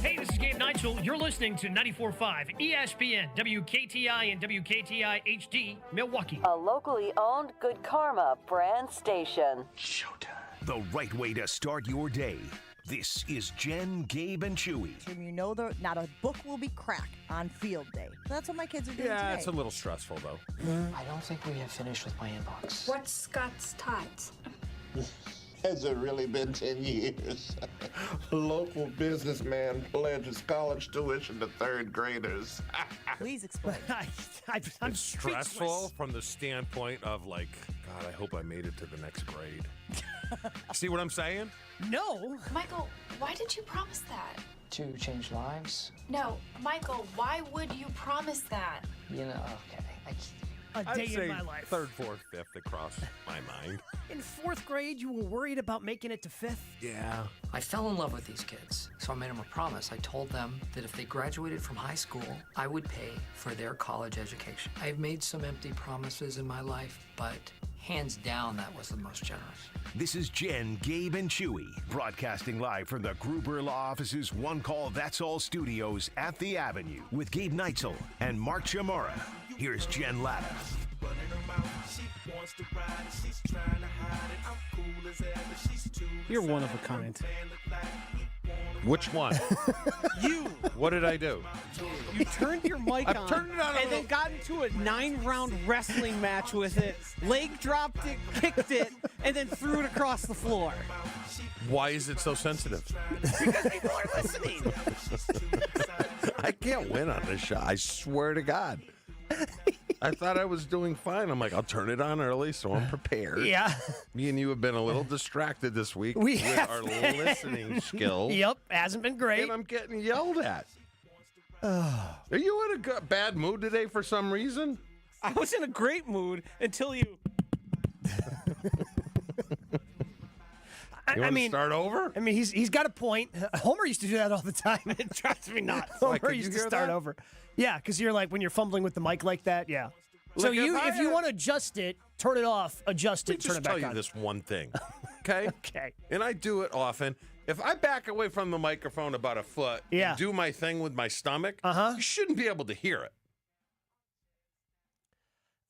Hey, this is Gabe Neitzel. You're listening to 94.5 ESPN, WKTI and WKTI HD, Milwaukee. A locally owned Good Karma brand station. Showtime. The right way to start your day. This is Jen, Gabe, and Chewy. You know not a book will be cracked on field day. So that's what my kids are doing today. It's a little stressful, though. I don't think we have finished with my inbox. What's Scott's tights? Has it really been 10 years? A local businessman pledges college tuition to third graders. Please explain. I'm stressful from the standpoint of like, God, I hope I made it to the next grade. See what I'm saying? No. Michael, why did you promise that? To change lives? No, Michael, why would you promise that? You know, okay. A I'd day say in my life. Third, fourth, fifth that crossed my mind. In fourth grade, you were worried about making it to fifth? Yeah. I fell in love with these kids, so I made them a promise. I told them that if they graduated from high school, I would pay for their college education. I've made some empty promises in my life, but hands down, that was the most generous. This is Jen, Gabe, and Chewy, broadcasting live from the Gruber Law Office's One Call That's All studios at the Avenue with Gabe Neitzel and Mark Chamorro. Here's Jen Latta. You're one of a kind. Which one? You. What did I do? You turned your mic on, turned it on and then got into a 9-round wrestling match with it, leg dropped it, kicked it, and then threw it across the floor. Why is it so sensitive? Because people are listening. I can't win on this show. I swear to God. I thought I was doing fine. I'm like, I'll turn it on early so I'm prepared. Yeah. Me and you have been a little distracted this week We with have our been. listening skills. Yep, hasn't been great. And I'm getting yelled at. Are you in a bad mood today for some reason? I was in a great mood until you. You want to start over? I mean, he's got a point. Homer used to do that all the time. It drives me nuts. Homer could used you to hear start that? over. Yeah, because you're like when you're fumbling with the mic like that. Yeah. So Like, if you want to adjust it, turn it off, adjust it, Let me turn just it back tell you on. this one thing, okay? Okay. And I do it often. If I back away from the microphone about a foot Yeah. and do my thing with my stomach, Uh-huh. you shouldn't be able to hear it.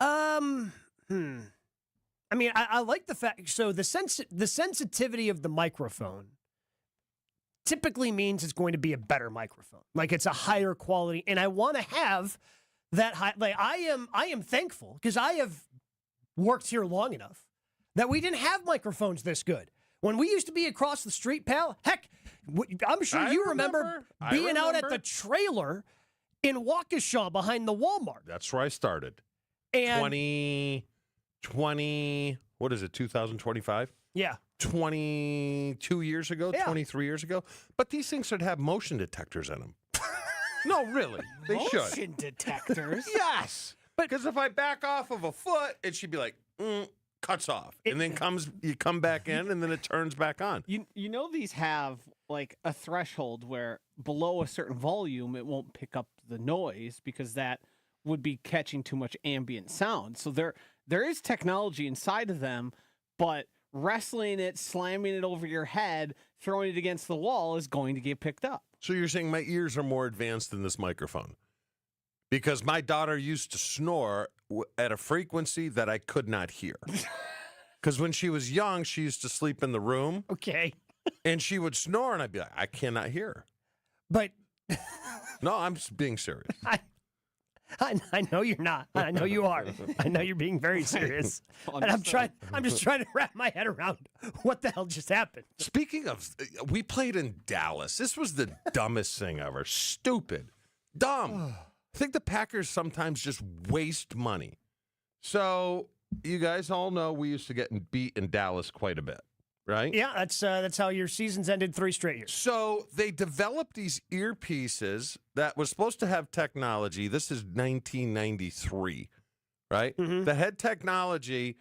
I mean, I like the fact. So the sensitivity of the microphone typically means it's going to be a better microphone. Like it's a higher quality, and I want to have that high. Like I am thankful because I have worked here long enough that we didn't have microphones this good. When we used to be across the street, pal, heck, I'm sure you remember being out at the trailer in Waukesha behind the Walmart. That's where I started. And 20, what is it, 2025? yeah. 22 years ago, Yeah. 23 years ago. But these things should have motion detectors in them. No, really. They should. Motion detectors. Yes. Because if I back off of a foot, it should be like, cuts off. And then you come back in, and then it turns back on. You know these have like a threshold where below a certain volume it won't pick up the noise because that would be catching too much ambient sound. So there is technology inside of them, but wrestling it, slamming it over your head, throwing it against the wall is going to get picked up. So you're saying my ears are more advanced than this microphone? Because my daughter used to snore at a frequency that I could not hear. Because when she was young, she used to sleep in the room. Okay. And she would snore, and I'd be like, I cannot hear her. But No, I'm being serious. I know you're not. I know you are. I know you're being very serious. And I'm just trying to wrap my head around what the hell just happened. Speaking of, we played in Dallas. This was the dumbest thing ever. Stupid. Dumb. I think the Packers sometimes just waste money. So you guys all know we used to get beat in Dallas quite a bit, right? Yeah, that's how your season's ended 3 straight years. So they developed these earpieces that was supposed to have technology. This is 1993, right? Mm-hmm. That had technology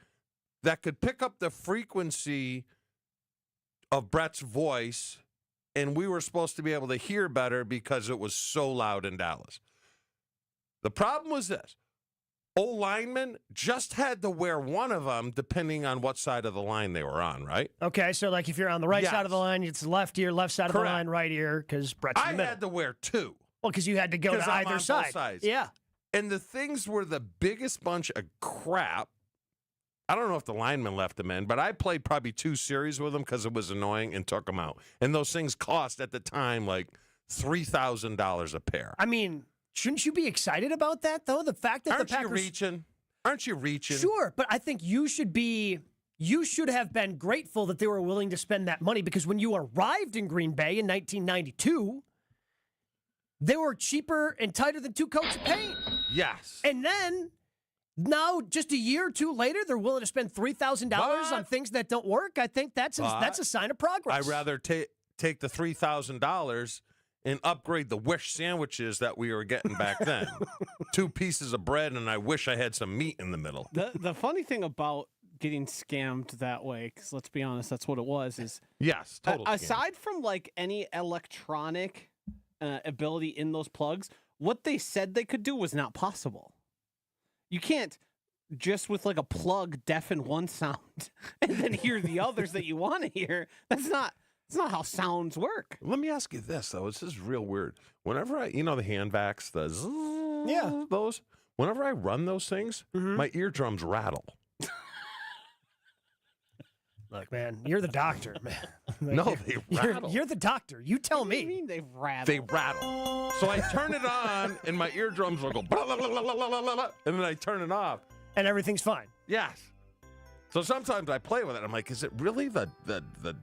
that could pick up the frequency of Brett's voice, and we were supposed to be able to hear better because it was so loud in Dallas. The problem was this. old linemen just had to wear one of them depending on what side of the line they were on, right? Okay, so like if you're on the right Yes. side of the line, it's left ear, left side of the Correct. line, right ear, because Brett's in the I middle. had to wear two. Well, because you had to go 'Cause to I'm either on side. both sides. Yeah. And the things were the biggest bunch of crap. I don't know if the lineman left them in, but I played probably 2 series with them because it was annoying and took them out. And those things cost at the time like $3,000 a pair. I mean, shouldn't you be excited about that, though? The fact that Aren't the Packers... you reaching? Aren't you reaching? Sure, but I think you should have been grateful that they were willing to spend that money, because when you arrived in Green Bay in 1992, they were cheaper and tighter than 2 coats of paint. Yes. And then now, just a year or 2 later, they're willing to spend $3,000 on things that don't work. I think that's a sign of progress. I'd rather take the $3,000 and upgrade the wish sandwiches that we were getting back then. 2 pieces of bread, and I wish I had some meat in the middle. The funny thing about getting scammed that way, because let's be honest, that's what it was, is Yes, total scam. aside from like any electronic ability in those plugs, what they said they could do was not possible. You can't just with like a plug deafen one sound and then hear the others that you want to hear. That's not how sounds work. Let me ask you this, though. This is real weird. Whenever the hand vacs, the zzz, those, whenever I run those things, my eardrums rattle. Look, man, you're the doctor, man. No, they rattle. You're the doctor. You tell What do you me. mean they rattle? They rattle. So I turn it on, and my eardrums will go, blah, blah, blah, blah, blah, blah, blah, and then I turn it off. And everything's fine. Yes. So sometimes I play with it. I'm like, is it really the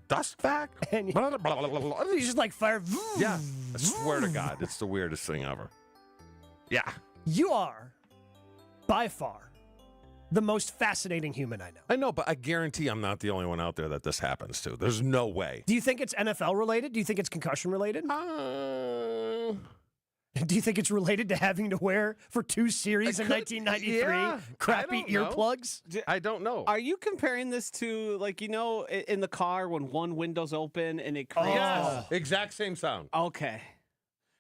dust vac? And Blah, blah, blah, blah, blah. you just like fire. Yeah. I swear to God, it's the weirdest thing ever. Yeah. You are, by far, the most fascinating human I know. I know, but I guarantee I'm not the only one out there that this happens to. There's no way. Do you think it's NFL related? Do you think it's concussion related? Do you think it's related to having to wear for 2 series in 1993 crappy earplugs? I don't know. Are you comparing this to, like, in the car when one window's open and it creates Yes. Exact same sound. Okay.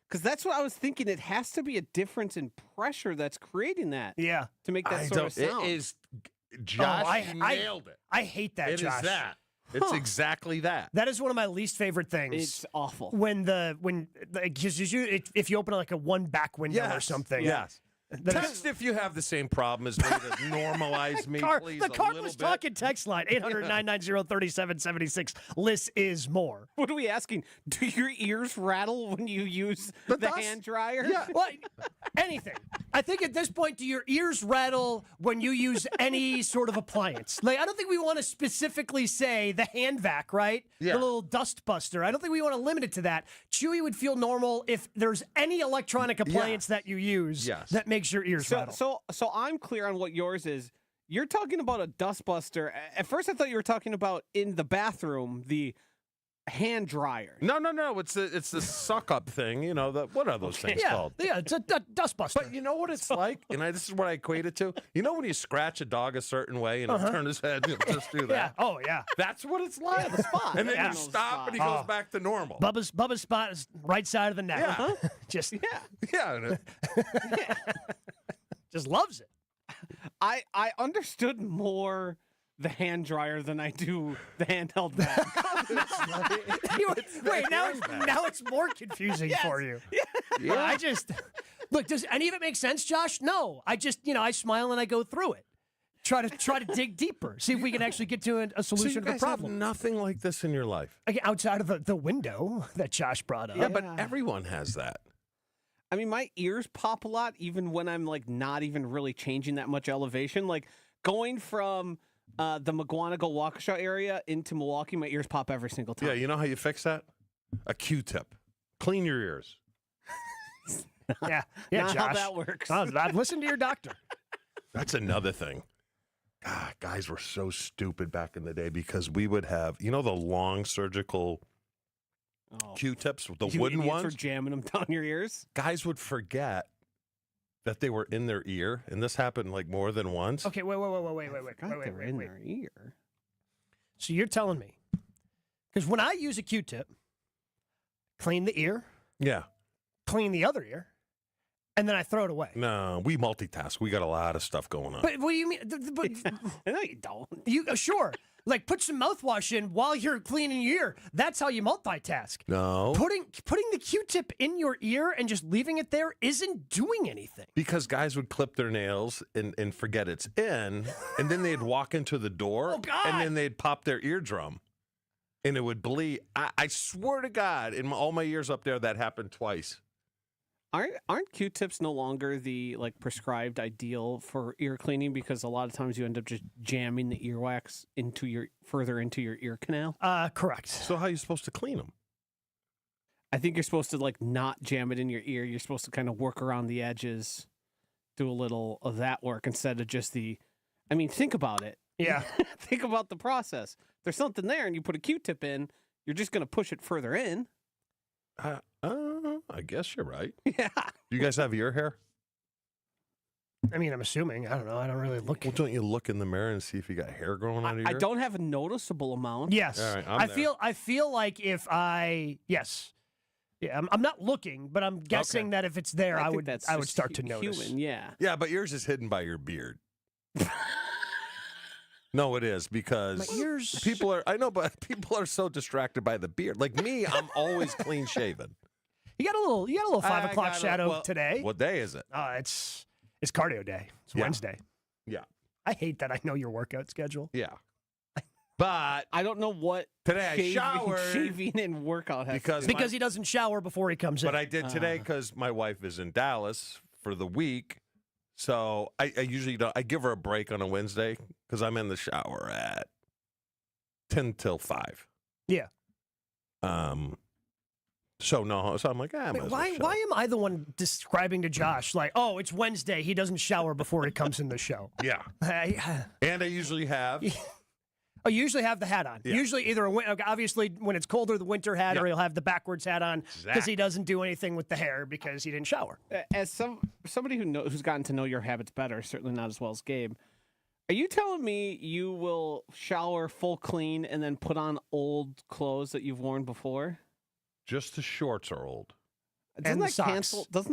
Because that's what I was thinking. It has to be a difference in pressure that's creating that. Yeah. To make that sort of sound. It is, Josh, you nailed it. I hate that, It Josh. is that. It's exactly that. That is one of my least favorite things. It's awful. If you open like a one back window or something. Yes. That is- Text if you have the same problem as me to normalize me, please. the a Cardless little bit. Talking text line, 800-990-3776. List is more. What are we asking? Do your ears rattle when you use the dust? hand dryer? Yeah. Well, anything. I think at this point, do your ears rattle when you use any sort of appliance? Like, I don't think we want to specifically say the hand vac, right? Yeah. The little dust buster. I don't think we want to limit it to that. Chewy would feel normal if there's any electronic appliance that you use that makes your ears rattle. So I'm clear on what yours is. You're talking about a dust buster. At first, I thought you were talking about in the bathroom, the hand dryer. No. It's the suck up thing. What are those things called? Yeah, it's a dust buster. But you know what it's like? And this is what I equate it to. You know when you scratch a dog a certain way and he'll turn his head and he'll just do that? Yeah. Oh, yeah. That's what it's like. Yeah, the spot. And then Yeah. you stop and he goes back to normal. Bubba's spot is right side of the neck. Yeah. Just Yeah. just loves it. I understood more the hand dryer than I do the handheld vac. Wait, now it's more confusing for you. Yeah. I just look. Does any of it make sense, Josh? No. I just I smile and I go through it. Try to dig deeper. See if we can actually get to a solution So you to the guys problem. have nothing like this in your life. Again, outside of the window that Josh brought up. Yeah, but everyone has that. I mean, my ears pop a lot, even when I'm like not even really changing that much elevation. Like going from the McGuanago-Waukesha area into Milwaukee, my ears pop every single time. Yeah, you know how you fix that? A Q-tip. Clean your ears. Yeah, Not Josh. how that works. Listen to your doctor. That's another thing. God, guys were so stupid back in the day because we would have, the long surgical Q-tips, the You wooden idiots ones. are jamming them down your ears. Guys would forget that they were in their ear, and this happened like more than once. Okay, wait. They're in their ear. So you're telling me, because when I use a Q-tip, clean the ear, Yeah. clean the other ear, and then I throw it away. No, we multitask. We got a lot of stuff going on. But what do you mean? No, you don't. Sure. Like put some mouthwash in while you're cleaning your ear. That's how you multitask. No. Putting the Q-tip in your ear and just leaving it there isn't doing anything. Because guys would clip their nails and forget it's in, and then they'd walk into the door, Oh, God. and then they'd pop their eardrum, and it would bleed. I swear to God, in all my years up there, that happened twice. Aren't Q-tips no longer the prescribed ideal for ear cleaning because a lot of times you end up just jamming the earwax further into your ear canal? Correct. So how are you supposed to clean them? I think you're supposed to not jam it in your ear. You're supposed to kind of work around the edges, do a little of that work instead of just think about it. Yeah. Think about the process. There's something there and you put a Q-tip in, you're just going to push it further in. I guess you're right. Yeah. Do you guys have ear hair? I mean, I'm assuming. I don't know. I don't really look. Well, don't you look in the mirror and see if you got hair growing out of your I ear? don't have a noticeable amount. Yes. All right, I feel like if yes. Yeah, I'm not looking, but I'm guessing that if it's there, I would start to notice. Human, yeah. Yeah, but yours is hidden by your beard. No, it is because My ears. people are so distracted by the beard. Like me, I'm always clean shaven. You got a little 5 o'clock shadow today. What day is it? It's cardio day. It's Wednesday. Yeah. I hate that I know your workout schedule. Yeah. But I don't know what today I showered shaving and workout has because he doesn't shower before he comes in. But I did today because my wife is in Dallas for the week. So I usually don't. I give her a break on a Wednesday because I'm in the shower at 10 till 5. Yeah. So I'm like, why am I the one describing to Josh like, oh, it's Wednesday, he doesn't shower before he comes in the show? Yeah. And I usually have. Oh, you usually have the hat on. Yeah. Usually either obviously when it's colder, the winter hat, or he'll have the backwards hat on because he doesn't do anything with the hair because he didn't shower. As somebody who's gotten to know your habits better, certainly not as well as Gabe, are you telling me you will shower full clean and then put on old clothes that you've worn before? Just the shorts are old. Doesn't that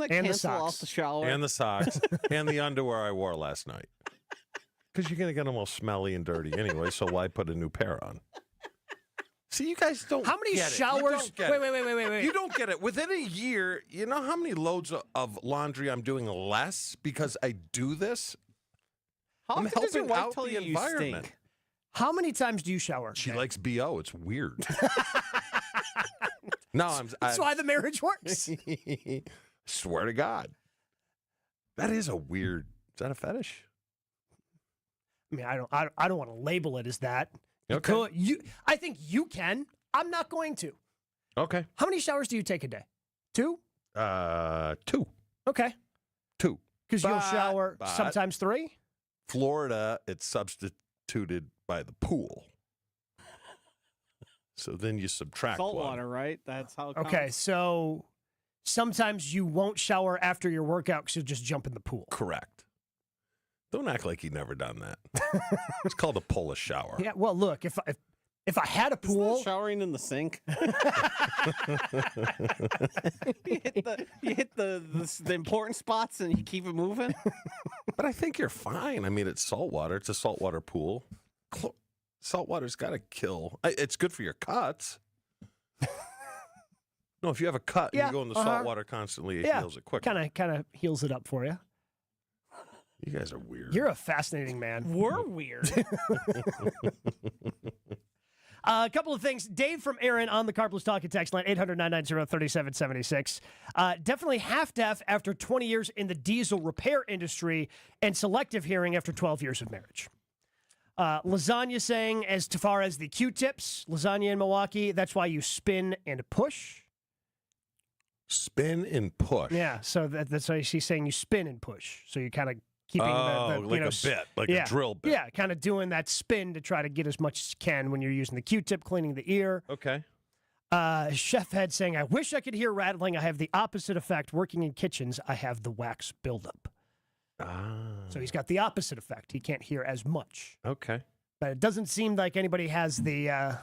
cancel off the shower? And the socks. And the underwear I wore last night. Because you're going to get them all smelly and dirty anyway, so why put a new pair on? See, you guys don't How many get showers? It. You don't get it. Wait. You don't get it. Within a year, you know how many loads of laundry I'm doing less because I do this? How I'm often does your helping wife out tell the you you environment. stink? How many times do you shower? She likes BO. It's weird. No, That's why the marriage works. Swear to God. That is a weird. Is that a fetish? I mean, I don't want to label it as that. Okay. I think you can. I'm not going to. Okay. How many showers do you take a day? 2? 2. Okay. 2. Because you'll shower but sometimes 3? Florida, it's substituted by the pool. So then you subtract Salt one. water, right? That's how it comes. Okay, so sometimes you won't shower after your workout because you'll just jump in the pool. Correct. Don't act like you've never done that. It's called a Polish shower. Yeah, well, look, if I had a Isn't pool, that showering in the sink. you hit the important spots and you keep it moving. But I think you're fine. I mean, it's salt water. It's a saltwater pool. Salt water's got to kill. It's good for your cuts. No, if you have a cut and you go in the salt water constantly, it heals it quicker. kind of heals it up for you. You guys are weird. You're a fascinating man. We're weird. A couple of things. Dave from Aaron on the Carplus Talking text line, 800-990-3776. Definitely half-deaf after 20 years in the diesel repair industry and selective hearing after 12 years of marriage. Lasagna saying, as far as the Q-tips, lasagna in Milwaukee, that's why you spin and push. Spin and push. Yeah, so that's why she's saying you spin and push. So you're kind of keeping like a bit, like a drill bit. Yeah, kind of doing that spin to try to get as much as you can when you're using the Q-tip, cleaning the ear. Okay. Chef Head saying, I wish I could hear rattling. I have the opposite effect. Working in kitchens, I have the wax buildup. So he's got the opposite effect. He can't hear as much. Okay. But it doesn't seem like anybody has the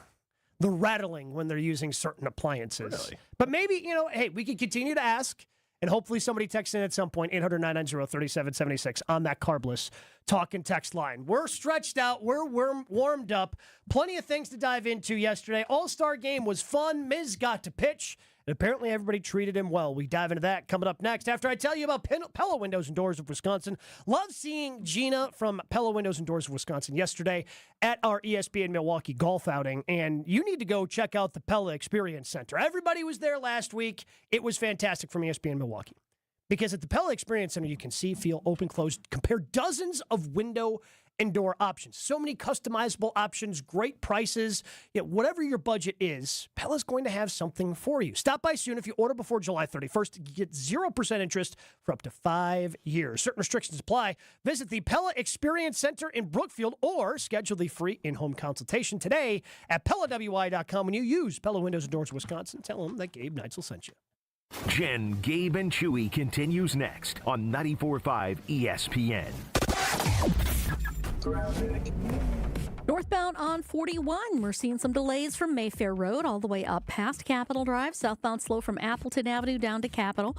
rattling when they're using certain appliances. Really? But maybe, hey, we can continue to ask And hopefully somebody texts in at some point, 800-990-3776 on that carbless talk and text line. We're stretched out. We're warmed up. Plenty of things to dive into yesterday. All-Star game was fun. Miz got to pitch. And apparently everybody treated him well. We dive into that coming up next after I tell you about Pella Windows and Doors of Wisconsin. Love seeing Gina from Pella Windows and Doors of Wisconsin yesterday at our ESPN Milwaukee golf outing. And you need to go check out the Pella Experience Center. Everybody was there last week. It was fantastic from ESPN Milwaukee. Because at the Pella Experience Center, you can see, feel, open, close, compare dozens of window and door options. So many customizable options, great prices. Whatever your budget is, Pella's going to have something for you. Stop by soon. If you order before July 31st, you get 0% interest for up to 5 years. Certain restrictions apply. Visit the Pella Experience Center in Brookfield or schedule the free in-home consultation today at PellaWI.com. When you use Pella Windows and Doors Wisconsin, tell them that Gabe Neitzel sent you. Jen, Gabe, and Chewy continues next on 94.5 ESPN. Northbound on 41, we're seeing some delays from Mayfair Road all the way up past Capitol Drive. Southbound slow from Appleton Avenue down to Capitol.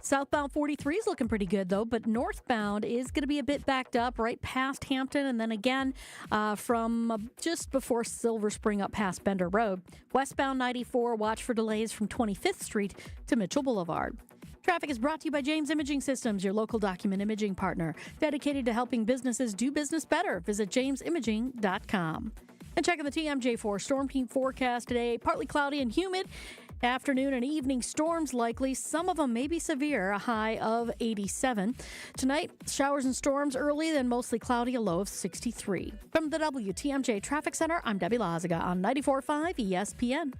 Southbound 43 is looking pretty good, though, but northbound is going to be a bit backed up right past Hampton and then again from just before Silver Spring up past Bender Road. Westbound 94, watch for delays from 25th Street to Mitchell Boulevard. Traffic is brought to you by James Imaging Systems, your local document imaging partner, dedicated to helping businesses do business better. Visit jamesimaging.com. And checking the TMJ4 storm team forecast today. Partly cloudy and humid. Afternoon and evening storms likely. Some of them may be severe, a high of 87. Tonight, showers and storms early, then mostly cloudy, a low of 63. From the WTMJ Traffic Center, I'm Debbie Lazaga on 94.5 ESPN.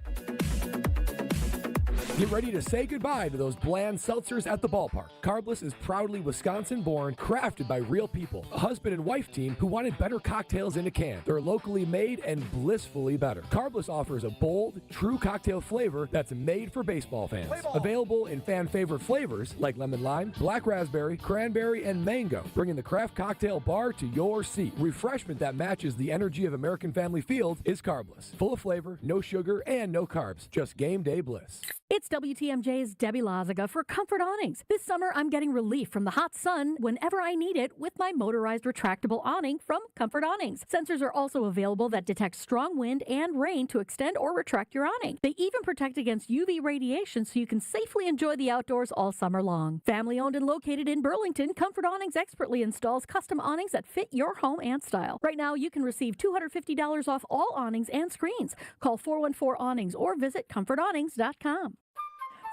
Get ready to say goodbye to those bland seltzers at the ballpark. Carbless is proudly Wisconsin-born, crafted by real people. A husband and wife team who wanted better cocktails in a can. They're locally made and blissfully better. Carbless offers a bold, true cocktail flavor that's made for baseball fans. Available in fan-favorite flavors like lemon lime, black raspberry, cranberry, and mango. Bringing the craft cocktail bar to your seat. Refreshment that matches the energy of American Family Field is Carbless. Full of flavor, no sugar, and no carbs. Just game day bliss. It's WTMJ's Debbie Lazaga for Comfort Awnings. This summer, I'm getting relief from the hot sun whenever I need it with my motorized retractable awning from Comfort Awnings. Sensors are also available that detect strong wind and rain to extend or retract your awning. They even protect against UV radiation so you can safely enjoy the outdoors all summer long. Family owned and located in Burlington, Comfort Awnings expertly installs custom awnings that fit your home and style. Right now, you can receive $250 off all awnings and screens. Call 414-AWNINGS or visit comfortawnings.com.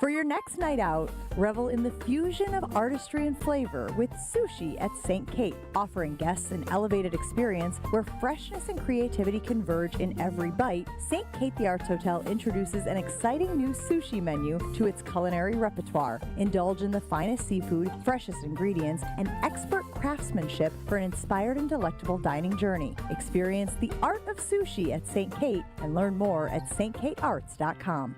For your next night out, revel in the fusion of artistry and flavor with Sushi at St. Kate, offering guests an elevated experience where freshness and creativity converge in every bite. St. Kate the Arts Hotel introduces an exciting new sushi menu to its culinary repertoire. Indulge in the finest seafood, freshest ingredients, and expert craftsmanship for an inspired and delectable dining journey. Experience the art of sushi at St. Kate and learn more at stkatearts.com.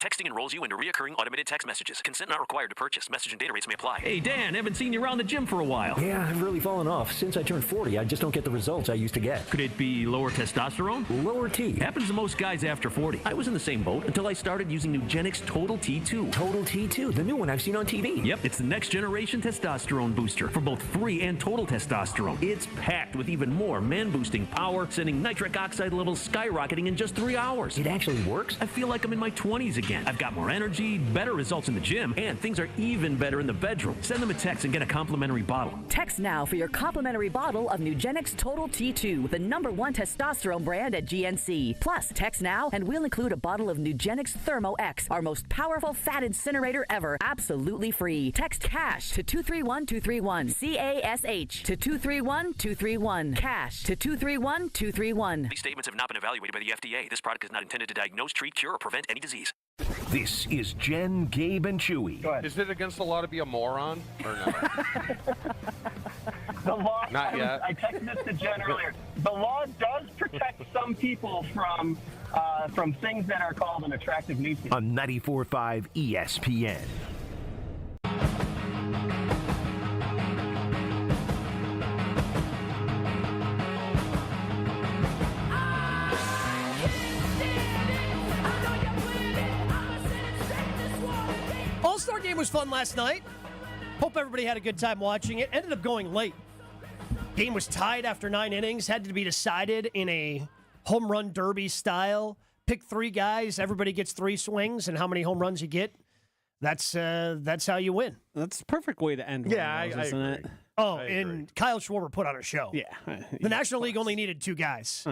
Texting enrolls you into recurring automated text messages. Consent not required to purchase. Message and data rates may apply. Hey, Dan, haven't seen you around the gym for a while. Yeah, I've really fallen off. Since I turned 40, I just don't get the results I used to get. Could it be lower testosterone? Lower T. Happens to most guys after 40. I was in the same boat until I started using Nugenix Total T2. Total T2, the new one I've seen on TV. Yep, it's the next generation testosterone booster for both free and total testosterone. It's packed with even more man-boosting power, sending nitric oxide levels skyrocketing in just 3 hours. It actually works? I feel like I'm in my 20s again. I've got more energy, better results in the gym, and things are even better in the bedroom. Send them a text and get a complimentary bottle. Text now for your complimentary bottle of Nugenix Total T2, the #1 testosterone brand at GNC. Plus, text now and we'll include a bottle of Nugenix Thermo X, our most powerful fat incinerator ever, absolutely free. Text CASH to 231231. CASH to 231231. CASH to 231231. These statements have not been evaluated by the FDA. This product is not intended to diagnose, treat, cure, or prevent any disease. This is Jen, Gabe, and Chewy. Is it against the law to be a moron or no? The law, Not yet. I texted this to Jen earlier. The law does protect some people from things that are called an attractive nuisance. On 94.5 ESPN. All-Star game game was fun last night. Hope everybody had a good time watching it. Ended up going late. Game was tied after 9 innings. Had to be decided in a home run derby style. Pick 3 guys. Everybody gets 3 swings, and how many home runs you get, that's how you win. That's the perfect way to end. Yeah, one of those, isn't it? Oh, and Kyle Schwarber put on a show. Yeah. The National League only needed 2 guys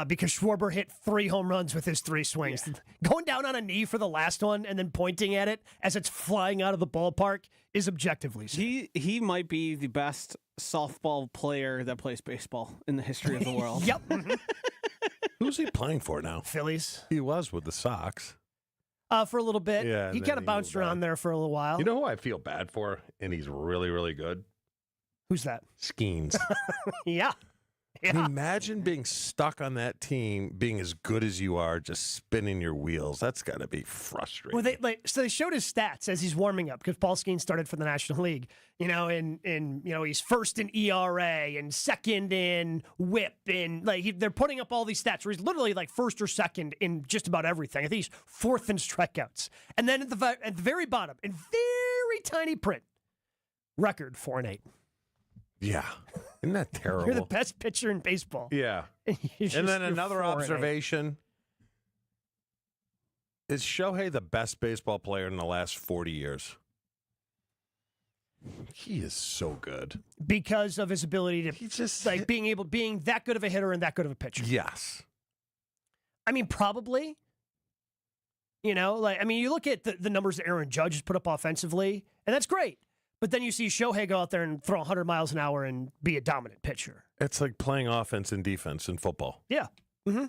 because Schwarber hit 3 home runs with his 3 swings. Yeah. Going down on a knee for the last one and then pointing at it as it's flying out of the ballpark is objectively sick. He might be the best softball player that plays baseball in the history of the world. Yep. Who's he playing for now? Phillies. He was with the Sox. For a little bit. Yeah, he kind of bounced around there for a little while. You know who I feel bad for, and he's really, really good? Who's that? Skeens. Yeah. Imagine being stuck on that team, being as good as you are, just spinning your wheels. That's got to be frustrating. Well, they showed his stats as he's warming up because Paul Skeens started for the National League. And he's first in ERA and second in WHIP, and they're putting up all these stats where he's literally like first or second in just about everything. I think he's 4th in strikeouts, and then at the very bottom, in very tiny print, record 4-8. Yeah. Isn't that terrible? You're the best pitcher in baseball. Yeah. And then another observation. Is Shohei the best baseball player in the last 40 years? He is so good. Because of his ability to being that good of a hitter and that good of a pitcher. Yes. I mean, probably. You look at the numbers that Aaron Judge has put up offensively, and that's great. But then you see Shohei go out there and throw 100 miles an hour and be a dominant pitcher. It's like playing offense and defense in football. Yeah. Mm-hmm.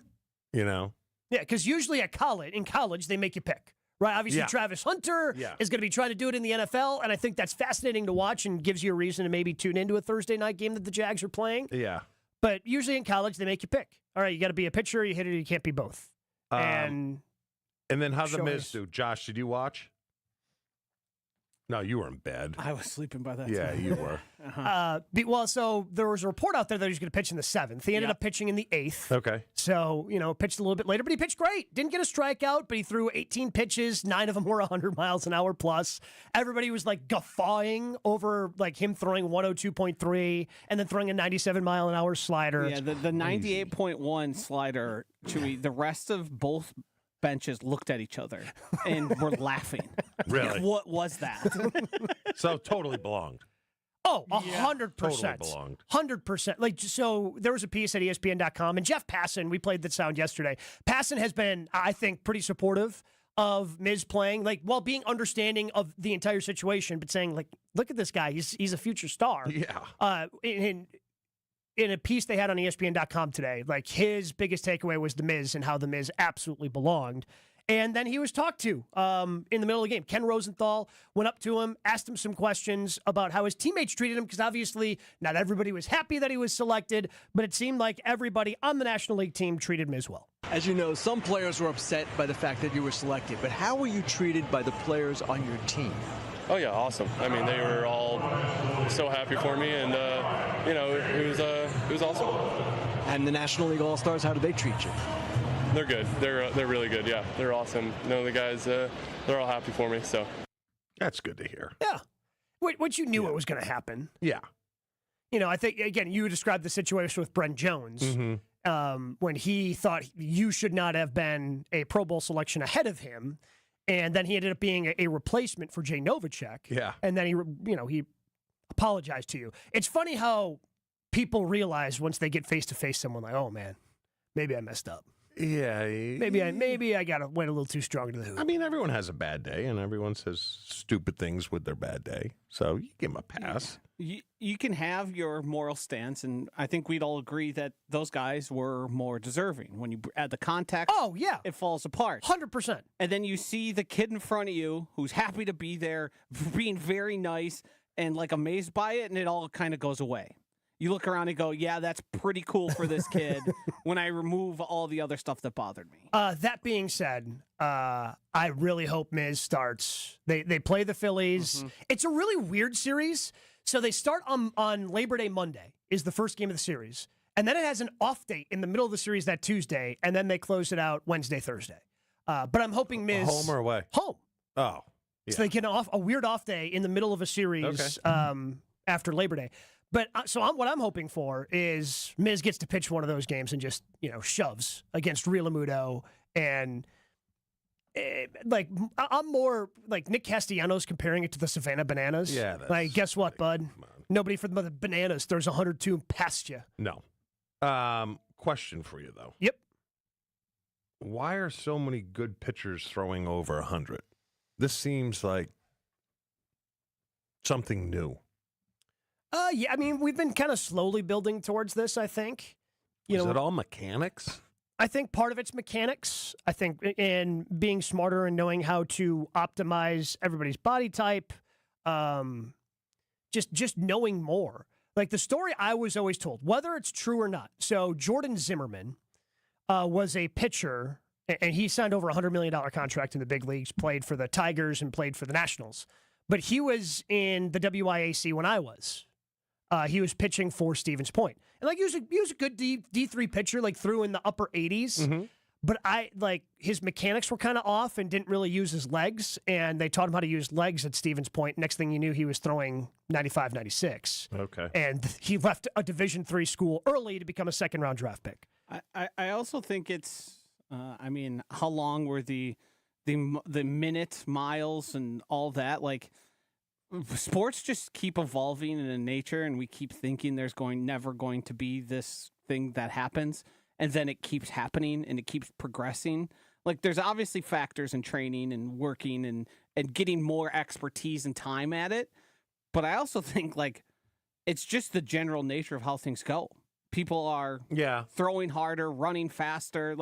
Yeah, because usually in college, they make you pick. Right? Obviously, Travis Hunter is going to be trying to do it in the NFL, and I think that's fascinating to watch and gives you a reason to maybe tune into a Thursday night game that the Jags are playing. Yeah. But usually in college, they make you pick. All right, you got to be a pitcher, you hit it, you can't be both. And then how'd the Miz do? Josh, did you watch? No, you were in bed. I was sleeping by that time. Yeah, you were. So there was a report out there that he was going to pitch in the 7th. He ended up pitching in the 8th. Okay. So, pitched a little bit later, but he pitched great. Didn't get a strikeout, but he threw 18 pitches. 9 of them were 100 miles an hour plus. Everybody was guffawing over him throwing 102.3 and then throwing a 97 mile an hour slider. Yeah, the 98.1 slider, Chewy, the rest of both benches looked at each other and were laughing. Really? What was that? So totally belonged. Oh, 100%. Totally belonged. 100%. So there was a piece at ESPN.com, and Jeff Passan, we played that sound yesterday. Passan has been, I think, pretty supportive of Miz playing, while being understanding of the entire situation, but saying, look at this guy. He's a future star. Yeah. In a piece they had on ESPN.com today, his biggest takeaway was The Miz and how The Miz absolutely belonged. And then he was talked to in the middle of the game. Ken Rosenthal went up to him, asked him some questions about how his teammates treated him, because obviously not everybody was happy that he was selected, but it seemed like everybody on the National League team treated Miz well. As you know, some players were upset by the fact that you were selected, but how were you treated by the players on your team? Oh yeah, awesome. I mean, they were all so happy for me, and it was awesome. And the National League All-Stars, how did they treat you? They're good. They're really good. Yeah, they're awesome. The guys, they're all happy for me. So that's good to hear. Yeah, what you knew it was going to happen. Yeah. I think again you described the situation with Brent Jones when he thought you should not have been a Pro Bowl selection ahead of him. And then he ended up being a replacement for Jay Novacek. Yeah. And then he apologized to you. It's funny how people realize once they get face to face someone oh man, maybe I messed up. Yeah. Maybe I went a little too strong to the hoop. I mean, everyone has a bad day, and everyone says stupid things with their bad day. So you give them a pass. You can have your moral stance, and I think we'd all agree that those guys were more deserving. When you add the context, it falls apart. 100%. And then you see the kid in front of you who's happy to be there, being very nice and amazed by it, and it all kind of goes away. You look around and go, yeah, that's pretty cool for this kid when I remove all the other stuff that bothered me. That being said, I really hope Miz starts. They play the Phillies. Mm-hmm. It's a really weird series. So they start on Labor Day Monday is the first game of the series. And then it has an off date in the middle of the series that Tuesday. And then they close it out Wednesday, Thursday. But I'm hoping Miz... Home or away? Home. Oh. So they get a weird off day in the middle of a series after Labor Day. But what I'm hoping for is Miz gets to pitch one of those games and just, shoves against Real Muto. And I'm more like Nick Castellanos comparing it to the Savannah Bananas. Yeah. Guess what, bud? Nobody from the Bananas throws 102 past you. No. Question for you, though. Yep. Why are so many good pitchers throwing over 100? This seems like something new. Yeah, I mean, we've been kind of slowly building towards this, I think. Is it all mechanics? I think part of it's mechanics. I think in being smarter and knowing how to optimize everybody's body type, just knowing more. Like the story I was always told, whether it's true or not. So Jordan Zimmerman was a pitcher, and he signed over a $100 million contract in the big leagues, played for the Tigers and played for the Nationals. But he was in the WIAC when I was. He was pitching for Stevens Point. And he was a good D3 pitcher, threw in the upper 80s. Mm-hmm. But his mechanics were kind of off and didn't really use his legs. And they taught him how to use legs at Stevens Point. Next thing you knew, he was throwing 95, 96. Okay. And he left a Division III school early to become a second-round draft pick. I also think it's, how long were the minute miles and all that? Sports just keep evolving in nature, and we keep thinking there's never going to be this thing that happens, and then it keeps happening and it keeps progressing. There's obviously factors in training and working and getting more expertise and time at it, but I also think it's just the general nature of how things go. People are throwing harder, running faster.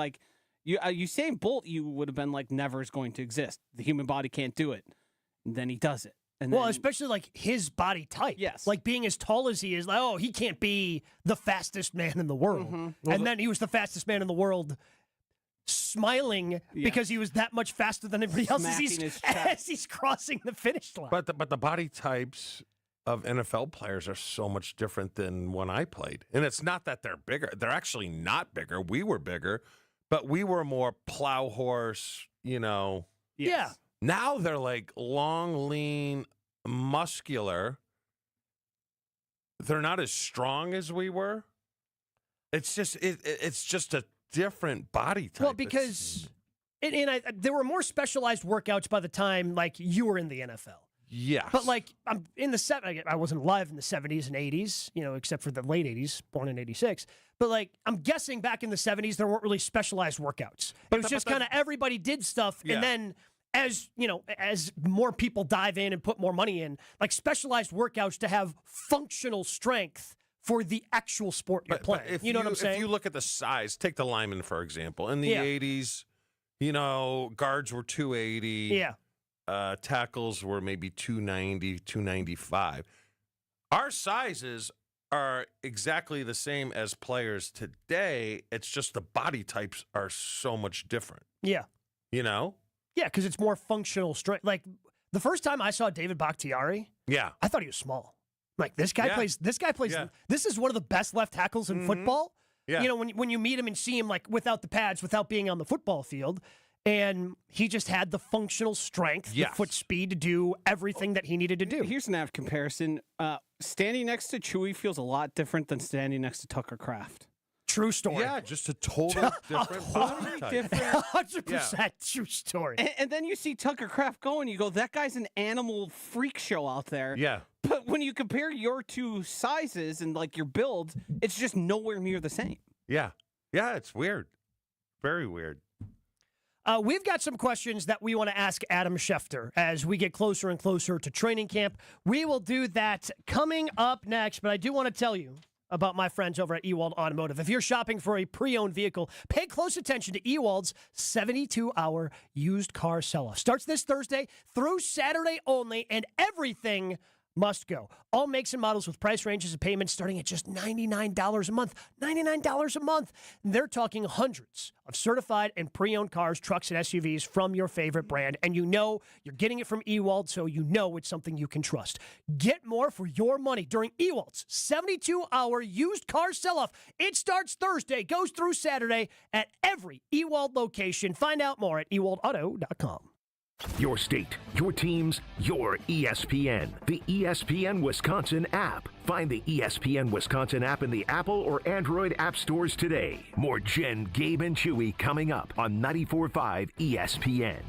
Usain Bolt, you would have been never is going to exist. The human body can't do it, and then he does it. Especially his body type. Yes. Being as tall as he is, he can't be the fastest man in the world. Mm-hmm. And then he was the fastest man in the world smiling because he was that much faster than everybody else as he's crossing the finish line. But the body types of NFL players are so much different than when I played. And it's not that they're bigger. They're actually not bigger. We were bigger, but we were more plow horse, Yes. Yeah. Now they're long, lean, muscular. They're not as strong as we were. It's just a different body type. Well, because there were more specialized workouts by the time you were in the NFL. Yes. But I'm in I wasn't alive in the 70s and 80s, except for the late 80s, born in 86. But I'm guessing back in the 70s there weren't really specialized workouts. It was just kind of everybody did stuff, and then as more people dive in and put more money in, specialized workouts to have functional strength for the actual sport you're playing. You know what I'm saying? If you look at the size, take the lineman, for example. In the 80s, guards were 280. Yeah. Tackles were maybe 290, 295. Our sizes are exactly the same as players today. It's just the body types are so much different. Yeah. Yeah, because it's more functional strength. The first time I saw David Bakhtiari, I thought he was small. This guy plays. Yeah. This is one of the best left tackles in football. Yeah. When you meet him and see him without the pads, without being on the football field, and he just had the functional strength, the foot speed to do everything that he needed to do. Here's an apt comparison. Standing next to Chewy feels a lot different than standing next to Tucker Kraft. True story. Yeah, just a totally different body type. 100% true story. And then you see Tucker Kraft go and you go, that guy's an animal freak show out there. Yeah. But when you compare your two sizes and your builds, it's just nowhere near the same. Yeah. Yeah, it's weird. Very weird. We've got some questions that we want to ask Adam Schefter as we get closer and closer to training camp. We will do that coming up next, but I do want to tell you about my friends over at Ewald Automotive. If you're shopping for a pre-owned vehicle, pay close attention to Ewald's 72-hour used car sell-off. Starts this Thursday through Saturday only, and everything must go. All makes and models with price ranges and payments starting at just $99 a month. $99 a month. They're talking hundreds of certified and pre-owned cars, trucks, and SUVs from your favorite brand. And you're getting it from Ewald, so it's something you can trust. Get more for your money during Ewald's 72-hour used car sell-off. It starts Thursday, goes through Saturday at every Ewald location. Find out more at ewaldauto.com. Your state, your teams, your ESPN. The ESPN Wisconsin app. Find the ESPN Wisconsin app in the Apple or Android app stores today. More Jen, Gabe, and Chewy coming up on 94.5 ESPN.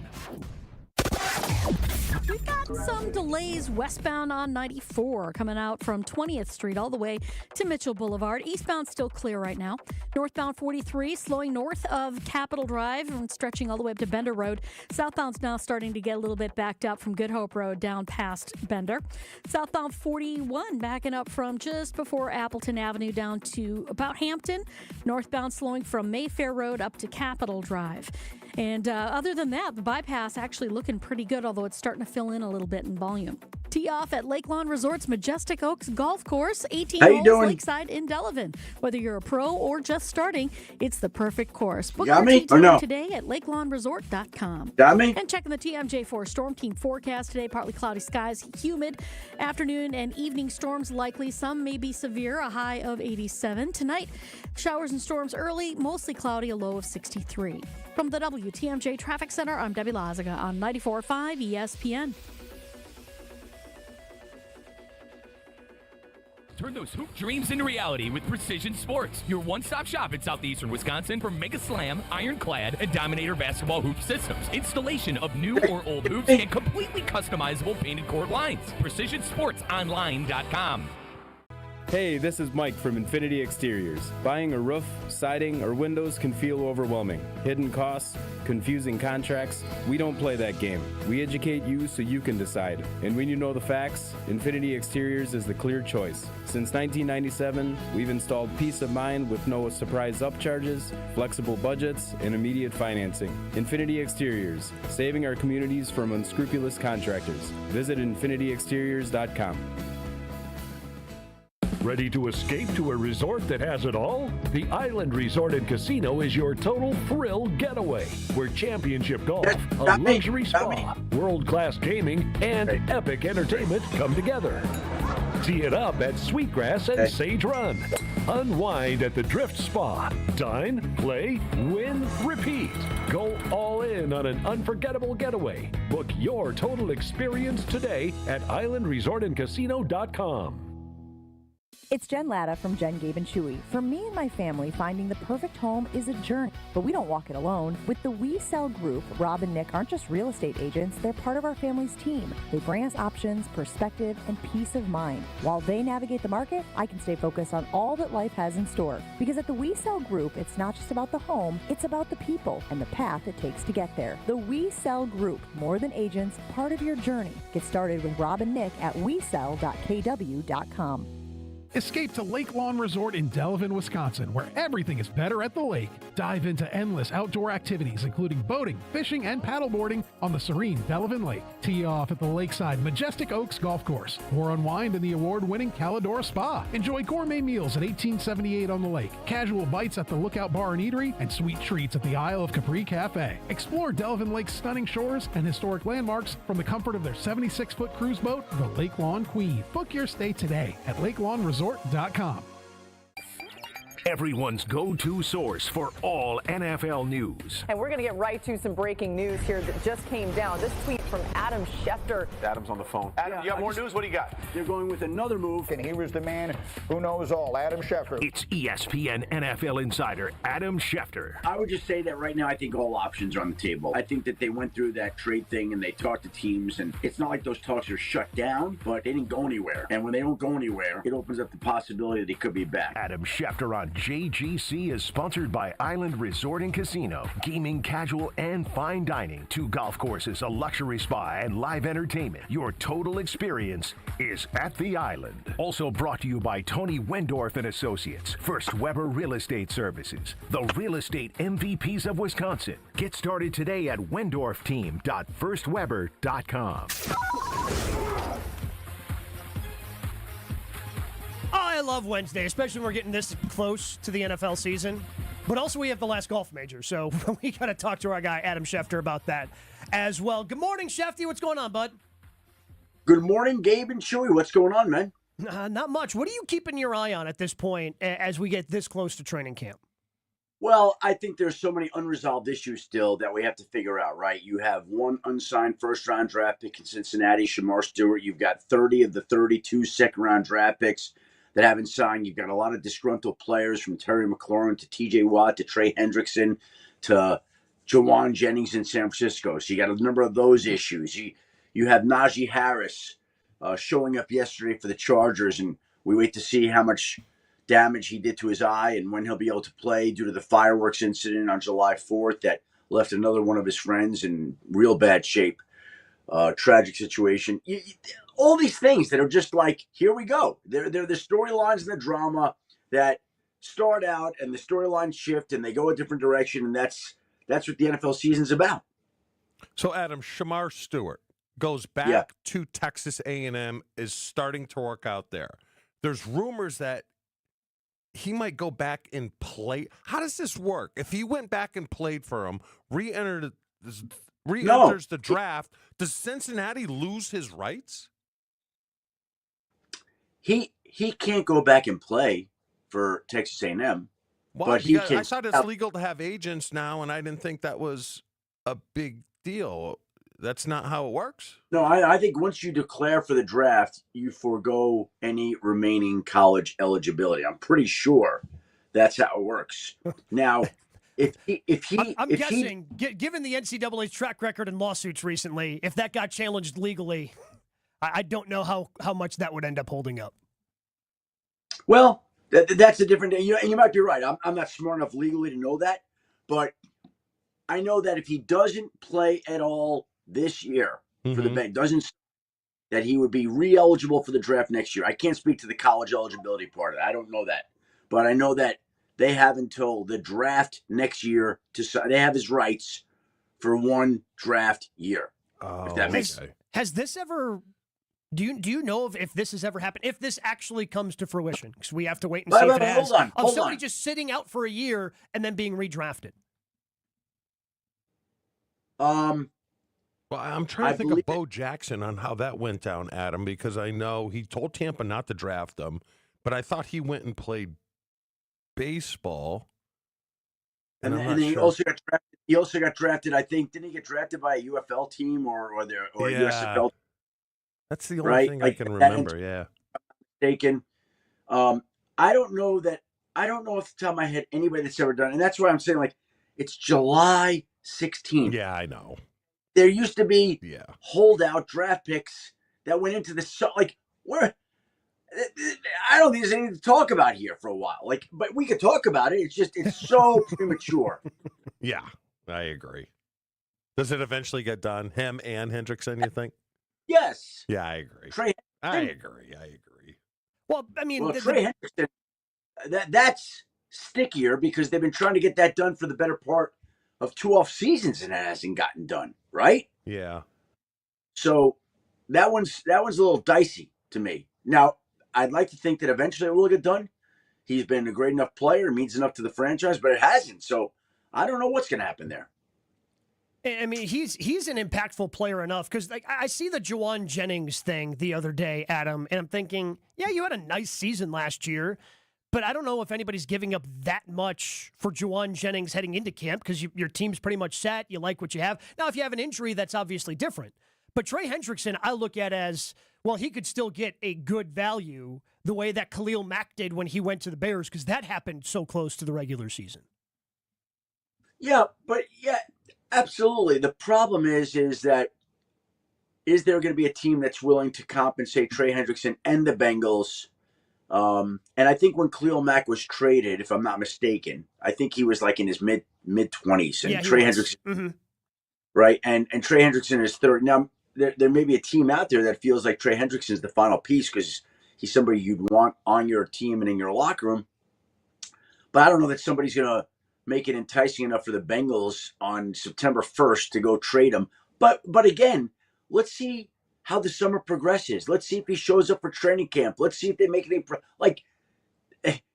We've got some delays westbound on 94 coming out from 20th Street all the way to Mitchell Boulevard. Eastbound still clear right now. Northbound 43 slowing north of Capitol Drive and stretching all the way up to Bender Road. Southbound's now starting to get a little bit backed up from Good Hope Road down past Bender. Southbound 41 backing up from just before Appleton Avenue down to about Hampton. Northbound slowing from Mayfair Road up to Capitol Drive. And other than that, the bypass actually looking pretty good, although it's starting to fill in a little bit in volume. Tee off at Lake Lawn Resort's Majestic Oaks Golf Course, 18 holes lakeside in Delavan. Whether you're a pro or just starting, it's the perfect course. Book your tee time today at lakelawnresort.com. And checking the TMJ4 Storm Team forecast today, partly cloudy skies, humid. Afternoon and evening storms likely. Some may be severe, a high of 87. Tonight, showers and storms early, mostly cloudy, a low of 63. From the WTMJ Traffic Center, I'm Debbie Lazaga on 94.5 ESPN. Turn those hoop dreams into reality with Precision Sports, your one-stop shop in southeastern Wisconsin for Mega Slam, Ironclad, and Dominator basketball hoop systems. Installation of new or old hoops and completely customizable painted court lines. PrecisionSportsOnline.com. Hey, this is Mike from Infinity Exteriors. Buying a roof, siding, or windows can feel overwhelming. Hidden costs, confusing contracts. We don't play that game. We educate you so you can decide. And when you know the facts, Infinity Exteriors is the clear choice. Since 1997, we've installed peace of mind with no surprise upcharges, flexible budgets, and immediate financing. Infinity Exteriors, saving our communities from unscrupulous contractors. Visit infinityexteriors.com. Ready to escape to a resort that has it all? The Island Resort and Casino is your total thrill getaway, where championship golf, a luxury spa, world-class gaming, and epic entertainment come together. Tee it up at Sweetgrass and Sage Run. Unwind at the Drift Spa. Dine, play, win, repeat. Go all in on an unforgettable getaway. Book your total experience today at islandresortandcasino.com. It's Jen Latta from Jen, Gabe, and Chewy. For me and my family, finding the perfect home is a journey, but we don't walk it alone. With the We Sell Group, Rob and Nick aren't just real estate agents, they're part of our family's team. They bring us options, perspective, and peace of mind. While they navigate the market, I can stay focused on all that life has in store. Because at the We Sell Group, it's not just about the home, it's about the people and the path it takes to get there. The We Sell Group, more than agents, part of your journey. Get started with Rob and Nick at wesell.kw.com. Escape to Lake Lawn Resort in Delavan, Wisconsin, where everything is better at the lake. Dive into endless outdoor activities, including boating, fishing, and paddleboarding on the serene Delavan Lake. Tee off at the lakeside Majestic Oaks Golf Course, or unwind in the award-winning Calidora Spa. Enjoy gourmet meals at 1878 on the lake, casual bites at the Lookout Bar and Eatery, and sweet treats at the Isle of Capri Cafe. Explore Delavan Lake's stunning shores and historic landmarks from the comfort of their 76-foot cruise boat, the Lake Lawn Queen. Book your stay today at LakeLawnResort.com. Everyone's go-to source for all NFL news. And we're going to get right to some breaking news here that just came down. This tweet from Adam Schefter. Adam's on the phone. Adam, you got more news? What do you got? They're going with another move, and he was the man who knows all, Adam Schefter. It's ESPN NFL insider Adam Schefter. I would just say that right now I think all options are on the table. I think that they went through that trade thing and they talked to teams, and it's not like those talks are shut down, but they didn't go anywhere. And when they don't go anywhere, it opens up the possibility they could be back. Adam Schefter on JGC is sponsored by Island Resort and Casino. Gaming, casual, and fine dining. 2 golf courses, a luxury spa, and live entertainment. Your total experience is at the Island. Also brought to you by Tony Wendorf and Associates. First Weber Real Estate Services. The real estate MVPs of Wisconsin. Get started today at wendorfteam.firstweber.com. I love Wednesday, especially when we're getting this close to the NFL season. But also we have the last golf major, so we got to talk to our guy, Adam Schefter, about that as well. Good morning, Schefty. What's going on, bud? Good morning, Gabe and Chewy. What's going on, man? Not much. What are you keeping your eye on at this point as we get this close to training camp? Well, I think there's so many unresolved issues still that we have to figure out, right? You have one unsigned first-round draft pick in Cincinnati, Shamar Stewart. You've got 30 of the 32 second-round draft picks that haven't signed. You've got a lot of disgruntled players from Terry McLaurin to T.J. Watt to Trey Hendrickson to Jawan Jennings in San Francisco. So you got a number of those issues. You have Najee Harris showing up yesterday for the Chargers, and we wait to see how much damage he did to his eye and when he'll be able to play due to the fireworks incident on July 4th that left another one of his friends in real bad shape. Tragic situation. All these things that are just like, here we go. They're the storylines and the drama that start out and the storylines shift and they go a different direction, and that's what the NFL season's about. So, Adam, Shamar Stewart goes back to Texas A&M, is starting to work out there. There's rumors that he might go back and play. How does this work? If he went back and played for him, re-enters the draft, does Cincinnati lose his rights? He can't go back and play for Texas A&M. Why? But he can. I thought it's legal to have agents now, and I didn't think that was a big deal. That's not how it works? No, I think once you declare for the draft, you forego any remaining college eligibility. I'm pretty sure that's how it works. Now, I'm guessing, given the NCAA's track record in lawsuits recently, if that got challenged legally, I don't know how much that would end up holding up. Well, that's a different day. And you might be right. I'm not smart enough legally to know that, but I know that if he doesn't play at all this year for the bank, that he would be re-eligible for the draft next year. I can't speak to the college eligibility part of it. I don't know that. But I know that they have until the draft next year they have his rights for one draft year. If that makes sense. Has this ever do you know if this has ever happened? If this actually comes to fruition? Because we have to wait and see if it has. Hold somebody just sitting out for a year and then being redrafted. Well, I'm trying to think of Bo Jackson on how that went down, Adam, because I know he told Tampa not to draft him, but I thought he went and played baseball. And then he also got drafted. He also got drafted. I think didn't he get drafted by a UFL team or USFL? That's the only thing I can remember. Yeah, mistaken. I don't know off the top of my head anybody that's ever done, and that's why I'm saying like it's July 16th. Yeah, I know. There used to be holdout draft picks that went into the where I don't think there's anything to talk about here for a while. But we could talk about it. It's so premature. Yeah, I agree. Does it eventually get done? Him and Hendrickson, you think? Yes. Yeah, I agree. I agree. Well, I mean, Trey Hendrickson, that's stickier because they've been trying to get that done for the better part of 2 off seasons and it hasn't gotten done, right? Yeah. So that one's a little dicey to me. Now, I'd like to think that eventually it will get done. He's been a great enough player, means enough to the franchise, but it hasn't. So I don't know what's going to happen there. I mean, he's an impactful player enough because I see the Jawan Jennings thing the other day, Adam, and I'm thinking, yeah, you had a nice season last year, but I don't know if anybody's giving up that much for Jawan Jennings heading into camp because your team's pretty much set. You like what you have. Now, if you have an injury, that's obviously different. But Trey Hendrickson, I look at as, well, he could still get a good value the way that Khalil Mack did when he went to the Bears because that happened so close to the regular season. Yeah, absolutely. The problem is that is there going to be a team that's willing to compensate Trey Hendrickson and the Bengals? And I think when Khalil Mack was traded, if I'm not mistaken, I think he was like in his mid 20s, and Trey Hendrickson, right? And Trey Hendrickson is 30. Now there may be a team out there that feels like Trey Hendrickson is the final piece because he's somebody you'd want on your team and in your locker room. But I don't know that somebody's going to make it enticing enough for the Bengals on September 1st to go trade him. But again, let's see how the summer progresses. Let's see if he shows up for training camp. Let's see if they make any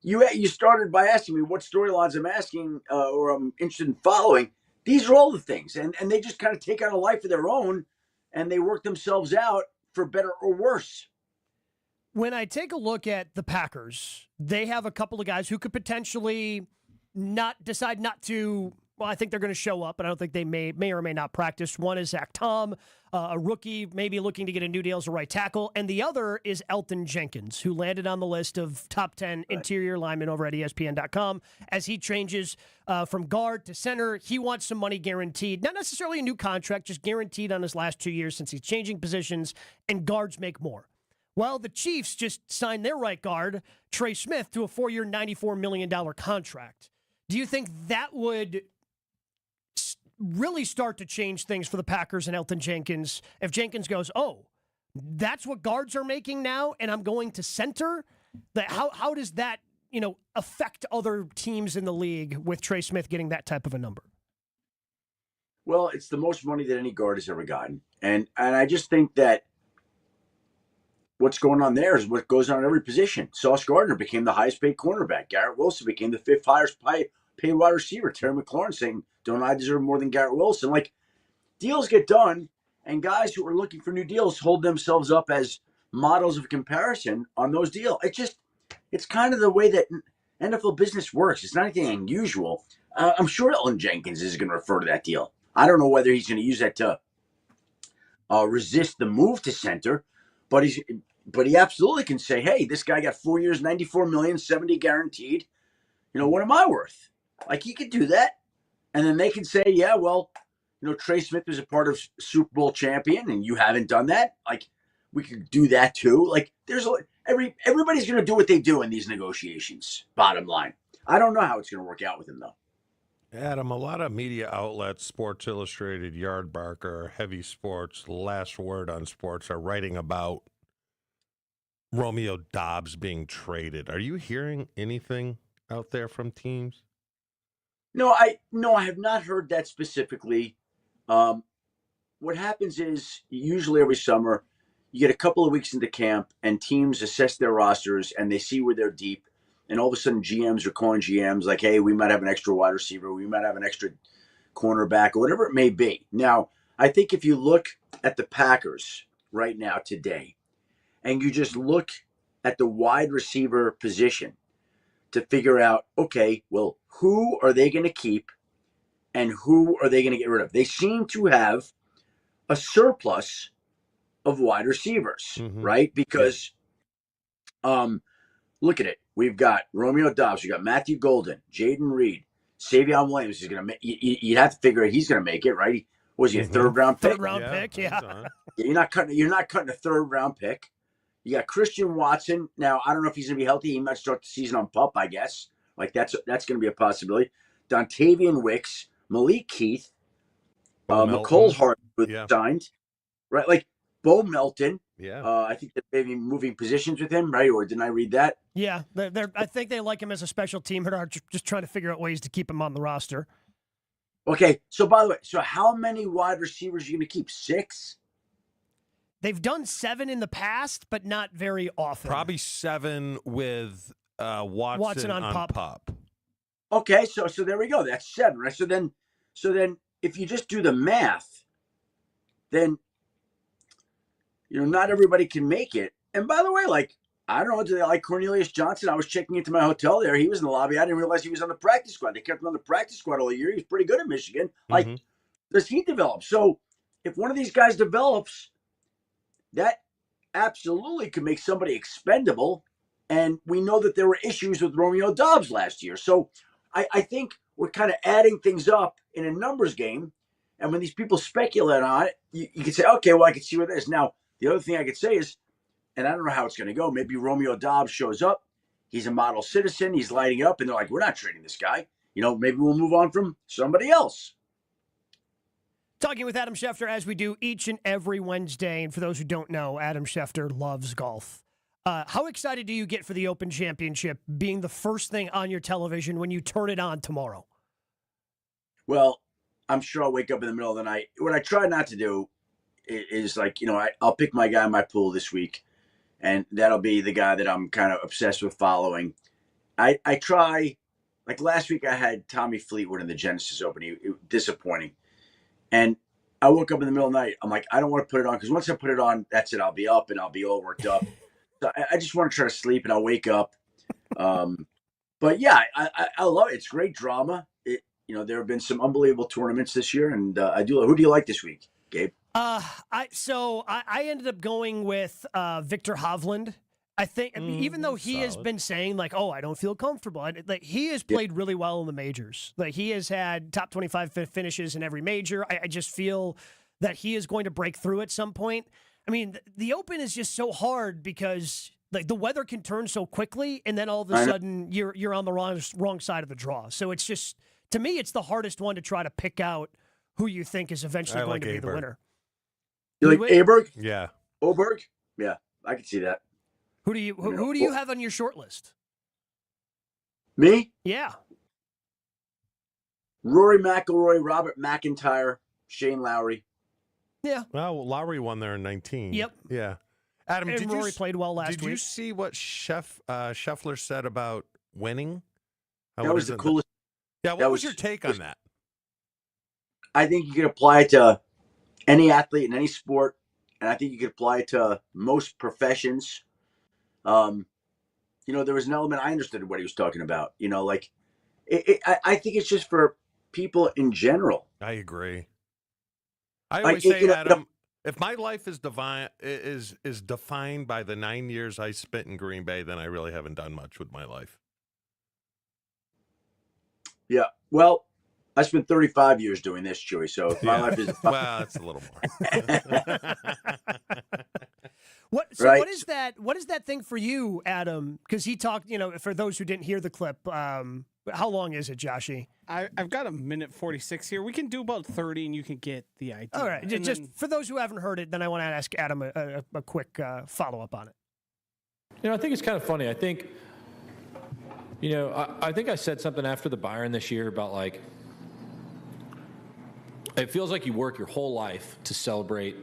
you started by asking me what storylines I'm asking or I'm interested in following. These are all the things, and they just kind of take on a life of their own, and they work themselves out for better or worse. When I take a look at the Packers, they have a couple of guys who could potentially decide not to. Well, I think they're going to show up, but I don't think they may or may not practice. One is Zach Tom, a rookie, maybe looking to get a new deal as a right tackle. And the other is Elton Jenkins, who landed on the list of top 10 interior linemen over at ESPN.com. As he changes from guard to center, he wants some money guaranteed. Not necessarily a new contract, just guaranteed on his last 2 years since he's changing positions, and guards make more. Well, the Chiefs just signed their right guard, Trey Smith, to a 4-year, $94 million contract. Do you think that would really start to change things for the Packers and Elton Jenkins if Jenkins goes, oh, that's what guards are making now, and I'm going to center? How does that affect other teams in the league with Trey Smith getting that type of a number? Well, it's the most money that any guard has ever gotten. And I just think that what's going on there is what goes on in every position. Sauce Gardner became the highest paid cornerback. Garrett Wilson became the 5th highest paid wide receiver. Terry McLaurin saying, don't I deserve more than Garrett Wilson? Like, deals get done, and guys who are looking for new deals hold themselves up as models of comparison on those deals. It's kind of the way that NFL business works. It's not anything unusual. I'm sure Elton Jenkins is going to refer to that deal. I don't know whether he's going to use that to resist the move to center, but he absolutely can say, hey, this guy got 4 years, $94 million, 70 guaranteed. What am I worth? Like, he could do that. And then they can say, yeah, well, Trey Smith was a part of Super Bowl champion and you haven't done that. Like, we could do that too. Like, everybody's going to do what they do in these negotiations, bottom line. I don't know how it's going to work out with him, though. Adam, a lot of media outlets, Sports Illustrated, Yardbarker, Heavy Sports, Last Word on Sports, are writing about Romeo Doubs being traded. Are you hearing anything out there from teams? No, I have not heard that specifically. What happens is usually every summer you get a couple of weeks into camp and teams assess their rosters and they see where they're deep. And all of a sudden GMs are calling GMs like, hey, we might have an extra wide receiver. We might have an extra cornerback or whatever it may be. Now, I think if you look at the Packers right now today and you just look at the wide receiver position to figure out, okay, well, who are they going to keep and who are they going to get rid of? They seem to have a surplus of wide receivers, right? Because look at it. We've got Romeo Doubs. We've got Matthew Golden, Jaden Reed, Savion Williams is going to make. You'd have to figure he's going to make it, right? Was he a third-round pick? Third-round pick, yeah. You're not cutting a third-round pick. You got Christian Watson. Now, I don't know if he's going to be healthy. He might start the season on PUP, I guess. Like, that's going to be a possibility. Dontavian Wicks, Malik Keith, McCole Hart was signed, right? Like, Bo Melton. Yeah. I think they're maybe moving positions with him, right? Or didn't I read that? Yeah. I think they like him as a special teamer. Are just trying to figure out ways to keep him on the roster. Okay. So, by the way, how many wide receivers are you going to keep? 6? They've done 7 in the past, but not very often. Probably 7 with Watson on PUP. Okay, so there we go. That's 7, right? So then if you just do the math, then not everybody can make it. And by the way, like, I don't know, do they like Cornelius Johnson? I was checking into my hotel there. He was in the lobby. I didn't realize he was on the practice squad. They kept him on the practice squad all year. He was pretty good at Michigan. Like, does he develop? So if one of these guys develops, that absolutely could make somebody expendable. And we know that there were issues with Romeo Doubs last year. So I think we're kind of adding things up in a numbers game. And when these people speculate on it, you can say, okay, well, I can see what it is. Now, the other thing I could say is, and I don't know how it's going to go, maybe Romeo Doubs shows up. He's a model citizen. He's lighting up. And they're like, we're not trading this guy. Maybe we'll move on from somebody else. Talking with Adam Schefter as we do each and every Wednesday. And for those who don't know, Adam Schefter loves golf. How excited do you get for the Open Championship being the first thing on your television when you turn it on tomorrow? Well, I'm sure I'll wake up in the middle of the night. What I try not to do is like, I'll pick my guy in my pool this week, and that'll be the guy that I'm kind of obsessed with following. I try, like last week I had Tommy Fleetwood in the Genesis Open. Disappointing. And I woke up in the middle of the night. I'm like, I don't want to put it on because once I put it on, that's it. I'll be up and I'll be all worked up. So I just want to try to sleep, and I'll wake up. But yeah, I love it. It's great drama. There have been some unbelievable tournaments this year, and I do. Who do you like this week, Gabe? I ended up going with Victor Hovland. I think even though he has been saying like, "Oh, I don't feel comfortable," he has played really well in the majors. Like he has had top 25 finishes in every major. I just feel that he is going to break through at some point. I mean, the Open is just so hard because like the weather can turn so quickly, and then all of a sudden you're on the wrong side of the draw. So it's just, to me, it's the hardest one to try to pick out who you think is eventually going to be the winner. You like Aberg? Yeah. Oberg? Yeah, I can see that. Who do you have on your short list? Me? Yeah. Rory McIlroy, Robert McIntyre, Shane Lowry. Yeah. Well, Lowry won there in 19. Yep. Yeah. Adam, and Rory played well last week. Did you see what Scheffler said about winning? That was the coolest. Yeah, what was your take on that? I think you could apply it to any athlete in any sport, and I think you could apply it to most professions. There was an element I understood what he was talking about. I think it's just for people in general. I agree. I always say, Adam, if my life is defined by the 9 years I spent in Green Bay, then I really haven't done much with my life. Yeah. Well, I spent 35 years doing this, Chewy. So if my life is well, it's a little more. What is that thing for you, Adam? Because he talked, for those who didn't hear the clip, how long is it, Joshy? I've got a minute 46 here. We can do about 30 and you can get the idea. All right. Just for those who haven't heard it, then I want to ask Adam a quick follow-up on it. I think it's kind of funny. I think, I think I said something after the Byron this year about like, it feels like you work your whole life to celebrate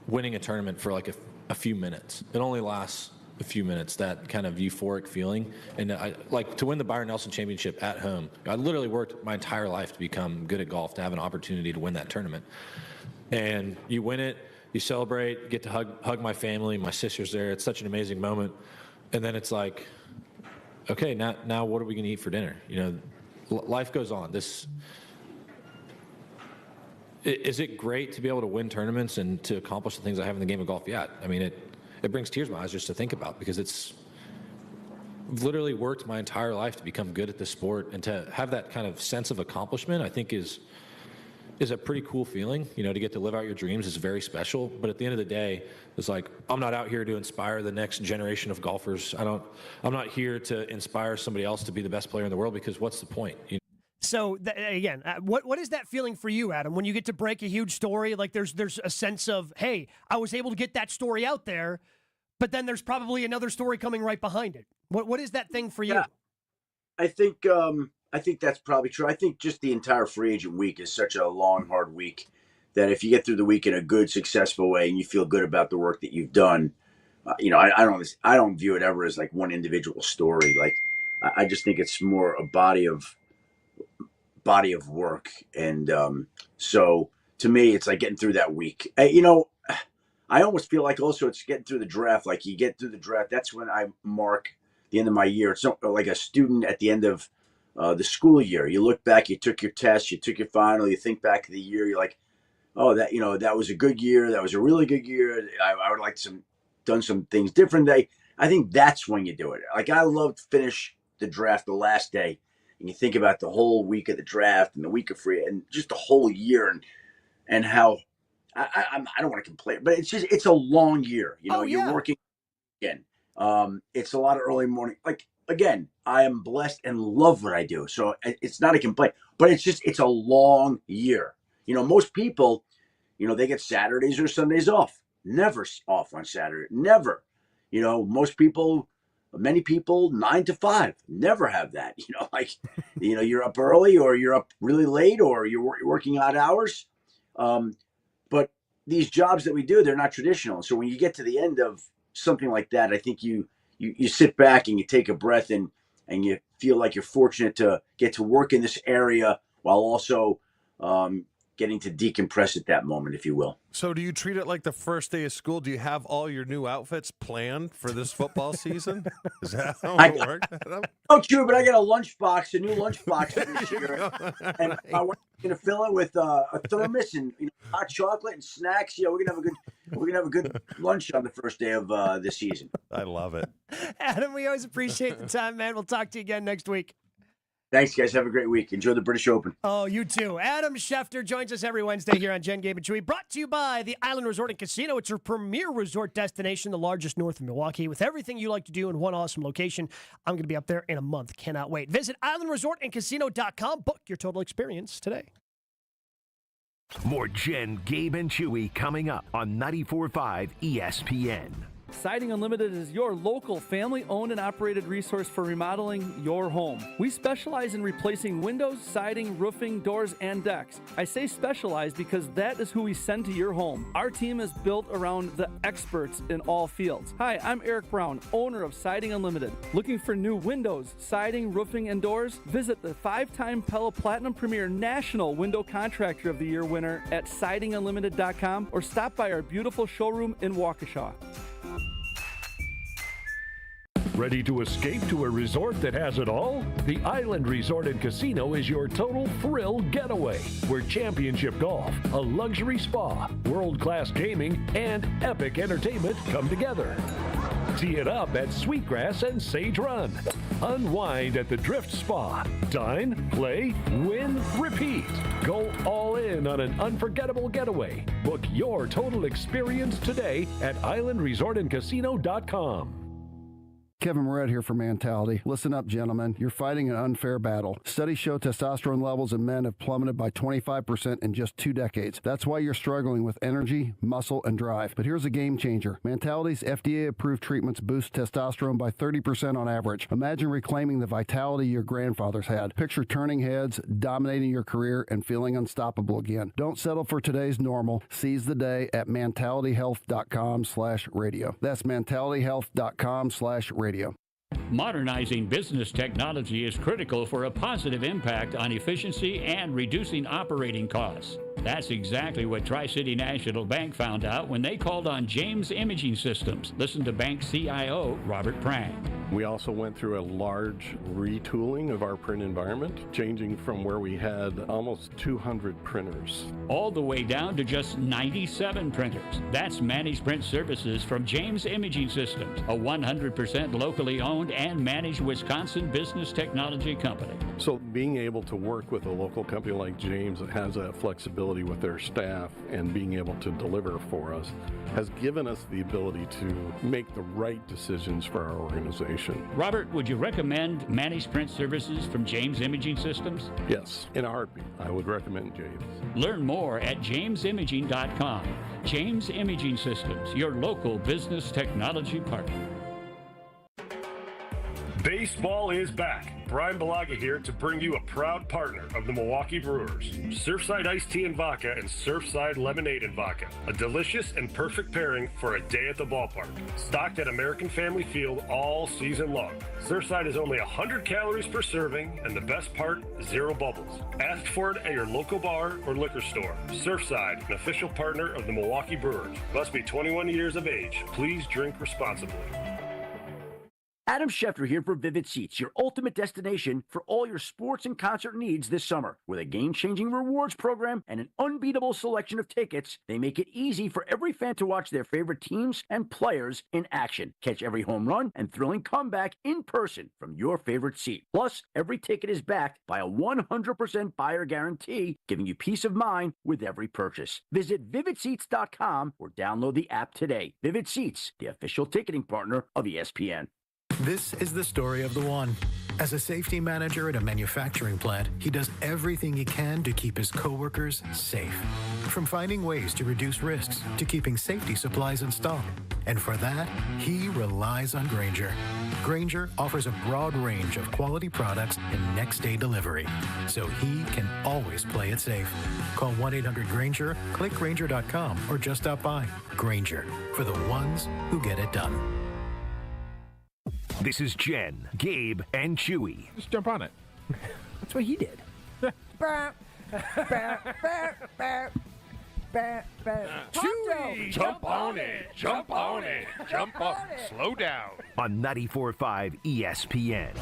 winning a tournament for like a few minutes. It only lasts a few minutes, that kind of euphoric feeling. And I like to win the Byron Nelson Championship at home. I literally worked my entire life to become good at golf, to have an opportunity to win that tournament. And you win it, you celebrate, get to hug my family, my sister's there. It's such an amazing moment. And then it's like, okay, now what are we going to eat for dinner? Life goes on. Is it great to be able to win tournaments and to accomplish the things I have in the game of golf? Yeah. I mean, it brings tears to my eyes just to think about, because it's literally worked my entire life to become good at this sport, and to have that kind of sense of accomplishment, I think is a pretty cool feeling. To get to live out your dreams is very special. But at the end of the day, it's like, I'm not out here to inspire the next generation of golfers. I'm not here to inspire somebody else to be the best player in the world, because what's the point? So again, what is that feeling for you, Adam, when you get to break a huge story? Like there's a sense of, hey, I was able to get that story out there, but then there's probably another story coming right behind it. What is that thing for you? Yeah. I think that's probably true. I think just the entire free agent week is such a long, hard week that if you get through the week in a good, successful way and you feel good about the work that you've done, I don't view it ever as like one individual story. Like I just think it's more a body of work. And so to me, it's like getting through that week. I almost feel like also it's getting through the draft. Like you get through the draft, that's when I mark the end of my year. It's like a student at the end of the school year. You look back, you took your test, you took your final, you think back of the year, you're like, oh, that was a good year. That was a really good year. I would like to done some things different. I think that's when you do it. Like I love to finish the draft the last day, and you think about the whole week of the draft and the week of free and just the whole year and how I don't want to complain, but it's a long year. You're working again. It's a lot of early morning. Like again, I am blessed and love what I do, so it's not a complaint. But it's a long year. Most people, they get Saturdays or Sundays off. Never off on Saturday. Never. Many people 9 to 5 never have that. You're up early or you're up really late or you're working odd hours. But these jobs that we do, they're not traditional. So when you get to the end of something like that, I think you sit back and you take a breath and you feel like you're fortunate to get to work in this area while also getting to decompress at that moment, if you will. So do you treat it like the first day of school? Do you have all your new outfits planned for this football season? Is that how it works? Oh, true, but I got a lunchbox, a new lunchbox this year, and my wife's gonna fill it with a thermos and hot chocolate and snacks. Yeah, we're gonna have a good lunch on the first day of this season. I love it, Adam. We always appreciate the time, man. We'll talk to you again next week. Thanks, guys. Have a great week. Enjoy the British Open. Oh, you too. Adam Schefter joins us every Wednesday here on Jen, Gabe, and Chewy. Brought to you by the Island Resort and Casino. It's your premier resort destination, the largest north of Milwaukee, with everything you like to do in one awesome location. I'm going to be up there in a month. Cannot wait. Visit islandresortandcasino.com. Book your total experience today. More Jen, Gabe, and Chewy coming up on 94.5 ESPN. Siding Unlimited is your local family-owned and operated resource for remodeling your home. We specialize in replacing windows, siding, roofing, doors, and decks. I say specialize because that is who we send to your home. Our team is built around the experts in all fields. Hi, I'm Eric Brown, owner of Siding Unlimited. Looking for new windows, siding, roofing, and doors? Visit the 5-time Pella Platinum Premier National Window Contractor of the Year winner at sidingunlimited.com or stop by our beautiful showroom in Waukesha. Ready to escape to a resort that has it all? The Island Resort and Casino is your total thrill getaway, where championship golf, a luxury spa, world-class gaming, and epic entertainment come together. Tee it up at Sweetgrass and Sage Run. Unwind at the Drift Spa. Dine, play, win, repeat. Go all in on an unforgettable getaway. Book your total experience today at islandresortandcasino.com. Kevin Moret here for Mentality. Listen up, gentlemen. You're fighting an unfair battle. Studies show testosterone levels in men have plummeted by 25% in just 2 decades. That's why you're struggling with energy, muscle, and drive. But here's a game changer. Mentality's FDA-approved treatments boost testosterone by 30% on average. Imagine reclaiming the vitality your grandfathers had. Picture turning heads, dominating your career, and feeling unstoppable again. Don't settle for today's normal. Seize the day at mentalityhealth.com/radio. That's mentalityhealth.com/radio. Modernizing business technology is critical for a positive impact on efficiency and reducing operating costs. That's exactly what Tri-City National Bank found out when they called on James Imaging Systems. Listen to Bank CIO Robert Prang. We also went through a large retooling of our print environment, changing from where we had almost 200 printers. All the way down to just 97 printers. That's managed print services from James Imaging Systems, a 100% locally owned and managed Wisconsin business technology company. So being able to work with a local company like James that has that flexibility with their staff and being able to deliver for us has given us the ability to make the right decisions for our organization. Robert, would you recommend managed print services from James Imaging Systems? Yes, in a heartbeat, I would recommend James. Learn more at jamesimaging.com. James Imaging Systems, your local business technology partner. Baseball is back. Brian Balaga here to bring you a proud partner of the Milwaukee Brewers. Surfside Iced Tea and Vodka and Surfside Lemonade and Vodka. A delicious and perfect pairing for a day at the ballpark. Stocked at American Family Field all season long. Surfside is only 100 calories per serving, and the best part, 0 bubbles. Ask for it at your local bar or liquor store. Surfside, an official partner of the Milwaukee Brewers. Must be 21 years of age. Please drink responsibly. Adam Schefter here for Vivid Seats, your ultimate destination for all your sports and concert needs this summer. With a game-changing rewards program and an unbeatable selection of tickets, they make it easy for every fan to watch their favorite teams and players in action. Catch every home run and thrilling comeback in person from your favorite seat. Plus, every ticket is backed by a 100% buyer guarantee, giving you peace of mind with every purchase. Visit VividSeats.com or download the app today. Vivid Seats, the official ticketing partner of ESPN. This is the story of the one. As a safety manager at a manufacturing plant, he does everything he can to keep his coworkers safe. From finding ways to reduce risks to keeping safety supplies in stock. And for that, he relies on Grainger. Grainger offers a broad range of quality products and next-day delivery, so he can always play it safe. Call 1-800-GRAINGER, click Grainger.com, or just stop by. Grainger, for the ones who get it done. This is Jen, Gabe, and Chewy. Just jump on it. That's what he did. Chewy, jump on it, jump on it, jump on it. Slow down. On 94.5 ESPN.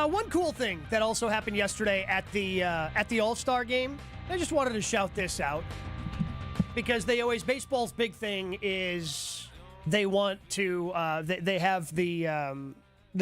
One cool thing that also happened yesterday at the All-Star game, I just wanted to shout this out because baseball's big thing is they want to they have the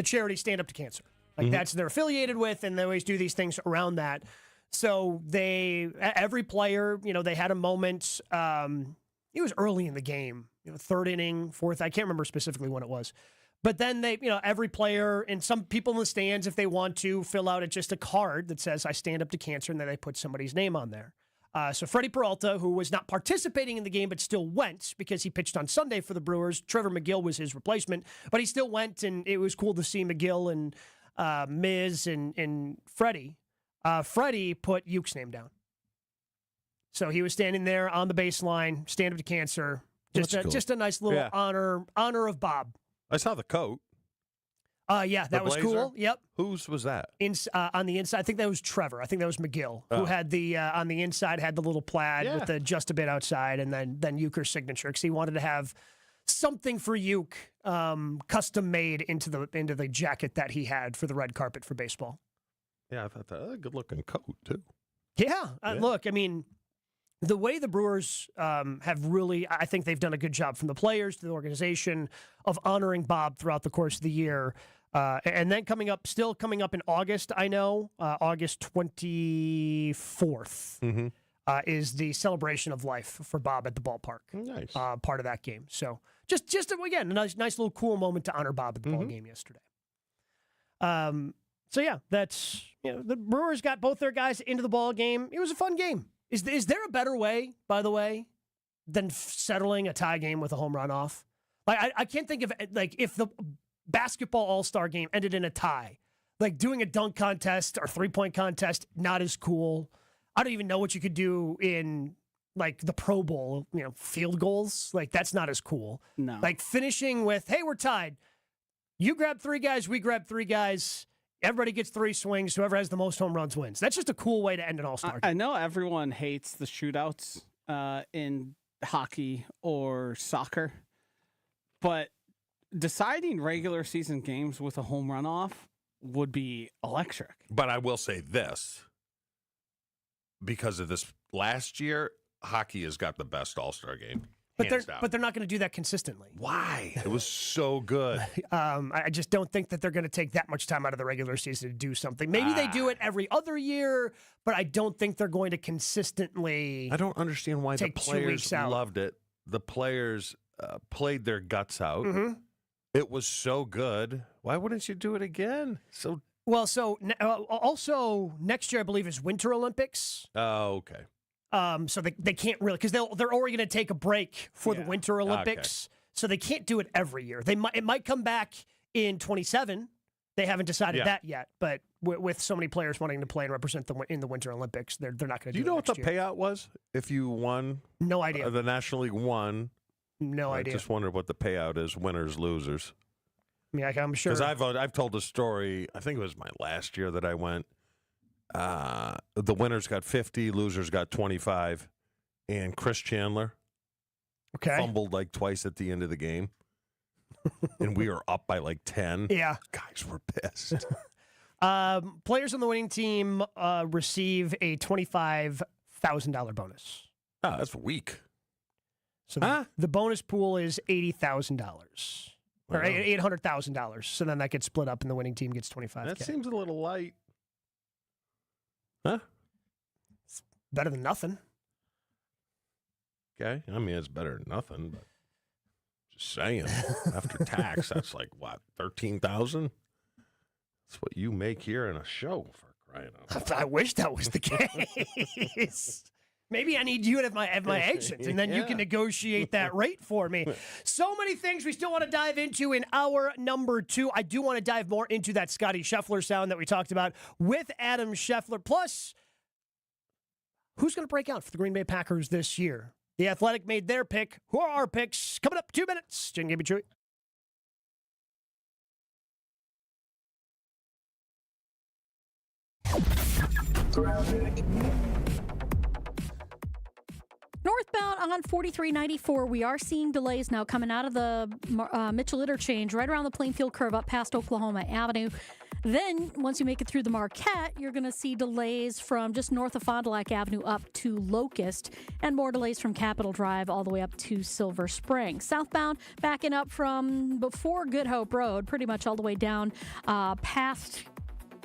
charity Stand Up to Cancer. Like that's they're affiliated with, and they always do these things around that. So every player, they had a moment. It was early in the game, third inning, fourth. I can't remember specifically when it was. But then every player and some people in the stands, if they want to, fill out just a card that says, I stand up to cancer, and then they put somebody's name on there. So Freddie Peralta, who was not participating in the game but still went because he pitched on Sunday for the Brewers. Trevor McGill was his replacement, but he still went, and it was cool to see McGill and Miz and Freddie. Freddie put Uke's name down. So he was standing there on the baseline, stand up to cancer. Just a nice little honor of Bob. I saw the coat. Yeah, that was cool. Yep. Whose was that? On the inside, I think that was Trevor. I think that was McGill, who had the on the inside had the little plaid with the just a bit outside, and then Uker's signature because he wanted to have something for Uke custom made into the jacket that he had for the red carpet for baseball. Yeah, I thought that was a good looking coat too. Yeah, look, I mean, the way the Brewers have really, I think they've done a good job from the players to the organization of honoring Bob throughout the course of the year. And then coming up in August, I know, August 24th is the celebration of life for Bob at the ballpark. Nice. Part of that game. So just again, a nice little cool moment to honor Bob at the ball game yesterday. So yeah, that's, the Brewers got both their guys into the ball game. It was a fun game. Is there a better way, by the way, than settling a tie game with a home run off? Like I can't think of if the basketball All-Star game ended in a tie, like doing a dunk contest or 3-point contest, not as cool. I don't even know what you could do in like the Pro Bowl, field goals. Like that's not as cool. No. Like finishing with, hey, we're tied. You grab 3 guys, we grab 3 guys. Everybody gets 3 swings. Whoever has the most home runs wins. That's just a cool way to end an All-Star game. I know everyone hates the shootouts in hockey or soccer, but deciding regular season games with a home run off would be electric. But I will say this, because of this last year, hockey has got the best All-Star game. But they're not going to do that consistently. Why? It was so good. I just don't think that they're going to take that much time out of the regular season to do something. Maybe they do it every other year, but I don't think they're going to consistently. I don't understand why the players loved it. The players played their guts out. Mm-hmm. It was so good. Why wouldn't you do it again? Also next year I believe is Winter Olympics. Oh, okay. So they can't really, because they're already going to take a break for the Winter Olympics, so they can't do it every year. It might come back in 27. They haven't decided that yet, but with so many players wanting to play and represent them in the Winter Olympics, they're not going to do it. Do you know what the next year. payout was if you won? No idea. The National League won. No idea. I just wondered what the payout is, winners, losers. I mean, I'm sure. Because I've told a story, I think it was my last year that I went. The winners got 50, losers got 25, and Chris Chandler fumbled like twice at the end of the game, and we were up by like 10. Yeah, guys were pissed. Players on the winning team receive a $25,000 bonus. Oh, that's weak. So the bonus pool is $80,000 or $800,000. So then that gets split up, and the winning team gets $25,000. That seems a little light. Huh? It's better than nothing. Okay. I mean, it's better than nothing, but just saying. After tax, that's like, what, $13,000? That's what you make here in a show, for crying out loud. I wish that was the case. Maybe I need you as my agent, and then you can negotiate that rate for me. So many things we still want to dive into in hour number 2. I do want to dive more into that Scotty Scheffler sound that we talked about with Adam Schefter. Plus, who's going to break out for the Green Bay Packers this year? The Athletic made their pick. Who are our picks? Coming up 2 minutes. Jen, Gabe, Chewy. Northbound on 4394, we are seeing delays now coming out of the Mitchell interchange right around the Plainfield curve up past Oklahoma Avenue. Then, once you make it through the Marquette, you're going to see delays from just north of Fond du Lac Avenue up to Locust, and more delays from Capitol Drive all the way up to Silver Spring. Southbound, backing up from before Good Hope Road, pretty much all the way down past...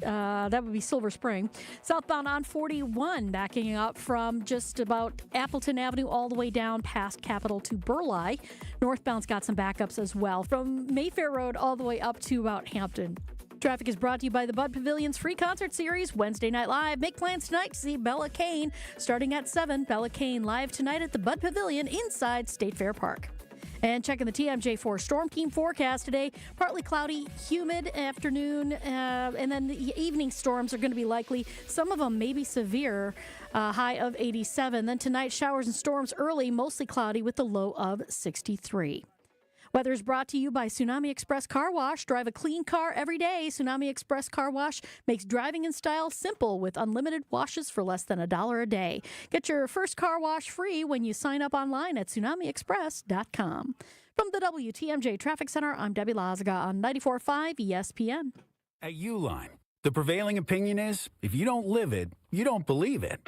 that would be Silver Spring. Southbound on 41, backing up from just about Appleton Avenue all the way down past Capitol to Burleigh. Northbound's got some backups as well from Mayfair Road all the way up to about Hampton. Traffic is brought to you by the Bud Pavilion's free concert series, Wednesday Night Live. Make plans tonight to see Bella Kane starting at 7. Bella Kane live tonight at the Bud Pavilion inside State Fair Park. And checking the TMJ4 Storm Team forecast today, partly cloudy, humid afternoon, and then the evening storms are going to be likely. Some of them may be severe, high of 87. Then tonight, showers and storms early, mostly cloudy with the low of 63. Weather is brought to you by Tsunami Express Car Wash. Drive a clean car every day. Tsunami Express Car Wash makes driving in style simple with unlimited washes for less than $1 a day. Get your first car wash free when you sign up online at tsunamiexpress.com. From the WTMJ Traffic Center, I'm Debbie Lazaga on 94.5 ESPN. At Uline, the prevailing opinion is if you don't live it, you don't believe it.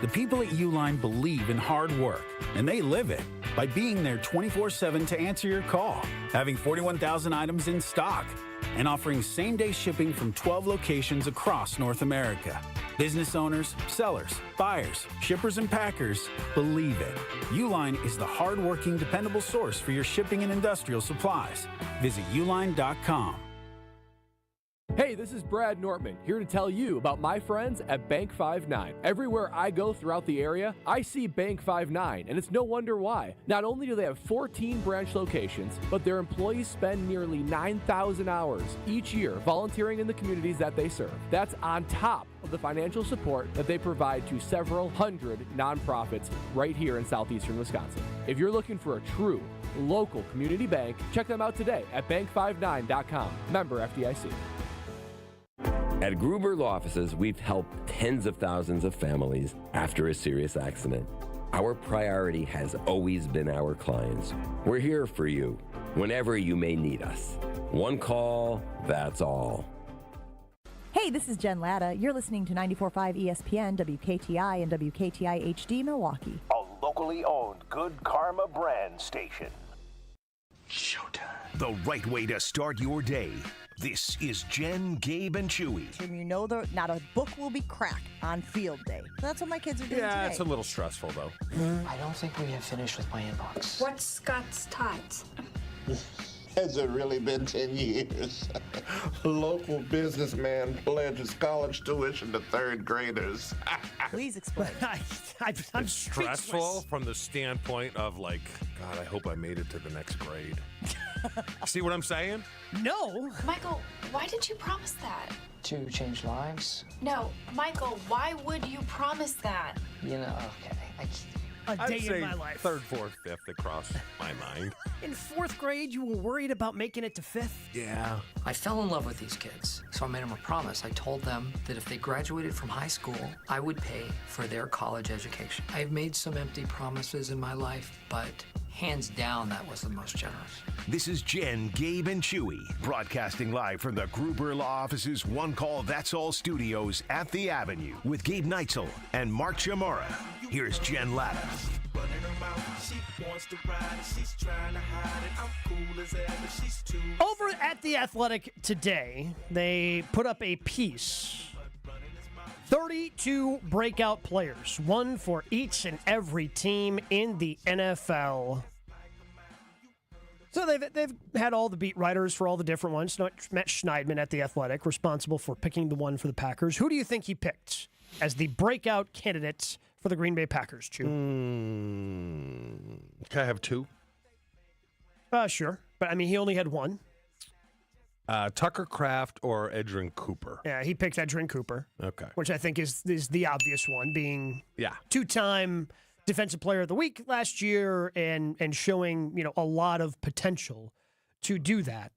The people at Uline believe in hard work, and they live it by being there 24/7 to answer your call, having 41,000 items in stock, and offering same-day shipping from 12 locations across North America. Business owners, sellers, buyers, shippers, and packers believe it. Uline is the hard-working, dependable source for your shipping and industrial supplies. Visit uline.com. Hey, this is Brad Nortman, here to tell you about my friends at Bank 5-9. Everywhere I go throughout the area, I see Bank 5-9, and it's no wonder why. Not only do they have 14 branch locations, but their employees spend nearly 9,000 hours each year volunteering in the communities that they serve. That's on top of the financial support that they provide to several hundred nonprofits right here in southeastern Wisconsin. If you're looking for a true local community bank, check them out today at bank59.com. Member FDIC. At Gruber Law Offices, we've helped tens of thousands of families after a serious accident. Our priority has always been our clients. We're here for you whenever you may need us. One call, that's all. Hey, this is Jen Latta. You're listening to 94.5 ESPN, WKTI, and WKTI HD Milwaukee. A locally owned Good Karma brand station. Showtime. The right way to start your day. This is Jen, Gabe, and Chewy. You know not a book will be cracked on field day. That's what my kids are doing today. It's a little stressful, though. I don't think we have finished with my inbox. What's Scott's tots? Has it really been 10 years? Local businessman pledges college tuition to third graders. Please explain. I'm stressful speechless. from the standpoint of like, God, I hope I made it to the next grade. See what I'm saying? No. Michael, why did you promise that? To change lives? No, Michael, why would you promise that? You know, okay. A I'd day say in my life. Third, fourth, fifth that crossed my mind. In fourth grade, you were worried about making it to fifth? Yeah. I fell in love with these kids, so I made them a promise. I told them that if they graduated from high school, I would pay for their college education. I've made some empty promises in my life, but hands down, that was the most generous. This is Jen, Gabe, and Chewy, broadcasting live from the Gruber Law Office's One Call That's All studios at the Avenue with Gabe Neitzel and Mark Chamora. Here's Jen Latta. Over at The Athletic today, they put up a piece. 32 breakout players, one for each and every team in the NFL. So they've had all the beat writers for all the different ones. Matt Schneidman at The Athletic, responsible for picking the one for the Packers. Who do you think he picked as the breakout candidate for the Green Bay Packers, Chew? Can I have two? Sure. But, I mean, he only had one. Tucker Kraft or Edgerrin Cooper? Yeah, he picked Edgerrin Cooper. Okay. Which I think is the obvious one, being two-time Defensive Player of the Week last year and showing, a lot of potential to do that.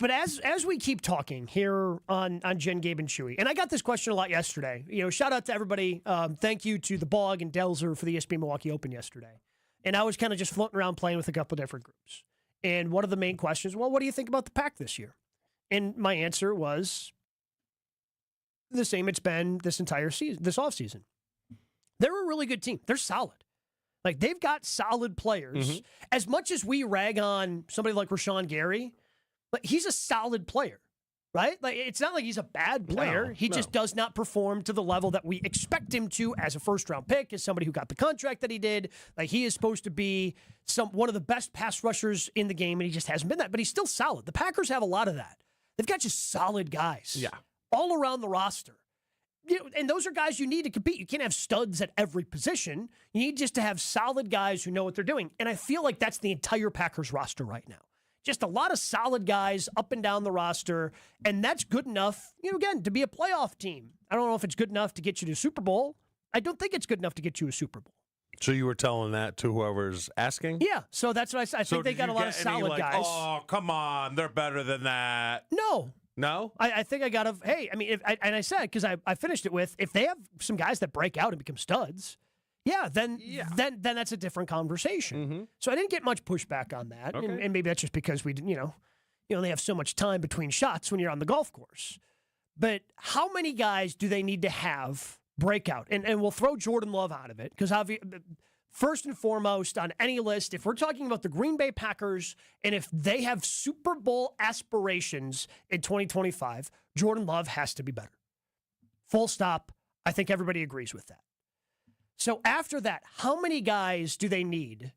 But as we keep talking here on Jen, Gabe, and Chewy, and I got this question a lot yesterday. Shout out to everybody. Thank you to the Bog and Delzer for the ESPN Milwaukee Open yesterday. And I was kind of just floating around playing with a couple of different groups. And one of the main questions, well, what do you think about the Pack this year? And my answer was the same it's been this entire season, this offseason. They're a really good team. They're solid. Like, they've got solid players. Mm-hmm. As much as we rag on somebody like Rashawn Gary, but he's a solid player, right? Like, it's not like he's a bad player. He just does not perform to the level that we expect him to as a first-round pick, as somebody who got the contract that he did. Like, he is supposed to be one of the best pass rushers in the game, and he just hasn't been that. But he's still solid. The Packers have a lot of that. They've got just solid guys all around the roster. And those are guys you need to compete. You can't have studs at every position. You need just to have solid guys who know what they're doing. And I feel like that's the entire Packers roster right now. Just a lot of solid guys up and down the roster, and that's good enough, again, to be a playoff team. I don't know if it's good enough to get you to Super Bowl. I don't think it's good enough to get you a Super Bowl. So you were telling that to whoever's asking? Yeah, so that's what I said. I think they got a lot of solid guys. Oh, come on, they're better than that. No, I think I got to. Hey, I mean, and I said, because I finished it with, if they have some guys that break out and become studs, then that's a different conversation. Mm-hmm. So I didn't get much pushback on that, and maybe that's just because we, you only have so much time between shots when you're on the golf course. But how many guys do they need to have break out? And we'll throw Jordan Love out of it, because first and foremost on any list, if we're talking about the Green Bay Packers and if they have Super Bowl aspirations in 2025, Jordan Love has to be better. Full stop. I think everybody agrees with that. So after that, how many guys do they need?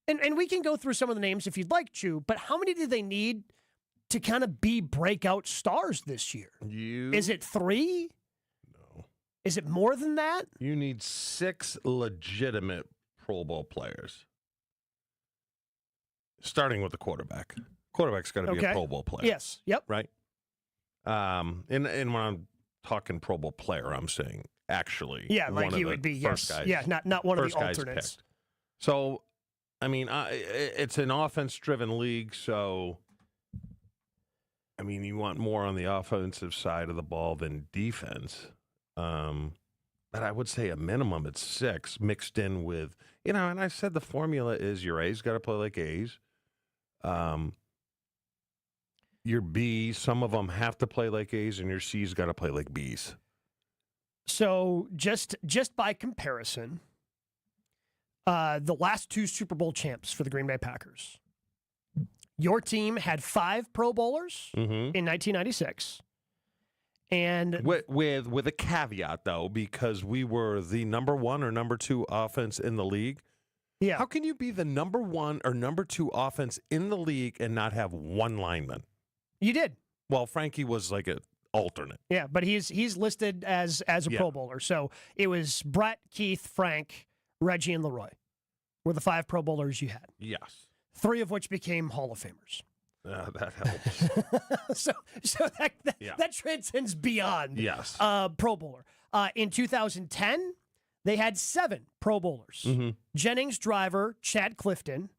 And we can go through some of the names if you'd like to, but how many do they need to kind of be breakout stars this year? Is it 3? No. Is it more than that? You need 6 legitimate Pro Bowl players. Starting with the quarterback. Quarterback's got to be a Pro Bowl player. Yes. Yep. Right? And when I'm talking Pro Bowl player, I'm saying actually. Yeah, like he would be, yes. Yeah, not one of the alternates. Picked. So, I mean, it's an offense-driven league, so, I mean, you want more on the offensive side of the ball than defense. But I would say a minimum it's 6 mixed in with, and I said the formula is your A's got to play like A's. Your B's, some of them have to play like A's, and your C's got to play like B's. So just by comparison, the last 2 Super Bowl champs for the Green Bay Packers, your team had 5 Pro Bowlers in 1996. And with a caveat, though, because we were the number 1 or number 2 offense in the league. Yeah. How can you be the number 1 or number 2 offense in the league and not have 1 lineman? You did. Well, Frankie was like an alternate. Yeah, but he's listed as a Pro Bowler. So it was Brett, Keith, Frank, Reggie, and Leroy were the 5 Pro Bowlers you had. Yes. 3 of which became Hall of Famers. That helps. so that transcends beyond Pro Bowler. In 2010, they had 7 Pro Bowlers. Mm-hmm. Jennings, Driver, Chad Clifton,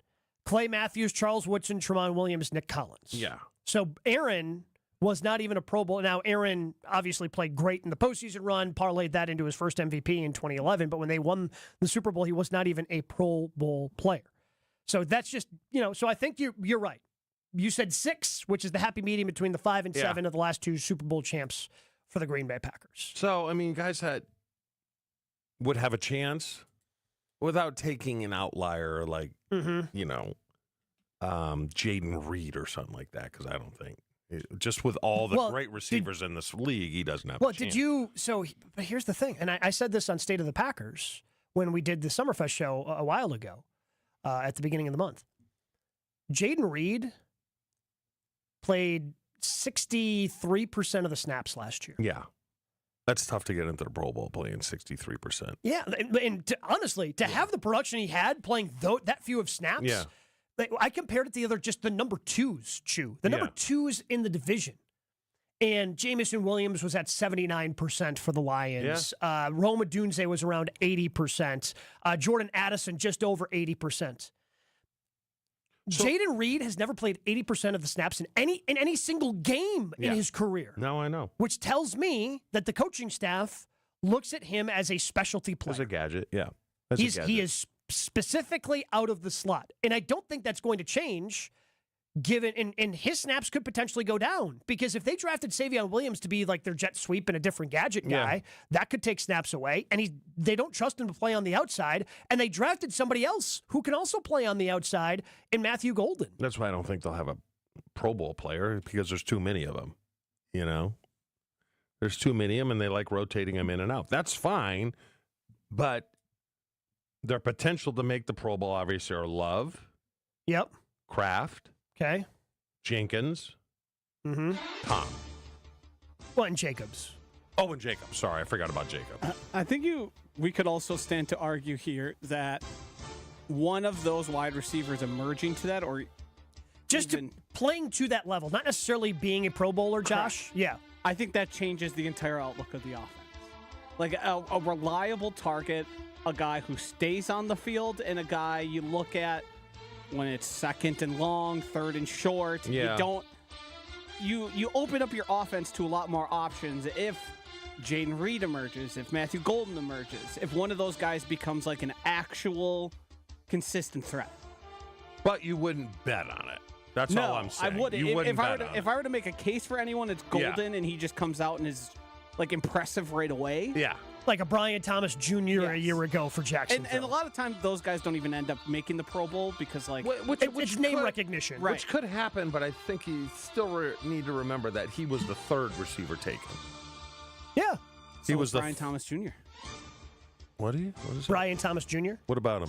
Clay Matthews, Charles Woodson, Tramon Williams, Nick Collins. Yeah. So Aaron was not even a Pro Bowl. Now, Aaron obviously played great in the postseason run, parlayed that into his first MVP in 2011, but when they won the Super Bowl, he was not even a Pro Bowl player. So that's just, so I think you're right. You said 6, which is the happy medium between the 5 and 7 of the last 2 Super Bowl champs for the Green Bay Packers. So, I mean, guys that would have a chance without taking an outlier like, Jaden Reed or something like that, because I don't think, just with all the great receivers in this league, he doesn't have a chance. But here's the thing, and I said this on State of the Packers when we did the Summerfest show a while ago at the beginning of the month. Jaden Reed played 63% of the snaps last year. Yeah. That's tough to get into the Pro Bowl playing 63%. Yeah, and honestly, to have the production he had playing that few of snaps, I compared it to the number 2s, Chew. The number 2s in the division. And Jamison Williams was at 79% for the Lions. Rome Odunze was around 80%. Jordan Addison just over 80%. So, Jaden Reed has never played 80% of the snaps in any single game in his career. No, I know. Which tells me that the coaching staff looks at him as a specialty player. As a gadget, yeah. He is specifically out of the slot. And I don't think that's going to change, given and his snaps could potentially go down. Because if they drafted Savion Williams to be like their jet sweep and a different gadget guy, that could take snaps away. And they don't trust him to play on the outside. And they drafted somebody else who can also play on the outside in Matthew Golden. That's why I don't think they'll have a Pro Bowl player, because there's too many of them. You know? There's too many of them, and they like rotating them in and out. That's fine, but their potential to make the Pro Bowl obviously are Love. Yep. Kraft. Okay. Jenkins. Mm-hmm. Tom. Well, and Jacobs. Oh, and Jacobs. Sorry, I forgot about Jacobs. I think we could also stand to argue here one of those wide receivers emerging to that, or just playing to that level, not necessarily being a Pro Bowler, Josh. Correct. Yeah. I think that changes the entire outlook of the offense. Like a reliable target, a guy who stays on the field, and a guy you look at when it's second and long, third and short. Yeah. You open up your offense to a lot more options if Jaden Reed emerges, if Matthew Golden emerges, if one of those guys becomes like an actual consistent threat. But you wouldn't bet on it. That's all I'm saying. I wouldn't. If I were to make a case for anyone, it's Golden, and he just comes out and is like impressive right away. Yeah. Like a Brian Thomas Jr. a year ago for Jacksonville. And a lot of times those guys don't even end up making the Pro Bowl because it's name recognition. Right. Which could happen, but I think you still need to remember that he was the third receiver taken. Yeah. He was Brian Thomas Jr. What is Brian Thomas Jr.? What about him?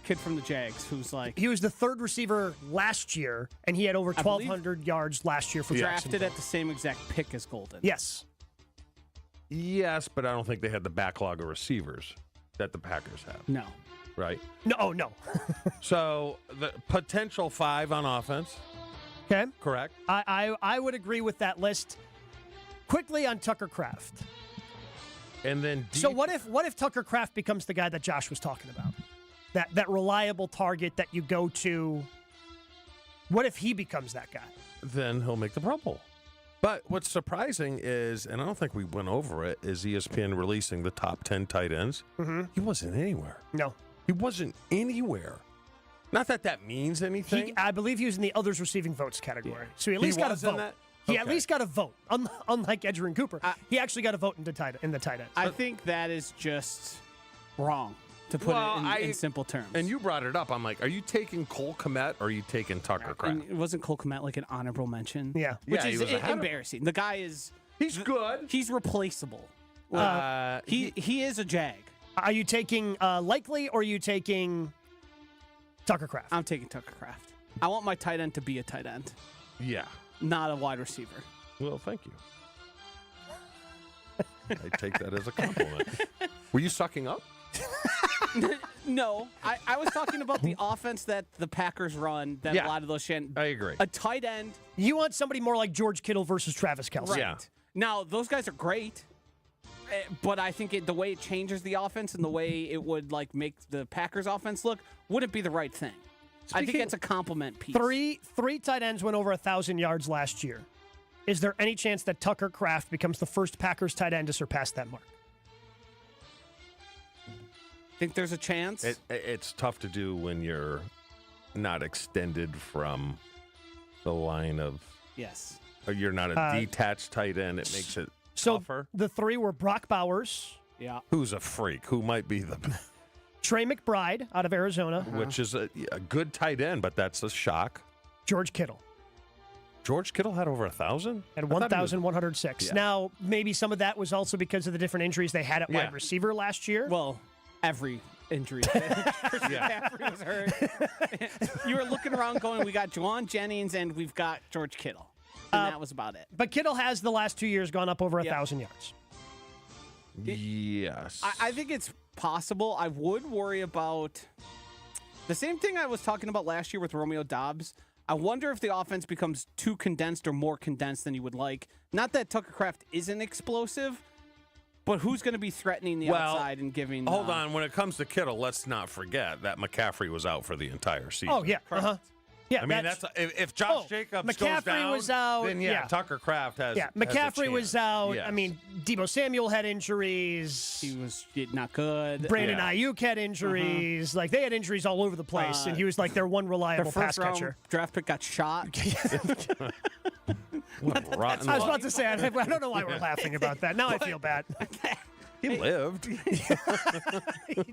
Kid from the Jags who's like... He was the third receiver last year, and he had over 1,200 yards last year for Jacksonville. Drafted at the same exact pick as Golden. Yes. Yes, but I don't think they had the backlog of receivers that the Packers have. No. Right? No. So, the potential 5 on offense. Okay. Correct. I would agree with that list. Quickly on Tucker Kraft. And then... So what if Tucker Kraft becomes the guy that Josh was talking about? That reliable target that you go to. What if he becomes that guy? Then he'll make the Pro Bowl. But what's surprising is, and I don't think we went over it, is ESPN releasing the top 10 tight ends. Mm-hmm. He wasn't anywhere. No. He wasn't anywhere. Not that means anything. I believe he was in the others receiving votes category. So he at least got a vote. He at least got a vote. Unlike Edgerrin Cooper, he actually got a vote in the tight ends. I think that is just wrong, to put it in simple terms. And you brought it up. I'm like, are you taking Cole Kmet or are you taking Tucker Kraft? And wasn't Cole Kmet like an honorable mention? Yeah. Which is embarrassing. The guy is... He's good. He's replaceable. He is a Jag. Are you taking Likely or are you taking Tucker Kraft? I'm taking Tucker Kraft. I want my tight end to be a tight end. Yeah. Not a wide receiver. Well, thank you. I take that as a compliment. Were you sucking up? No. I was talking about the offense that the Packers run, that a lot of those... I agree. A tight end... You want somebody more like George Kittle versus Travis Kelce. Right. Yeah. Now, those guys are great, but I think the way it changes the offense and the way it would like make the Packers offense look wouldn't be the right thing. I think it's a compliment piece. Three tight ends went over 1,000 yards last year. Is there any chance that Tucker Kraft becomes the first Packers tight end to surpass that mark? Think there's a chance? It's tough to do when you're not extended from the line of... Yes. Or you're not a detached tight end. It makes it tougher. The three were Brock Bowers. Yeah. Who's a freak? Who might be the... Trey McBride out of Arizona. Which is a good tight end, but that's a shock. George Kittle. George Kittle had over 1,000? At 1,106. Yeah. Now, maybe some of that was also because of the different injuries they had at wide receiver last year. Well, every injury. McCaffrey was hurt. You were looking around going, we got Juwan Jennings and we've got George Kittle. And that was about it. But Kittle has the last 2 years gone up over 1,000 yards. Yes. I think it's possible. I would worry about the same thing I was talking about last year with Romeo Doubs. I wonder if the offense becomes too condensed or more condensed than you would like. Not that Tucker Kraft isn't explosive, but who's going to be threatening the outside and giving... Hold on. When it comes to Kittle, let's not forget that McCaffrey was out for the entire season. Oh, yeah. Uh-huh. Yeah, I mean, if Josh Jacobs McCaffrey goes down, was out. then Tucker Kraft has. Yeah, has a McCaffrey was chance. out. Yes. I mean, Deebo Samuel had injuries. He was not good. Brandon Ayuk had injuries. Like, they had injuries all over the place, and he was like their one reliable Their pass first-round catcher. draft pick got shot. What a rotten I was luck. about to say, I don't know why we're laughing about that. Now I feel bad. He lived.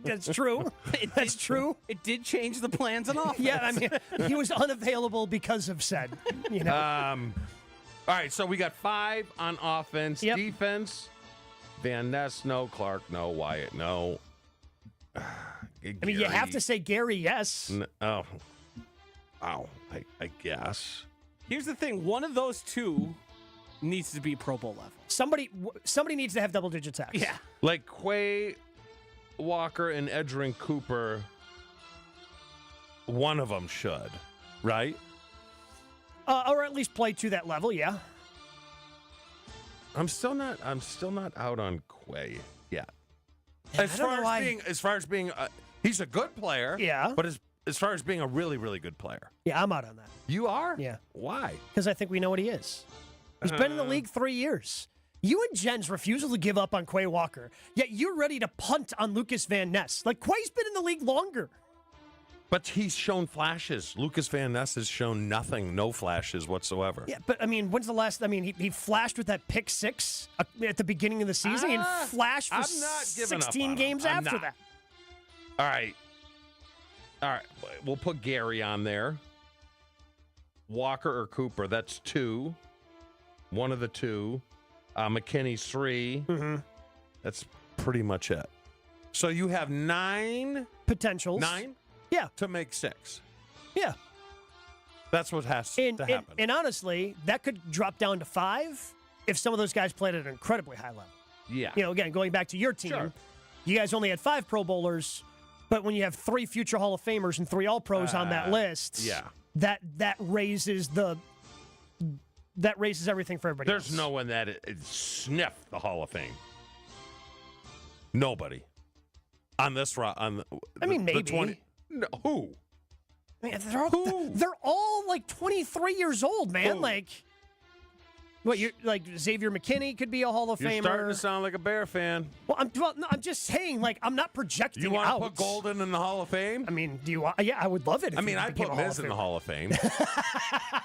That's true. That's true. It did change the plans and offense. Yeah, I mean, he was unavailable because of said. You know. All right, so we got 5 on offense. Yep. Defense, Van Ness, no. Clark, no. Wyatt, no. I mean, you have to say Gary, yes. Oh, I guess. Here's the thing. One of those two needs to be Pro Bowl level. Somebody needs to have double-digit sacks. Yeah. Like Quay Walker and Edgerrin Cooper, one of them should, right? Or at least play to that level, yeah. I'm still not out on Quay yet. Yeah, As far as being, he's a good player. Yeah. But as far as being a really, really good player. Yeah, I'm out on that. You are? Yeah. Why? Because I think we know what he is. He's been in the league 3 years. You and Jen's refusal to give up on Quay Walker, yet you're ready to punt on Lucas Van Ness. Like, Quay's been in the league longer. But he's shown flashes. Lucas Van Ness has shown nothing, no flashes whatsoever. Yeah, but I mean, when's the last? I mean, he flashed with that pick 6 at the beginning of the season and flashed for I'm not giving up 16 on games him. I'm after not. that. All right. We'll put Gary on there. Walker or Cooper, that's 2. One of the 2. McKinney's 3. Mm-hmm. That's pretty much it. So you have 9 potentials. 9? Yeah. To make 6. Yeah. That's what has to happen. And honestly, that could drop down to 5 if some of those guys played at an incredibly high level. Yeah. You know, again, going back to your team, you guys only had 5 Pro Bowlers, but when you have 3 future Hall of Famers and 3 All-Pros on that list, that raises everything for everybody There's else. no one that sniffed the Hall of Fame. Nobody. On this maybe. 20, no, who? Man, they're all like 23 years old, man. Who? Like, what? You're like Xavier McKinney could be a Hall of You're Famer. starting to sound like a Bear fan. Well, I'm just saying, like, I'm not projecting You want out. to put Golden in the Hall of Fame? I mean, do you want? Yeah, I would love it. If I mean, you I became put a Hall Miz of in the Famer. Hall of Fame.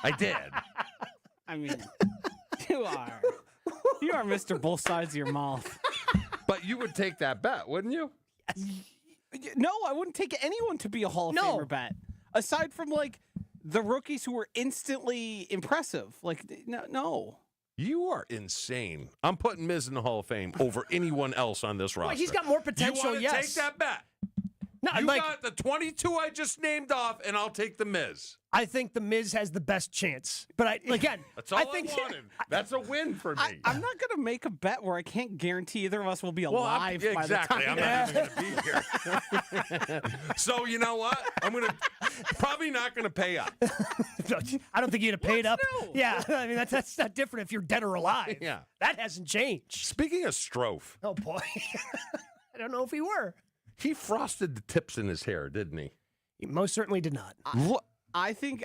I did. I mean, you are Mr. Both Sides of Your Mouth. But you would take that bet, wouldn't you? No, I wouldn't take anyone to be a Hall of Famer bet. Aside from, like, the rookies who were instantly impressive. Like, no. You are insane. I'm putting Miz in the Hall of Fame over anyone else on this roster. Well, he's got more potential, You want to yes. take that bet? No, You like, got the 22 I just named off, and I'll take the Miz. I think the Miz has the best chance. But again, That's all I wanted. That's a win for me. I'm not going to make a bet where I can't guarantee either of us will be alive by exactly. the time. I'm not even going to be here. So you know what? I'm probably not going to pay up. I don't think you'd have paid up. No. Yeah, I mean that's not different if you're dead or alive. Yeah, that hasn't changed. Speaking of Strofe, oh boy, I don't know if he were. He frosted the tips in his hair, didn't he? He most certainly did not. I think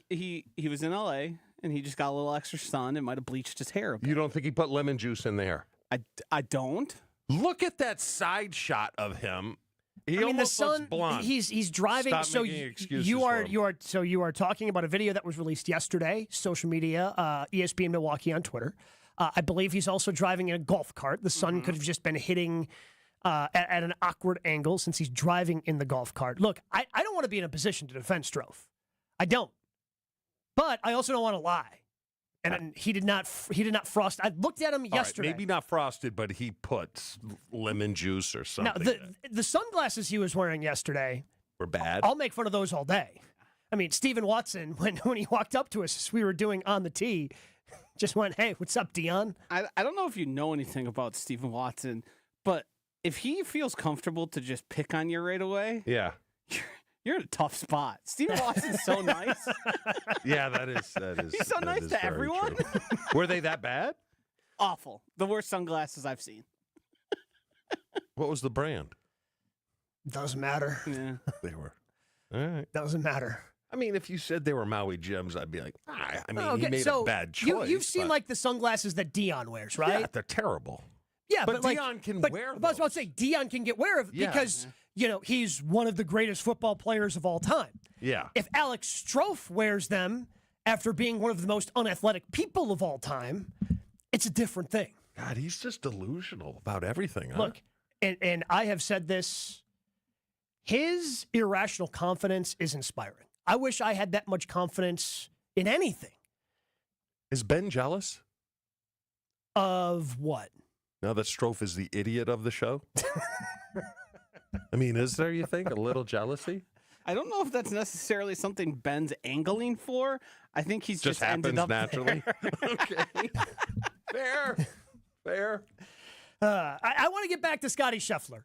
he was in LA and he just got a little extra sun. It might have bleached his hair a bit. You don't think he put lemon juice in there? I don't. Look at that side shot of him. He almost the sun, looks blonde. He's driving. Stop so making excuses you for him. you are talking about a video that was released yesterday, social media, ESPN Milwaukee on Twitter. I believe he's also driving in a golf cart. The sun could have just been hitting at an awkward angle since he's driving in the golf cart. Look, I don't want to be in a position to defend Strofe. I don't. But I also don't want to lie. And he did not frost. I looked at him yesterday. Maybe not frosted, but he put lemon juice or something. Now, the sunglasses he was wearing yesterday were bad. I'll make fun of those all day. I mean, Stephen Watson, when he walked up to us as we were doing On the Tee, just went, "Hey, what's up, Dion?" I don't know if you know anything about Stephen Watson, but if he feels comfortable to just pick on you right away, yeah, You're in a tough spot. Steve Lawson's so nice. Yeah, that is. He's so that nice is to very everyone. true. Were they that bad? Awful. The worst sunglasses I've seen. What was the brand? Doesn't matter. Yeah. They were. All right. Doesn't matter. I mean, if you said they were Maui Gems, I'd be like, I mean, Okay, he made so a bad choice. You've seen but- like the sunglasses that Dion wears, right? Yeah, they're terrible. Yeah, but like, Dion can but wear I was about to say Dion can get wear of Yeah. because he's one of the greatest football players of all time. Yeah. If Alex Strofe wears them after being one of the most unathletic people of all time, it's a different thing. God, he's just delusional about everything. Huh? Look, and I have said this, his irrational confidence is inspiring. I wish I had that much confidence in anything. Is Ben jealous? Of what? Now that Strofe is the idiot of the show? I mean, is there, you think, a little jealousy? I don't know if that's necessarily something Ben's angling for. I think he's just ended happens up naturally. there. Okay. Fair. I want to get back to Scotty Scheffler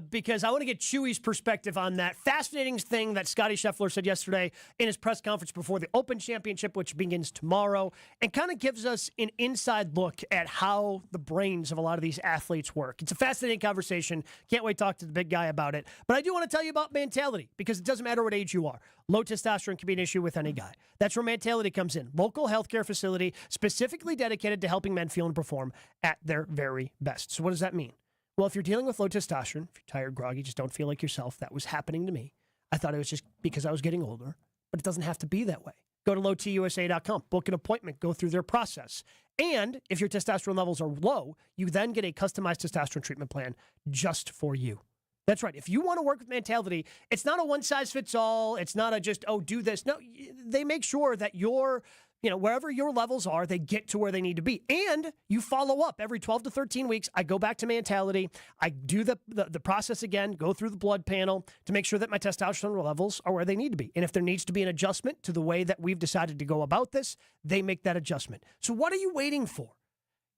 because I want to get Chewy's perspective on that fascinating thing that Scotty Scheffler said yesterday in his press conference before the Open Championship, which begins tomorrow, and kind of gives us an inside look at how the brains of a lot of these athletes work. It's a fascinating conversation. Can't wait to talk to the big guy about it. But I do want to tell you about mentality because it doesn't matter what age you are. Low testosterone can be an issue with any guy. That's where mentality comes in. Local healthcare facility specifically dedicated to helping men feel and perform at their very best. So what does that mean? Well, if you're dealing with low testosterone, if you're tired, groggy, just don't feel like yourself, that was happening to me. I thought it was just because I was getting older, but it doesn't have to be that way. Go to lowtusa.com, book an appointment, go through their process. And if your testosterone levels are low, you then get a customized testosterone treatment plan just for you. That's right. If you want to work with mentality, it's not a one-size-fits-all. It's not a just, do this. No, they make sure that wherever your levels are, they get to where they need to be. And you follow up every 12 to 13 weeks. I go back to mentality. I do the process again, go through the blood panel to make sure that my testosterone levels are where they need to be. And if there needs to be an adjustment to the way that we've decided to go about this, they make that adjustment. So what are you waiting for?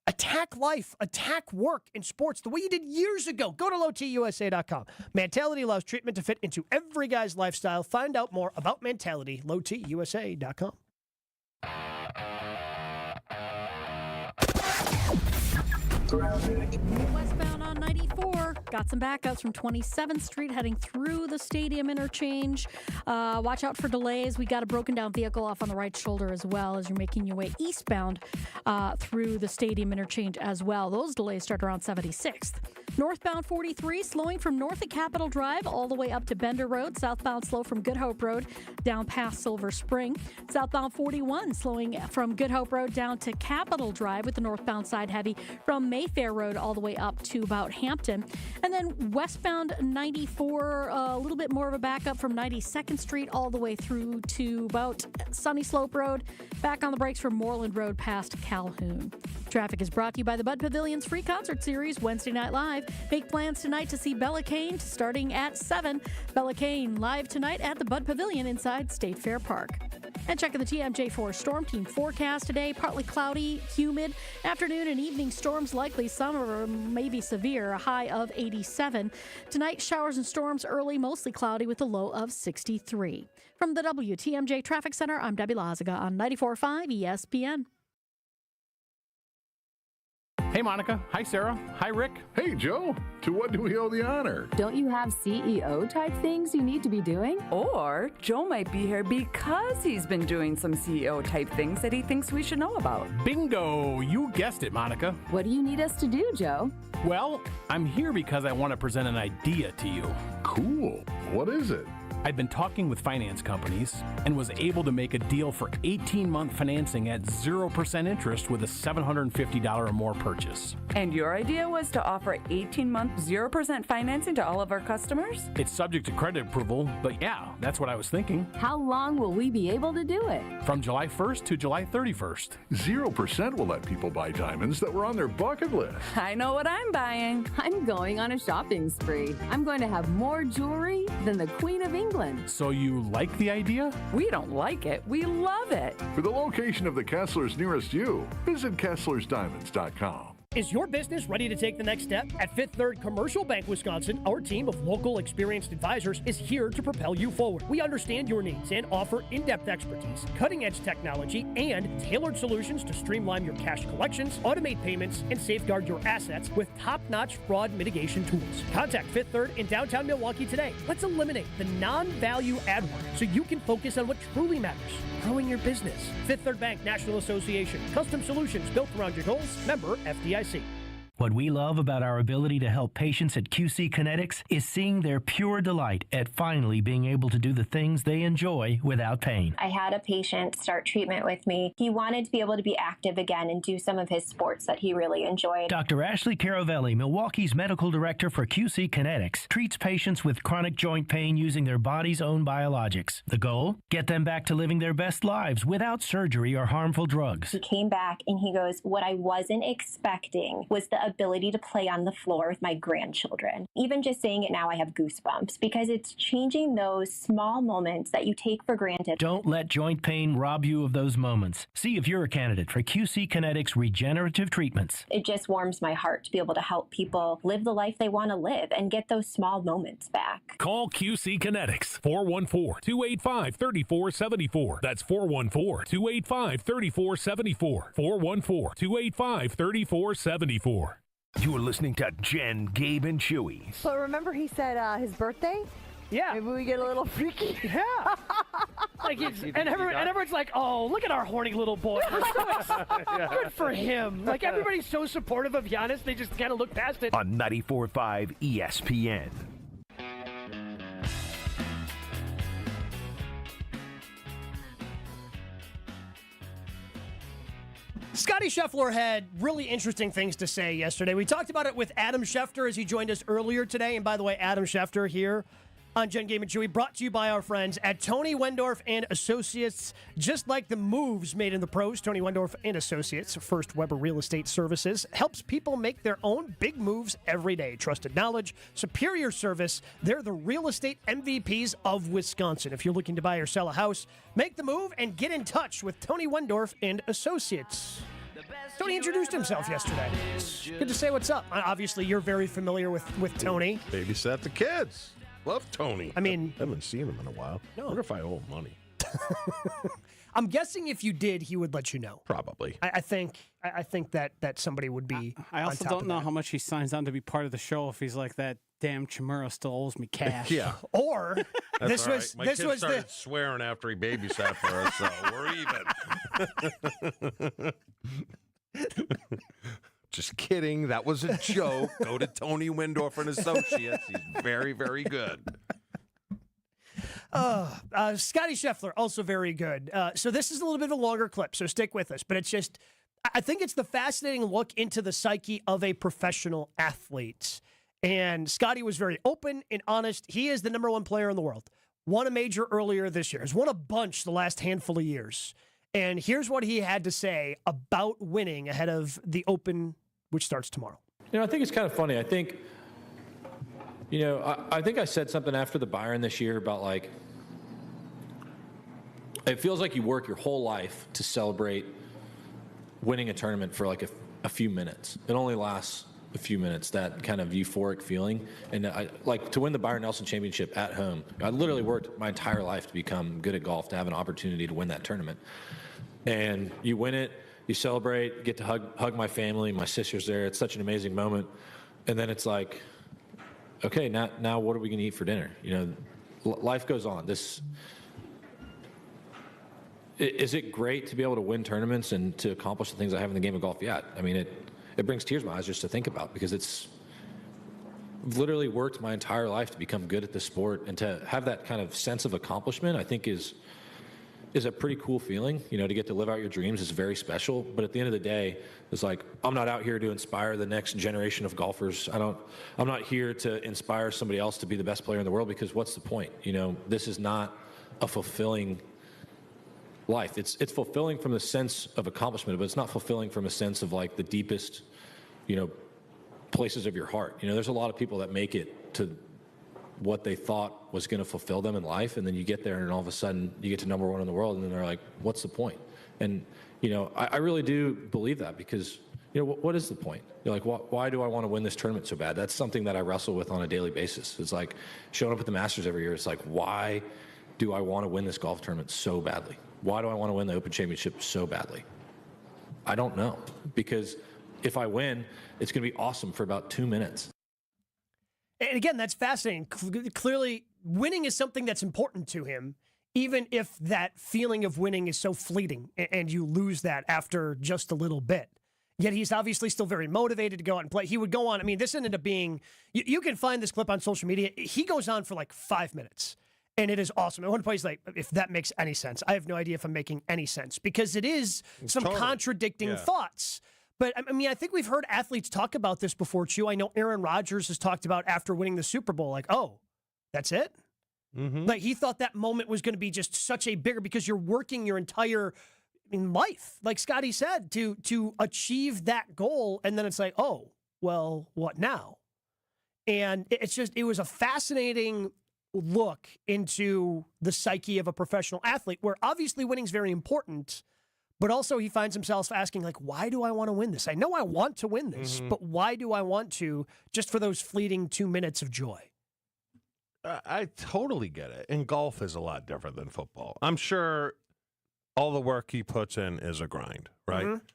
Attack life, attack work in sports the way you did years ago. Go to lowtusa.com. Mentality allows treatment to fit into every guy's lifestyle. Find out more about Mentality, lowtusa.com. Westbound on 94. Got some backups from 27th Street heading through the stadium interchange. Watch out for delays. We got a broken down vehicle off on the right shoulder as well as you're making your way eastbound through the stadium interchange as well. Those delays start around 76th. Northbound 43 slowing from north of Capitol Drive all the way up to Bender Road. Southbound slow from Good Hope Road down past Silver Spring. Southbound 41 slowing from Good Hope Road down to Capitol Drive with the northbound side heavy from Mayfair Road all the way up to about Hampton. And then westbound 94, a little bit more of a backup from 92nd Street all the way through to about Sunny Slope Road. Back on the brakes from Moreland Road past Calhoun. Traffic is brought to you by the Bud Pavilion's free concert series, Wednesday Night Live. Make plans tonight to see Bella Kane starting at 7. Bella Kane live tonight at the Bud Pavilion inside State Fair Park. And checking the TMJ4 Storm Team forecast today, partly cloudy, humid. Afternoon and evening storms likely, some are maybe severe, a high of 87. Tonight, showers and storms early, mostly cloudy with a low of 63. From the WTMJ Traffic Center, I'm Debbie Lazaga on 94.5 ESPN. Hey, Monica. Hi, Sarah. Hi, Rick. Hey, Joe. To what do we owe the honor? Don't you have CEO-type things you need to be doing? Or Joe might be here because he's been doing some CEO-type things that he thinks we should know about. Bingo! You guessed it, Monica. What do you need us to do, Joe? Well, I'm here because I want to present an idea to you. Cool. What is it? I've been talking with finance companies and was able to make a deal for 18-month financing at 0% interest with a $750 or more purchase. And your idea was to offer 18-month 0% financing to all of our customers? It's subject to credit approval, but yeah, that's what I was thinking. How long will we be able to do it? From July 1st to July 31st. 0% will let people buy diamonds that were on their bucket list. I know what I'm buying. I'm going on a shopping spree. I'm going to have more jewelry than the Queen of England. So you like the idea? We don't like it. We love it. For the location of the Kesslers nearest you, visit KesslersDiamonds.com. Is your business ready to take the next step? At Fifth Third Commercial Bank Wisconsin, our team of local experienced advisors is here to propel you forward. We understand your needs and offer in-depth expertise, cutting-edge technology, and tailored solutions to streamline your cash collections, automate payments, and safeguard your assets with top-notch fraud mitigation tools. Contact Fifth Third in downtown Milwaukee today. Let's eliminate the non-value add work so you can focus on what truly matters, growing your business. Fifth Third Bank National Association. Custom solutions built around your goals. Member FDIC. What we love about our ability to help patients at QC Kinetics is seeing their pure delight at finally being able to do the things they enjoy without pain. I had a patient start treatment with me. He wanted to be able to be active again and do some of his sports that he really enjoyed. Dr. Ashley Caravelli, Milwaukee's medical director for QC Kinetics, treats patients with chronic joint pain using their body's own biologics. The goal? Get them back to living their best lives without surgery or harmful drugs. He came back and he goes, what I wasn't expecting was the ability to play on the floor with my grandchildren. Even just saying it now, I have goosebumps because it's changing those small moments that you take for granted. Don't let joint pain rob you of those moments. See if you're a candidate for QC Kinetics regenerative treatments. It just warms my heart to be able to help people live the life they want to live and get those small moments back. Call QC Kinetics, 414-285-3474. That's 414-285-3474. 414-285-3474. You're listening to Jen, Gabe, and Chewy. But remember he said his birthday? Yeah. Maybe we get a little freaky. Yeah. And everyone's like, oh, look at our horny little boy. Good for him. Like, everybody's so supportive of Giannis, they just kind of look past it. On 94.5 ESPN. Scotty Scheffler had really interesting things to say yesterday. We talked about it with Adam Schefter as he joined us earlier today. And by the way, Adam Schefter here on Jen, Game, and Chewy, brought to you by our friends at Tony Wendorf and Associates. Just like the moves made in the pros, Tony Wendorf and Associates, First Weber Real Estate Services, helps people make their own big moves every day. Trusted knowledge, superior service. They're the real estate MVPs of Wisconsin. If you're looking to buy or sell a house, make the move and get in touch with Tony Wendorf and Associates. Tony introduced himself yesterday. Good to say what's up. Obviously, you're very familiar with Tony. Babysat the kids. Love Tony. I mean, I haven't seen him in a while. No. I wonder if I owe him money. I'm guessing if you did, he would let you know. Probably. I think that somebody would be. I also don't know how much he signs on to be part of the show if he's like that. Damn, Chimura still owes me cash. Yeah. Or That's all right. My kid started swearing after he babysat for us, so we're even. Just kidding. That was a joke. Go to Tony Wendorf and Associates. He's very, very good. Scotty Scheffler, also very good. So this is a little bit of a longer clip, so stick with us. But it's just, I think it's the fascinating look into the psyche of a professional athlete. And Scotty was very open and honest. He is the number one player in the world. Won a major earlier this year. Has won a bunch the last handful of years. And here's what he had to say about winning ahead of the Open, which starts tomorrow. I think it's kind of funny. I think, I think I said something after the Byron this year about it feels like you work your whole life to celebrate winning a tournament for a few minutes. It only lasts a few minutes, that kind of euphoric feeling. And to win the Byron Nelson Championship at home, I literally worked my entire life to become good at golf, to have an opportunity to win that tournament. And you win it, you celebrate, get to hug my family, my sister's there. It's such an amazing moment. And then it's like, okay, now what are we going to eat for dinner? Life goes on. Is it great to be able to win tournaments and to accomplish the things I have in the game of golf? Yeah. I mean, it brings tears to my eyes just to think about, because I've literally worked my entire life to become good at this sport, and to have that kind of sense of accomplishment, I think is a pretty cool feeling. To get to live out your dreams is very special. But at the end of the day, it's like, I'm not out here to inspire the next generation of golfers. I'm not here to inspire somebody else to be the best player in the world, because what's the point? This is not a fulfilling life. It's fulfilling from the sense of accomplishment, but it's not fulfilling from a sense of the deepest, places of your heart. There's a lot of people that make it to what they thought was going to fulfill them in life, and then you get there and all of a sudden you get to number one in the world, and then they're like, what's the point? And I really do believe that, because what is the point? You're like, why do I want to win this tournament so bad? That's something that I wrestle with on a daily basis. It's like showing up at the Masters every year. It's like, why do I want to win this golf tournament so badly? Why do I want to win the Open Championship so badly? I don't know. Because if I win, it's going to be awesome for about 2 minutes. And again, that's fascinating. Clearly, winning is something that's important to him, even if that feeling of winning is so fleeting and you lose that after just a little bit. Yet he's obviously still very motivated to go out and play. He would go on. I mean, this ended up being, you can find this clip on social media. He goes on for like 5 minutes, and it is awesome. At one point, he's like, if that makes any sense. I have no idea if I'm making any sense, because it is some contradicting thoughts. But, I mean, I think we've heard athletes talk about this before, Chew. I know Aaron Rodgers has talked about after winning the Super Bowl, like, oh, that's it? Mm-hmm. Like, he thought that moment was going to be just such a bigger, because you're working your entire life, like Scotty said, to achieve that goal. And then it's like, oh, well, what now? And it was a fascinating look into the psyche of a professional athlete, where obviously winning is very important, but also he finds himself asking, like, why do I want to win this? I know I want to win this, but why do I want to, just for those fleeting 2 minutes of joy? I totally get it. And golf is a lot different than football. I'm sure all the work he puts in is a grind, right? Mm-hmm.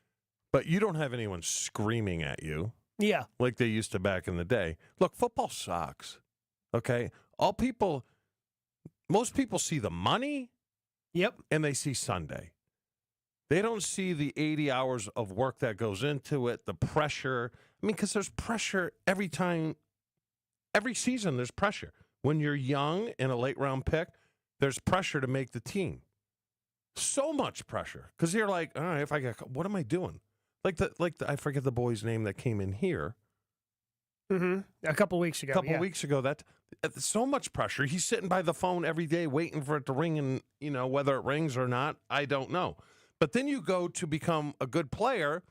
But you don't have anyone screaming at you. Yeah. Like they used to back in the day. Look, football sucks, okay? Most people see the money. Yep. And they see Sunday. They don't see the 80 hours of work that goes into it, the pressure. I mean, because there's pressure every season there's pressure. When you're young and a late round pick, there's pressure to make the team. So much pressure. Because you're like, all right, what am I doing? Like I forget the boy's name that came in here. Mm-hmm. A couple weeks ago. That so much pressure. He's sitting by the phone every day waiting for it to ring, and whether it rings or not, I don't know. But then you go to become a good player,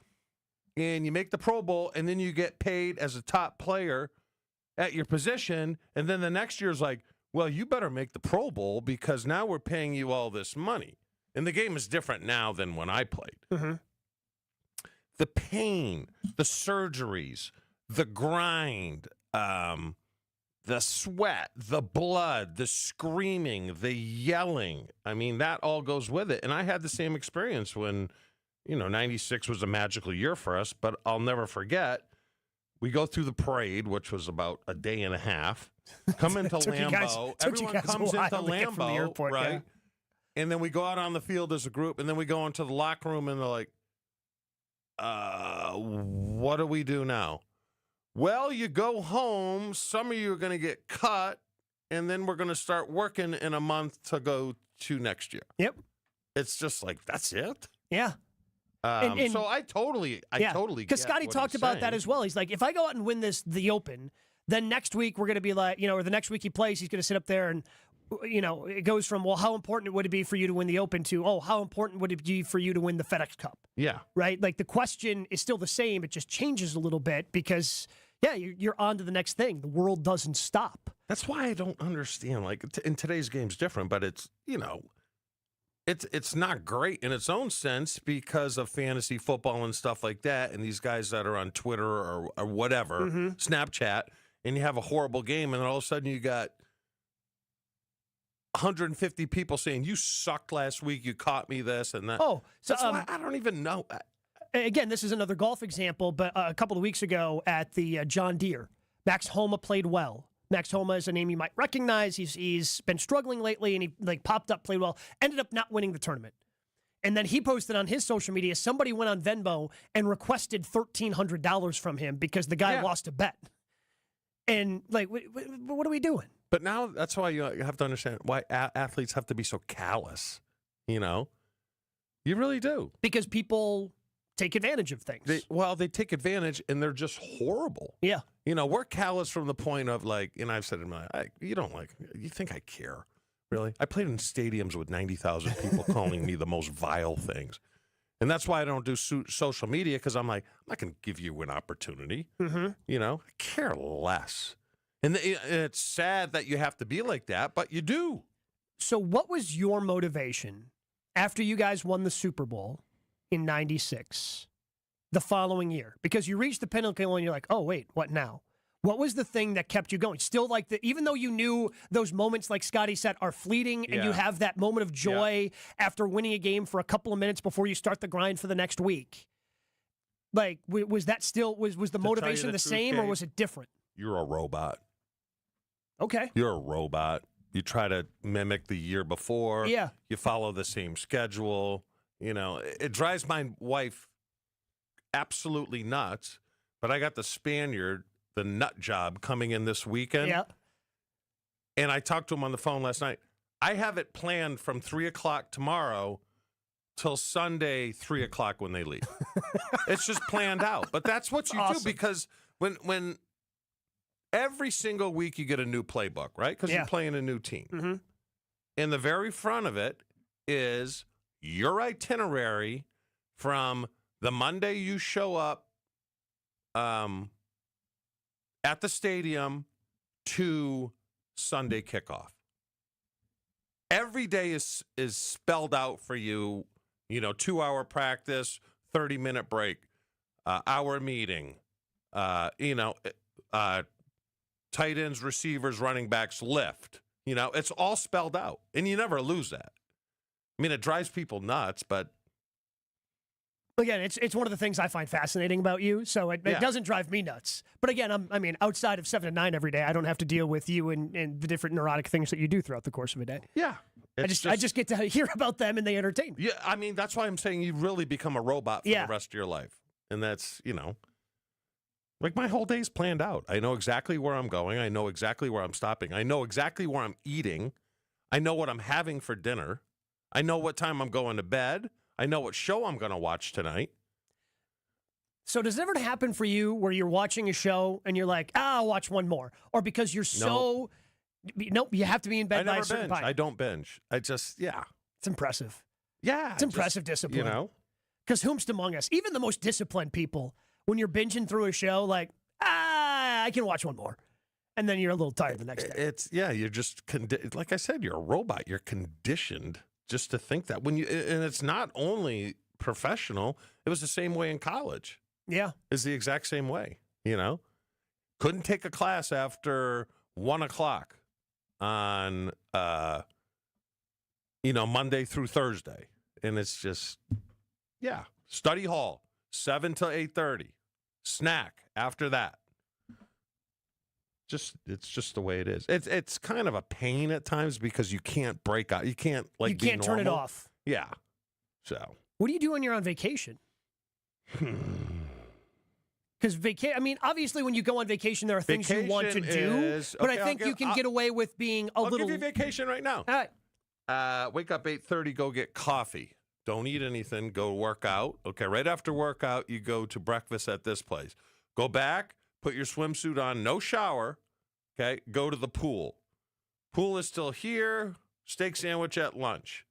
and you make the Pro Bowl, and then you get paid as a top player at your position, and then the next year's like, well, you better make the Pro Bowl because now we're paying you all this money. And the game is different now than when I played. Mm-hmm. The pain, the surgeries, the grind, the sweat, the blood, the screaming, the yelling. I mean, that all goes with it. And I had the same experience when, 96 was a magical year for us, but I'll never forget. We go through the parade, which was about a day and a half, come into Lambeau. Everyone comes into Lambeau, airport, right? Yeah. And then we go out on the field as a group, and then we go into the locker room, and they're like, what do we do now? Well, you go home. Some of you are going to get cut, and then we're going to start working in a month to go to next year. Yep. It's just like, that's it? Yeah. So I totally get because Scotty talked about that as well. He's like, if I go out and win the Open, then next week we're going to be like, or the next week he plays, he's going to sit up there and, it goes from, well, how important would it be for you to win the Open to, oh, how important would it be for you to win the FedEx Cup? Yeah. Right? Like the question is still the same. It just changes a little bit because, you're on to the next thing. The world doesn't stop. That's why I don't understand. Like, in today's game's different, but it's, it's not great in its own sense because of fantasy football and stuff like that, and these guys that are on Twitter or whatever, Snapchat, and you have a horrible game, and then all of a sudden you got 150 people saying, you sucked last week, you caught me this and that. Oh, so that's why I don't even know. Again, this is another golf example, but a couple of weeks ago at the John Deere, Max Homa played well. Max Homa is a name you might recognize. He's been struggling lately, and he popped up, played well, ended up not winning the tournament. And then he posted on his social media, somebody went on Venmo and requested $1,300 from him because the guy lost a bet. And like, what are we doing? But now that's why you have to understand why athletes have to be so callous. You really do. Because people take advantage of things. They take advantage, and they're just horrible. Yeah. We're callous from the point of like, and I've said in my, you think I care, really? I played in stadiums with 90,000 people calling me the most vile things. And that's why I don't do social media, because I'm like, I'm not going to give you an opportunity. Mm-hmm. I care less. And it's sad that you have to be like that, but you do. So what was your motivation after you guys won the Super Bowl in 96 the following year? Because you reach the pinnacle and you're like, oh, wait, what now? What was the thing that kept you going? Still even though you knew those moments, like Scotty said, are fleeting and you have that moment of joy after winning a game for a couple of minutes before you start the grind for the next week. Like, was that still, was the motivation the same or was it different? You're a robot. Okay. You're a robot. You try to mimic the year before. Yeah. You follow the same schedule. You know, it drives my wife absolutely nuts. But I got the Spaniard, the nut job, coming in this weekend. Yeah. And I talked to him on the phone last night. I have it planned from 3 o'clock tomorrow till Sunday, 3 o'clock when they leave. It's just planned out. But that's what you do because when every single week you get a new playbook, right? Because you're playing a new team. Mm-hmm. In the very front of it is your itinerary from the Monday you show up at the stadium to Sunday kickoff. Every day is spelled out for you, 2-hour practice, 30-minute break, hour meeting, tight ends, receivers, running backs, lift. It's all spelled out, and you never lose that. I mean, it drives people nuts, but again, it's one of the things I find fascinating about you. So it doesn't drive me nuts. But again, outside of 7 to 9 every day, I don't have to deal with you and the different neurotic things that you do throughout the course of a day. Yeah. I just get to hear about them and they entertain me. Yeah, that's why I'm saying you really become a robot for the rest of your life. And that's, like my whole day's planned out. I know exactly where I'm going. I know exactly where I'm stopping. I know exactly where I'm eating. I know what I'm having for dinner. I know what time I'm going to bed. I know what show I'm going to watch tonight. So does it ever happen for you where you're watching a show and you're like, I'll watch one more? Or because you're Nope, you have to be in bed by a certain time. I don't binge. It's impressive. Yeah. It's impressive discipline. Because whomst among us, even the most disciplined people, when you're binging through a show, like, I can watch one more. And then you're a little tired the next day. You're just, like I said, you're a robot. You're conditioned just to think that. And it's not only professional, it was the same way in college. Yeah. It's the exact same way, Couldn't take a class after 1 o'clock on, Monday through Thursday. And it's just, study hall, 7 to 8:30. Snack after that. It's just the way it is. It's kind of a pain at times because you can't break out. You can't you can't turn it off. Yeah. So what do you do when you're on vacation? Because obviously when you go on vacation, there are things you want to do. But I think you can get away with being a little. I'll give you vacation right now. All right. Wake up 8:30. Go get coffee. Don't eat anything. Go work out. Okay. Right after workout, you go to breakfast at this place. Go back. Put your swimsuit on. No shower. Okay. Go to the pool. Pool is still here. Steak sandwich at lunch.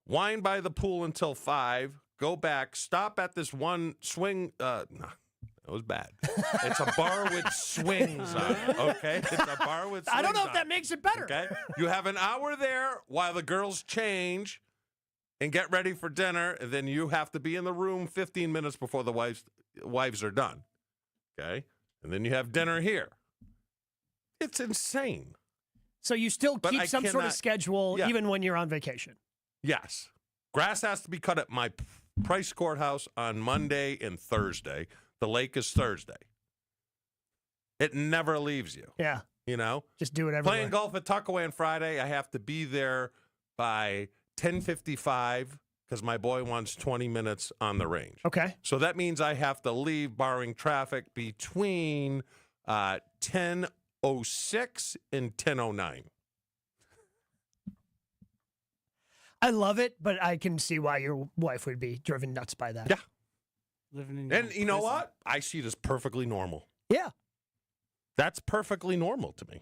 Wine by the pool until 5. Go back. Stop at this one swing. No, that was bad. It's a bar with swings on it. Okay. It's a bar with swings. I don't know if that makes it better. Okay. You have an hour there while the girls change and get ready for dinner, and then you have to be in the room 15 minutes before the wives are done. Okay? And then you have dinner here. It's insane. So you still keep some sort of schedule even when you're on vacation? Yes. Grass has to be cut at my Price Courthouse on Monday and Thursday. The lake is Thursday. It never leaves you. Yeah. Just do it everywhere. Playing golf at Tuckaway on Friday, I have to be there by 10:55 because my boy wants 20 minutes on the range. Okay. So that means I have to leave, barring traffic, between 10:06 and 10:09. I love it, but I can see why your wife would be driven nuts by that. Yeah. Living in and you know what? I see it as perfectly normal. Yeah. That's perfectly normal to me.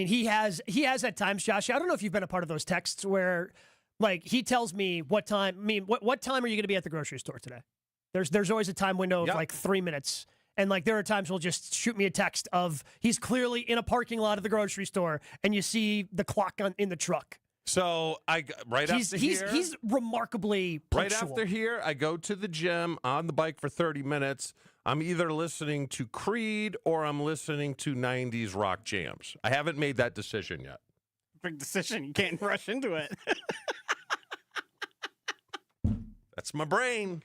He has at times, Josh, I don't know if you've been a part of those texts where he tells me what time, what time are you going to be at the grocery store today? There's always a time window of 3 minutes. And there are times he'll just shoot me a text of he's clearly in a parking lot of the grocery store and you see the clock in the truck. So he's remarkably punctual. Right after here, I go to the gym on the bike for 30 minutes. I'm either listening to Creed or I'm listening to 90s rock jams. I haven't made that decision yet. Big decision. You can't rush into it. That's my brain.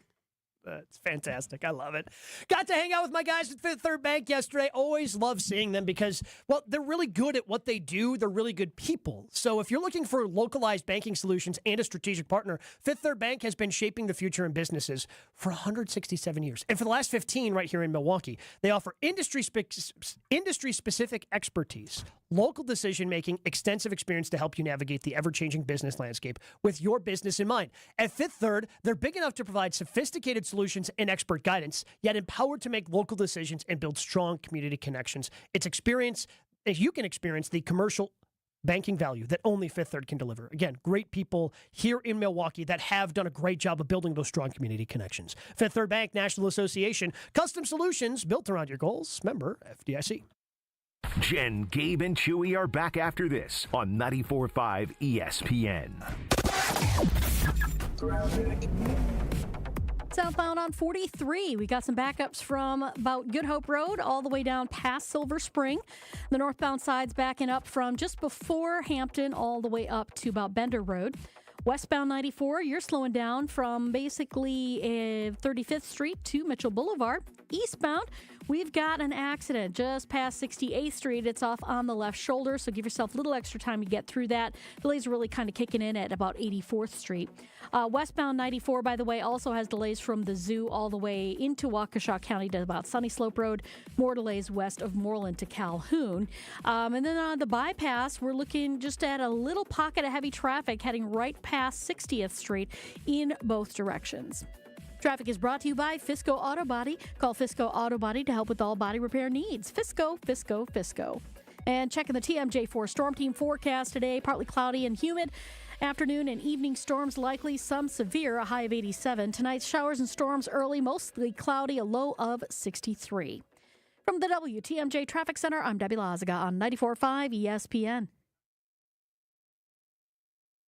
It's fantastic. I love it. Got to hang out with my guys at Fifth Third Bank yesterday. Always love seeing them because, well, they're really good at what they do. They're really good people. So if you're looking for localized banking solutions and a strategic partner, Fifth Third Bank has been shaping the future in businesses for 167 years. And for the last 15 right here in Milwaukee, they offer industry-specific expertise, local decision-making, extensive experience to help you navigate the ever-changing business landscape with your business in mind. At Fifth Third, they're big enough to provide sophisticated solutions and expert guidance, yet empowered to make local decisions and build strong community connections. It's experience, you can experience the commercial banking value that only Fifth Third can deliver. Again, great people here in Milwaukee that have done a great job of building those strong community connections. Fifth Third Bank, National Association, custom solutions built around your goals. Member FDIC. Jen, Gabe, and Chewy are back after this on 94.5 ESPN. Southbound on 43, we got some backups from about Good Hope Road all the way down past Silver Spring. The northbound side's backing up from just before Hampton all the way up to about Bender Road. Westbound 94, you're slowing down from basically 35th Street to Mitchell Boulevard. Eastbound, we've got an accident just past 68th Street. It's off on the left shoulder, so give yourself a little extra time to get through that. Delays are really kind of kicking in at about 84th Street. Westbound 94, by the way, also has delays from the zoo all the way into Waukesha County to about Sunny Slope Road. More delays west of Moreland to Calhoun. And then on the bypass, we're looking just at a little pocket of heavy traffic heading right past 60th Street in both directions. Traffic is brought to you by Fisco Auto Body. Call Fisco Auto Body to help with all body repair needs. Fisco, Fisco, Fisco. And checking the TMJ4 Storm Team forecast today, partly cloudy and humid. Afternoon and evening storms likely, some severe, a high of 87. Tonight's showers and storms early, mostly cloudy, a low of 63. From the WTMJ Traffic Center, I'm Debbie Lazaga on 94.5 ESPN.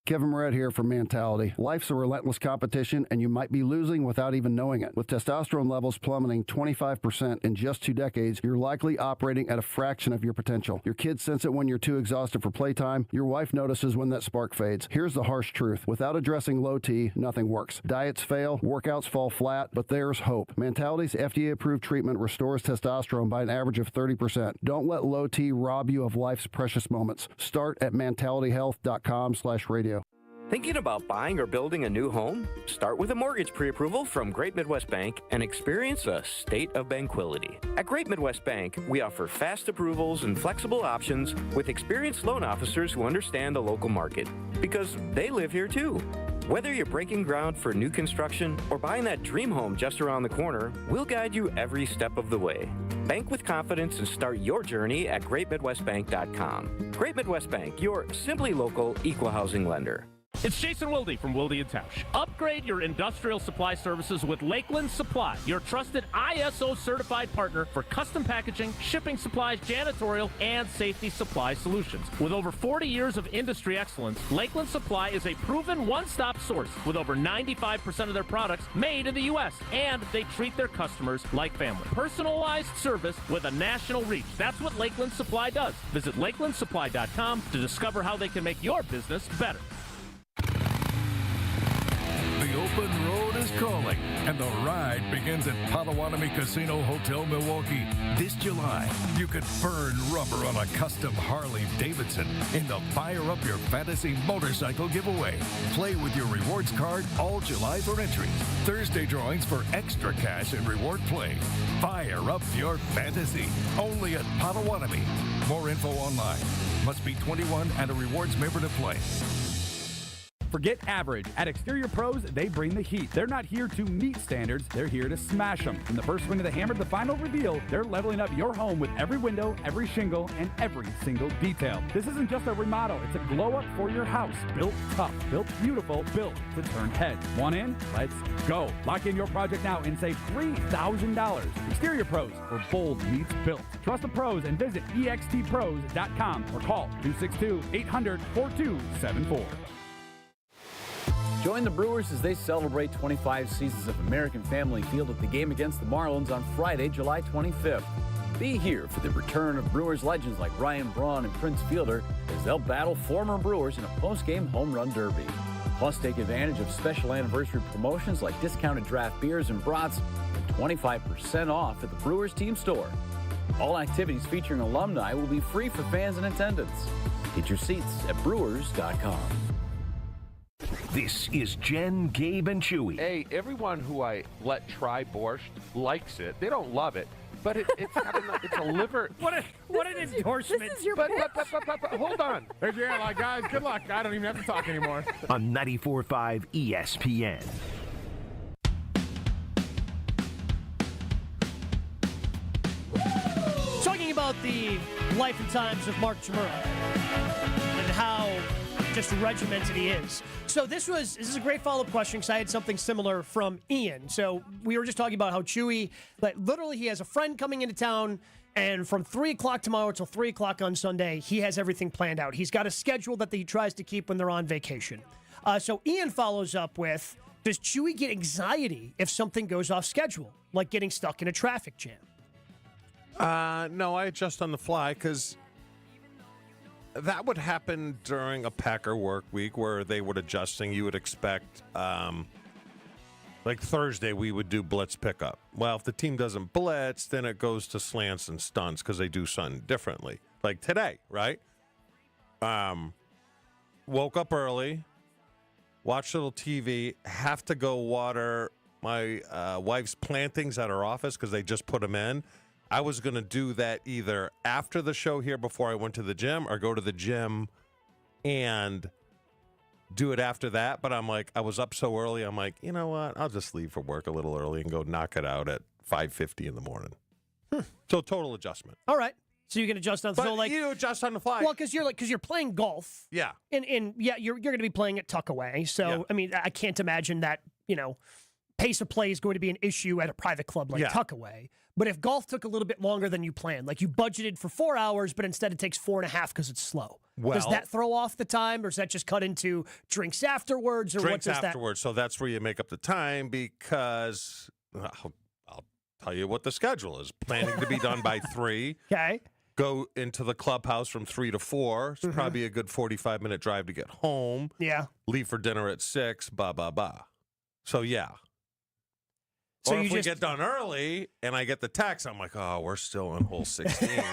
Kevin Moret here from Mentality. Life's a relentless competition, and you might be losing without even knowing it. With testosterone levels plummeting 25% in just 2 decades, you're likely operating at a fraction of your potential. Your kids sense it when you're too exhausted for playtime. Your wife notices when that spark fades. Here's the harsh truth. Without addressing low T, nothing works. Diets fail, workouts fall flat, but there's hope. Mentality's FDA-approved treatment restores testosterone by an average of 30%. Don't let low T rob you of life's precious moments. Start at mentalityhealth.com/radio. Thinking about buying or building a new home? Start with a mortgage pre-approval from Great Midwest Bank and experience a state of tranquility. At Great Midwest Bank, we offer fast approvals and flexible options with experienced loan officers who understand the local market, because they live here too. Whether you're breaking ground for new construction or buying that dream home just around the corner, we'll guide you every step of the way. Bank with confidence and start your journey at greatmidwestbank.com. Great Midwest Bank, your simply local equal housing lender. It's Jason Wilde from Wilde & Tausch. Upgrade your industrial supply services with Lakeland Supply, your trusted ISO certified partner for custom packaging, shipping supplies, janitorial, and safety supply solutions. With over 40 years of industry excellence, Lakeland Supply is a proven one-stop source with over 95% of their products made in the U.S., and they treat their customers like family. Personalized service with a national reach. That's what Lakeland Supply does. Visit lakelandsupply.com to discover how they can make your business better. The open road is calling, and the ride begins at Potawatomi Casino Hotel Milwaukee. This July, you could burn rubber on a custom Harley-Davidson in the Fire Up Your Fantasy motorcycle giveaway. Play with your rewards card all July for entries. Thursday drawings for extra cash and reward play. Fire up your fantasy. Only at Potawatomi. More info online. Must be 21 and a rewards member to play. Forget average. At Exterior Pros, they bring the heat. They're not here to meet standards, they're here to smash them. From the first swing of the hammer to the final reveal, they're leveling up your home with every window, every shingle, and every single detail. This isn't just a remodel, it's a glow up for your house. Built tough, built beautiful, built to turn heads. Want in? Let's go. Lock in your project now and save $3,000. Exterior Pros, where bold meets built. Trust the pros and visit extpros.com or call 262-800-4274. Join the Brewers as they celebrate 25 seasons of American Family Field at the game against the Marlins on Friday, July 25th. Be here for the return of Brewers legends like Ryan Braun and Prince Fielder as they'll battle former Brewers in a post-game home run derby. Plus, take advantage of special anniversary promotions like discounted draft beers and brats and 25% off at the Brewers team store. All activities featuring alumni will be free for fans in attendance. Get your seats at brewers.com. This is Jen, Gabe, and Chewy. Hey, everyone who I let try borscht likes it. They don't love it, but it's a liver. What an endorsement. This is your but hold on. Hey, yeah, like, guys, good luck. I don't even have to talk anymore. On 94.5 ESPN. Talking about the life and times of Mark Chmura and how just regimented he is. So this is a great follow-up question because I had something similar from Ian. So we were just talking about how Chewy, like literally he has a friend coming into town, and from 3 o'clock tomorrow till 3 o'clock on Sunday, he has everything planned out. He's got a schedule that he tries to keep when they're on vacation. So Ian follows up with, does Chewy get anxiety if something goes off schedule, like getting stuck in a traffic jam? No, I adjust on the fly because that would happen during a Packer work week where they would adjusting. You would expect, like Thursday, we would do blitz pickup. Well, if the team doesn't blitz, then it goes to slants and stunts because they do something differently. Like today, right? Woke up early, watched a little TV, have to go water my wife's plantings at her office because they just put them in. I was going to do that either after the show here before I went to the gym or go to the gym and do it after that. But I'm like, I was up so early. I'm like, you know what? I'll just leave for work a little early and go knock it out at 5:50 in the morning. So total adjustment. All right. So you can adjust on. But so like you adjust on the fly. Well, because you're playing golf. Yeah. And yeah, you're going to be playing at Tuckaway. So Yeah. I mean, I can't imagine that pace of play is going to be an issue at a private club like Tuckaway. But if golf took a little bit longer than you planned, like you budgeted for 4 hours, but instead it takes 4.5 because it's slow. Well, does that throw off the time, or does that just cut into drinks afterwards, or drinks what does afterwards. So that's where you make up the time because I'll tell you what the schedule is. Planning to be done by 3. Okay. Go into the clubhouse from 3 to 4. It's probably a good 45-minute drive to get home. Yeah. Leave for dinner at 6. So yeah. So or you if we just get done early and I get the text, I'm like, oh, we're still in hole 16.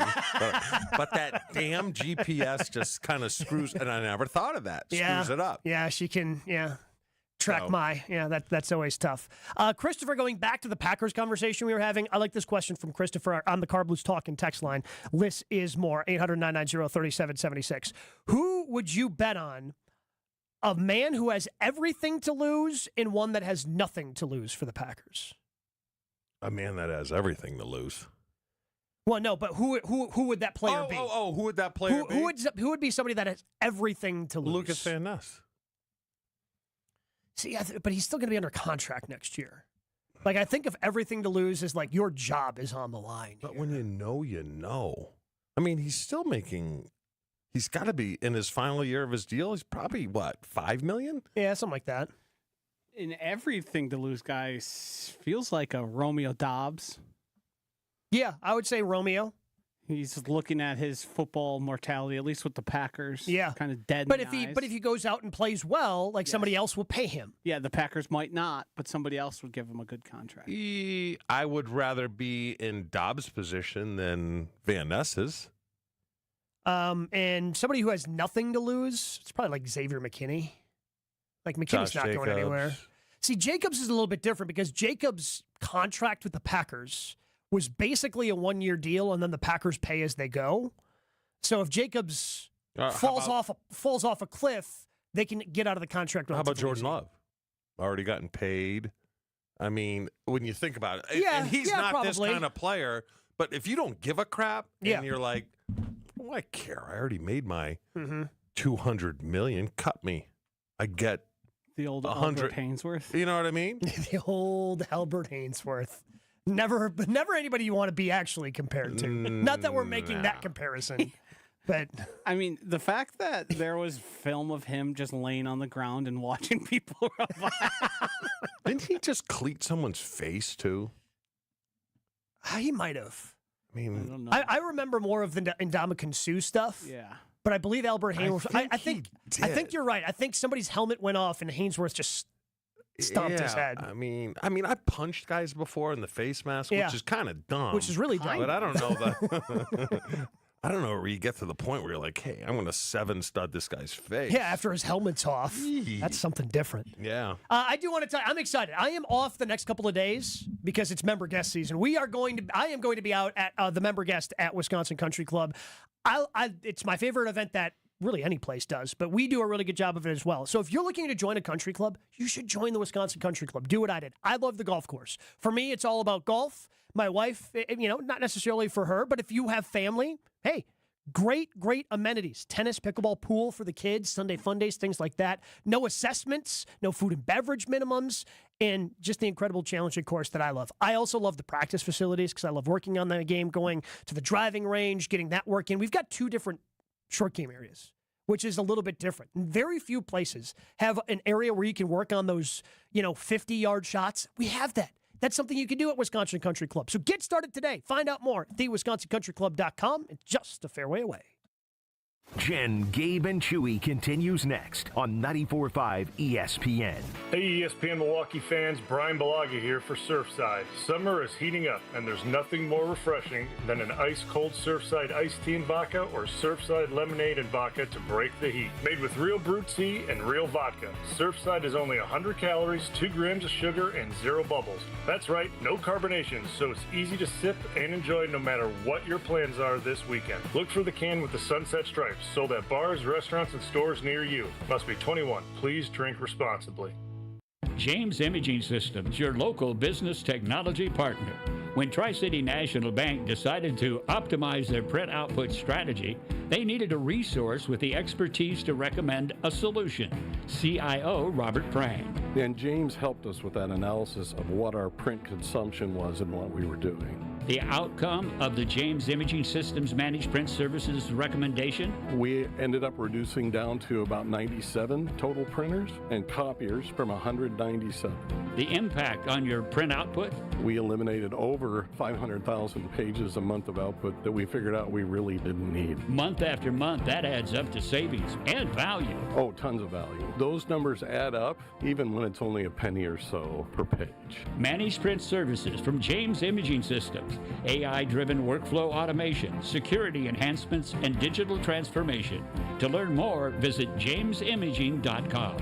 but that damn GPS just kind of screws, and I never thought of that. Screws it up. Yeah, she can, track that's always tough. Christopher, going back to the Packers conversation we were having, I like this question from Christopher on the Car Blues Talking text line. Less is more, 800-990-3776. Who would you bet on? A man who has everything to lose and one that has nothing to lose for the Packers. A man that has everything to lose. Well, no, but who would that player be? Who would that player be? Who would be somebody that has everything to lose? Lucas Van Ness. See, but he's still going to be under contract next year. Like, I think if everything to lose is like your job is on the line. But when you know. I mean, he's still making. He's got to be in his final year of his deal. He's probably, $5 million? Yeah, something like that. In everything to lose, guys, feels like a Romeo Dobbs. Yeah, I would say Romeo. He's looking at his football mortality, at least with the Packers. Yeah, kind of dead. But if he goes out and plays well, like somebody else will pay him. Yeah, the Packers might not, but somebody else would give him a good contract. I would rather be in Dobbs' position than Van Ness's. And somebody who has nothing to lose, it's probably like Xavier McKinney. Like McKinney's not going anywhere. See, Jacobs is a little bit different because Jacobs' contract with the Packers was basically a 1-year deal, and then the Packers pay as they go. So if Jacobs falls off a cliff, they can get out of the contract. How about Jordan Love? Already gotten paid. I mean, when you think about it, Yeah, and he's yeah, not this probably. kind of player, but if you don't give a crap Yeah. and you're like, oh, I care. I already made my Mm-hmm. $200 million. Cut me. I get The old 100. Albert Hainsworth. You know what I mean? The old Albert Hainsworth. Never anybody you want to be actually compared to. Not that we're making that comparison, but I mean, the fact that there was film of him just laying on the ground and watching people run by. Didn't he just cleat someone's face too? he might have. I mean, don't know. I remember more of the Ndamukong Suh stuff. Yeah. But I believe Albert Hainsworth. I think he did. you're right. I think somebody's helmet went off and Hainsworth just stomped his head. I mean, I punched guys before in the face mask, Yeah. which is kind of dumb. Which is really dumb. But I don't know that. I don't know where you get to the point where you're like, hey, I'm going to 7-stud this guy's face. Yeah, after his helmet's off. That's something different. Yeah. I do want to tell you, I'm excited. I am off the next couple of days because it's member guest season. I am going to be out at the member guest at Wisconsin Country Club. It's my favorite event that really any place does, but we do a really good job of it as well. So if you're looking to join a country club, you should join the Wisconsin Country Club. Do what I did. I love the golf course. For me, it's all about golf. My wife, not necessarily for her, but if you have family, hey, great amenities. Tennis, pickleball, pool for the kids, Sunday fun days, things like that. No assessments, no food and beverage minimums, and just the incredible challenging course that I love. I also love the practice facilities because I love working on the game, going to the driving range, getting that work in. We've got 2 different short game areas, which is a little bit different. Very few places have an area where you can work on those, 50-yard shots. We have that. That's something you can do at Wisconsin Country Club. So get started today. Find out more at thewisconsincountryclub.com. It's just a fairway away. Jen, Gabe, and Chewy continues next on 94.5 ESPN. Hey ESPN Milwaukee fans, Brian Balaga here for Surfside. Summer is heating up, and there's nothing more refreshing than an ice-cold Surfside iced tea and vodka or Surfside lemonade and vodka to break the heat. Made with real brewed tea and real vodka, Surfside is only 100 calories, 2 grams of sugar, and 0 bubbles. That's right, no carbonation, so it's easy to sip and enjoy no matter what your plans are this weekend. Look for the can with the sunset stripes, sold at bars, restaurants, and stores near you. Must be 21. Please drink responsibly. James Imaging Systems, your local business technology partner. When Tri-City National Bank decided to optimize their print output strategy, they needed a resource with the expertise to recommend a solution. CIO Robert Prang. And James helped us with that analysis of what our print consumption was and what we were doing. The outcome of the James Imaging Systems Managed Print Services recommendation? We ended up reducing down to about 97 total printers and copiers from 197. The impact on your print output? We eliminated over 500,000 pages a month of output that we figured out we really didn't need. Month after month, that adds up to savings and value. Oh, tons of value. Those numbers add up even when it's only a penny or so per page. Managed Print Services from James Imaging Systems. AI-driven workflow automation, security enhancements, and digital transformation. To learn more, visit jamesimaging.com.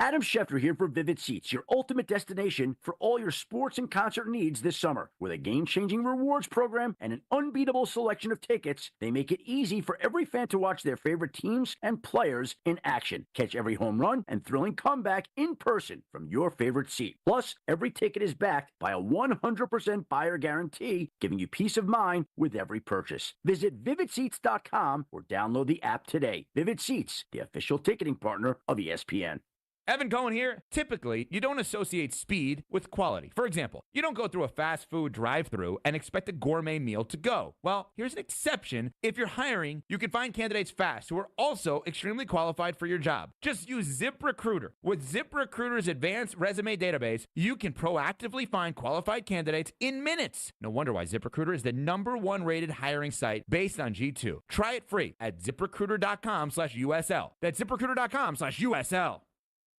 Adam Schefter here for Vivid Seats, your ultimate destination for all your sports and concert needs this summer. With a game-changing rewards program and an unbeatable selection of tickets, they make it easy for every fan to watch their favorite teams and players in action. Catch every home run and thrilling comeback in person from your favorite seat. Plus, every ticket is backed by a 100% buyer guarantee, giving you peace of mind with every purchase. Visit VividSeats.com or download the app today. Vivid Seats, the official ticketing partner of ESPN. Evan Cohen here. Typically, you don't associate speed with quality. For example, you don't go through a fast food drive-thru and expect a gourmet meal to go. Well, here's an exception. If you're hiring, you can find candidates fast who are also extremely qualified for your job. Just use ZipRecruiter. With ZipRecruiter's advanced resume database, you can proactively find qualified candidates in minutes. No wonder why ZipRecruiter is the #1 rated hiring site based on G2. Try it free at ZipRecruiter.com/USL. That's ZipRecruiter.com/USL.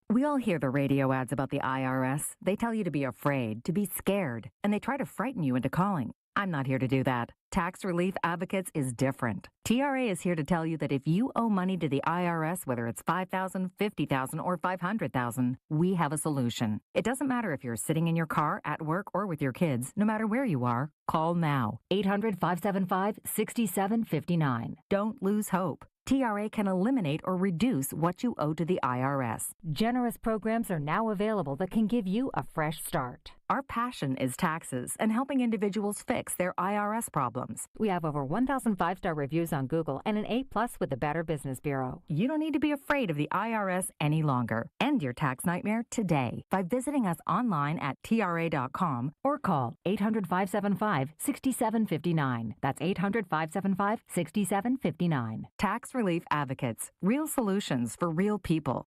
We all hear the radio ads about the IRS. They tell you to be afraid, to be scared, and they try to frighten you into calling. I'm not here to do that. Tax Relief Advocates is different. TRA is here to tell you that if you owe money to the IRS, whether it's $5,000, $50,000, or $500,000, we have a solution. It doesn't matter if you're sitting in your car, at work, or with your kids. No matter where you are, call now. 800-575-6759. Don't lose hope. TRA can eliminate or reduce what you owe to the IRS. Generous programs are now available that can give you a fresh start. Our passion is taxes and helping individuals fix their IRS problems. We have over 1,000 5-star reviews on Google and an A+ with the Better Business Bureau. You don't need to be afraid of the IRS any longer. End your tax nightmare today by visiting us online at TRA.com or call 800-575-6759. That's 800-575-6759. Tax Relief Advocates. Real solutions for real people.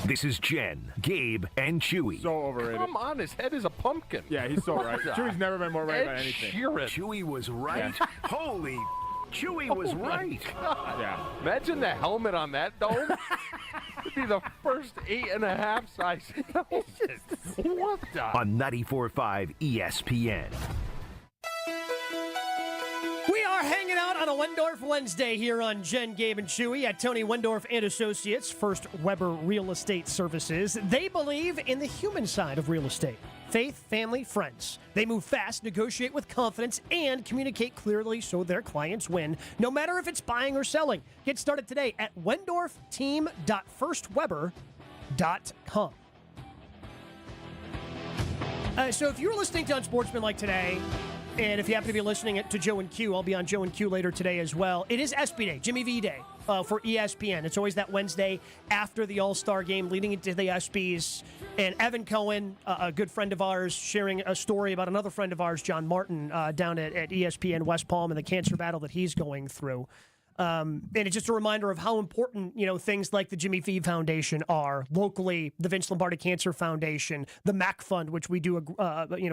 This is Jen, Gabe, and Chewy. So overrated. Come on, his head is a pumpkin. Yeah, he's so right. Chewy's never been more right about anything. Chewy was right. Yeah. Holy, Chewy was right. Yeah. Imagine the helmet on that dome. It'd be the first 8.5 size. What the? On 94.5 ESPN. We are hanging out on a Wendorf Wednesday here on Jen, Gabe, and Chewy at Tony Wendorf and Associates, First Weber Real Estate Services. They believe in the human side of real estate. Faith, family, friends. They move fast, negotiate with confidence, and communicate clearly so their clients win, no matter if it's buying or selling. Get started today at wendorfteam.firstweber.com. So if you're listening to Unsportsmanlike today, and if you happen to be listening to Joe and Q, I'll be on Joe and Q later today as well. It is SB Day, Jimmy V Day for ESPN. It's always that Wednesday after the All-Star game, leading into the ESPYs. And Evan Cohen, a good friend of ours, sharing a story about another friend of ours, John Martin, down at ESPN West Palm and the cancer battle that he's going through. And it's just a reminder of how important, things like the Jimmy V Foundation are locally. The Vince Lombardi Cancer Foundation, the MAC Fund, which we do,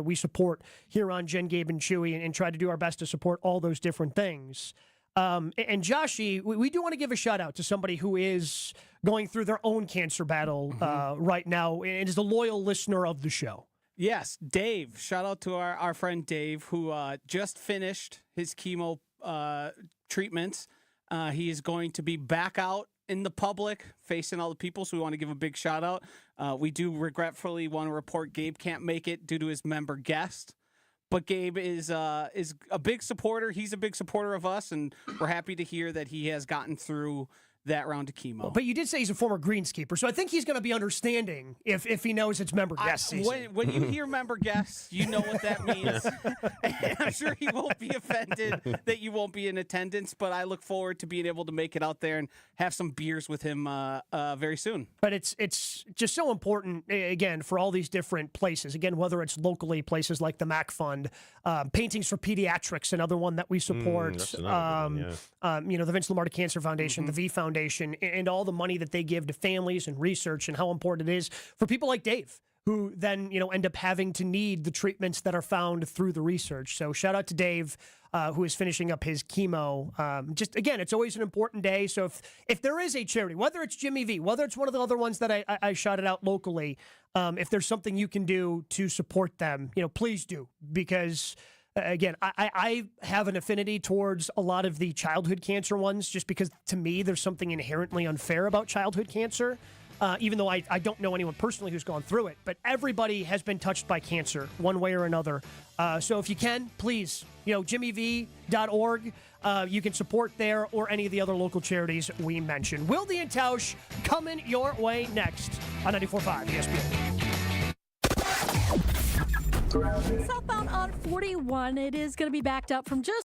we support here on Jen, Gabe, and Chewy, and try to do our best to support all those different things. And Joshy, we do want to give a shout out to somebody who is going through their own cancer battle right now, and is a loyal listener of the show. Yes, Dave. Shout out to our friend Dave, who just finished his chemo treatments. He is going to be back out in the public, facing all the people, so we want to give a big shout out. We do regretfully want to report Gabe can't make it due to his member guest, but Gabe is a big supporter. He's a big supporter of us, and we're happy to hear that he has gotten through that round of chemo. But you did say he's a former greenskeeper, so I think he's going to be understanding if he knows it's member guest season. When you hear member guests, you know what that means. And I'm sure he won't be offended that you won't be in attendance, but I look forward to being able to make it out there and have some beers with him very soon. But it's just so important, again, for all these different places. Again, whether it's locally, places like the MAC Fund, Paintings for Pediatrics, another one that we support. That's another one, yeah. The Vince Lombardi Cancer Foundation, the V Foundation, and all the money that they give to families and research, and how important it is for people like Dave, who then, end up having to need the treatments that are found through the research. So shout out to Dave, who is finishing up his chemo. Just, again, it's always an important day. So if there is a charity, whether it's Jimmy V, whether it's one of the other ones that I shouted out locally, if there's something you can do to support them, please do. Because, again, I have an affinity towards a lot of the childhood cancer ones, just because, to me, there's something inherently unfair about childhood cancer. Even though I don't know anyone personally who's gone through it, but everybody has been touched by cancer one way or another. So if you can, please, jimmyv.org. You can support there, or any of the other local charities we mentioned. Wilde and Tausch coming your way next on 94.5 ESPN. Southbound on 41, it is going to be backed up from just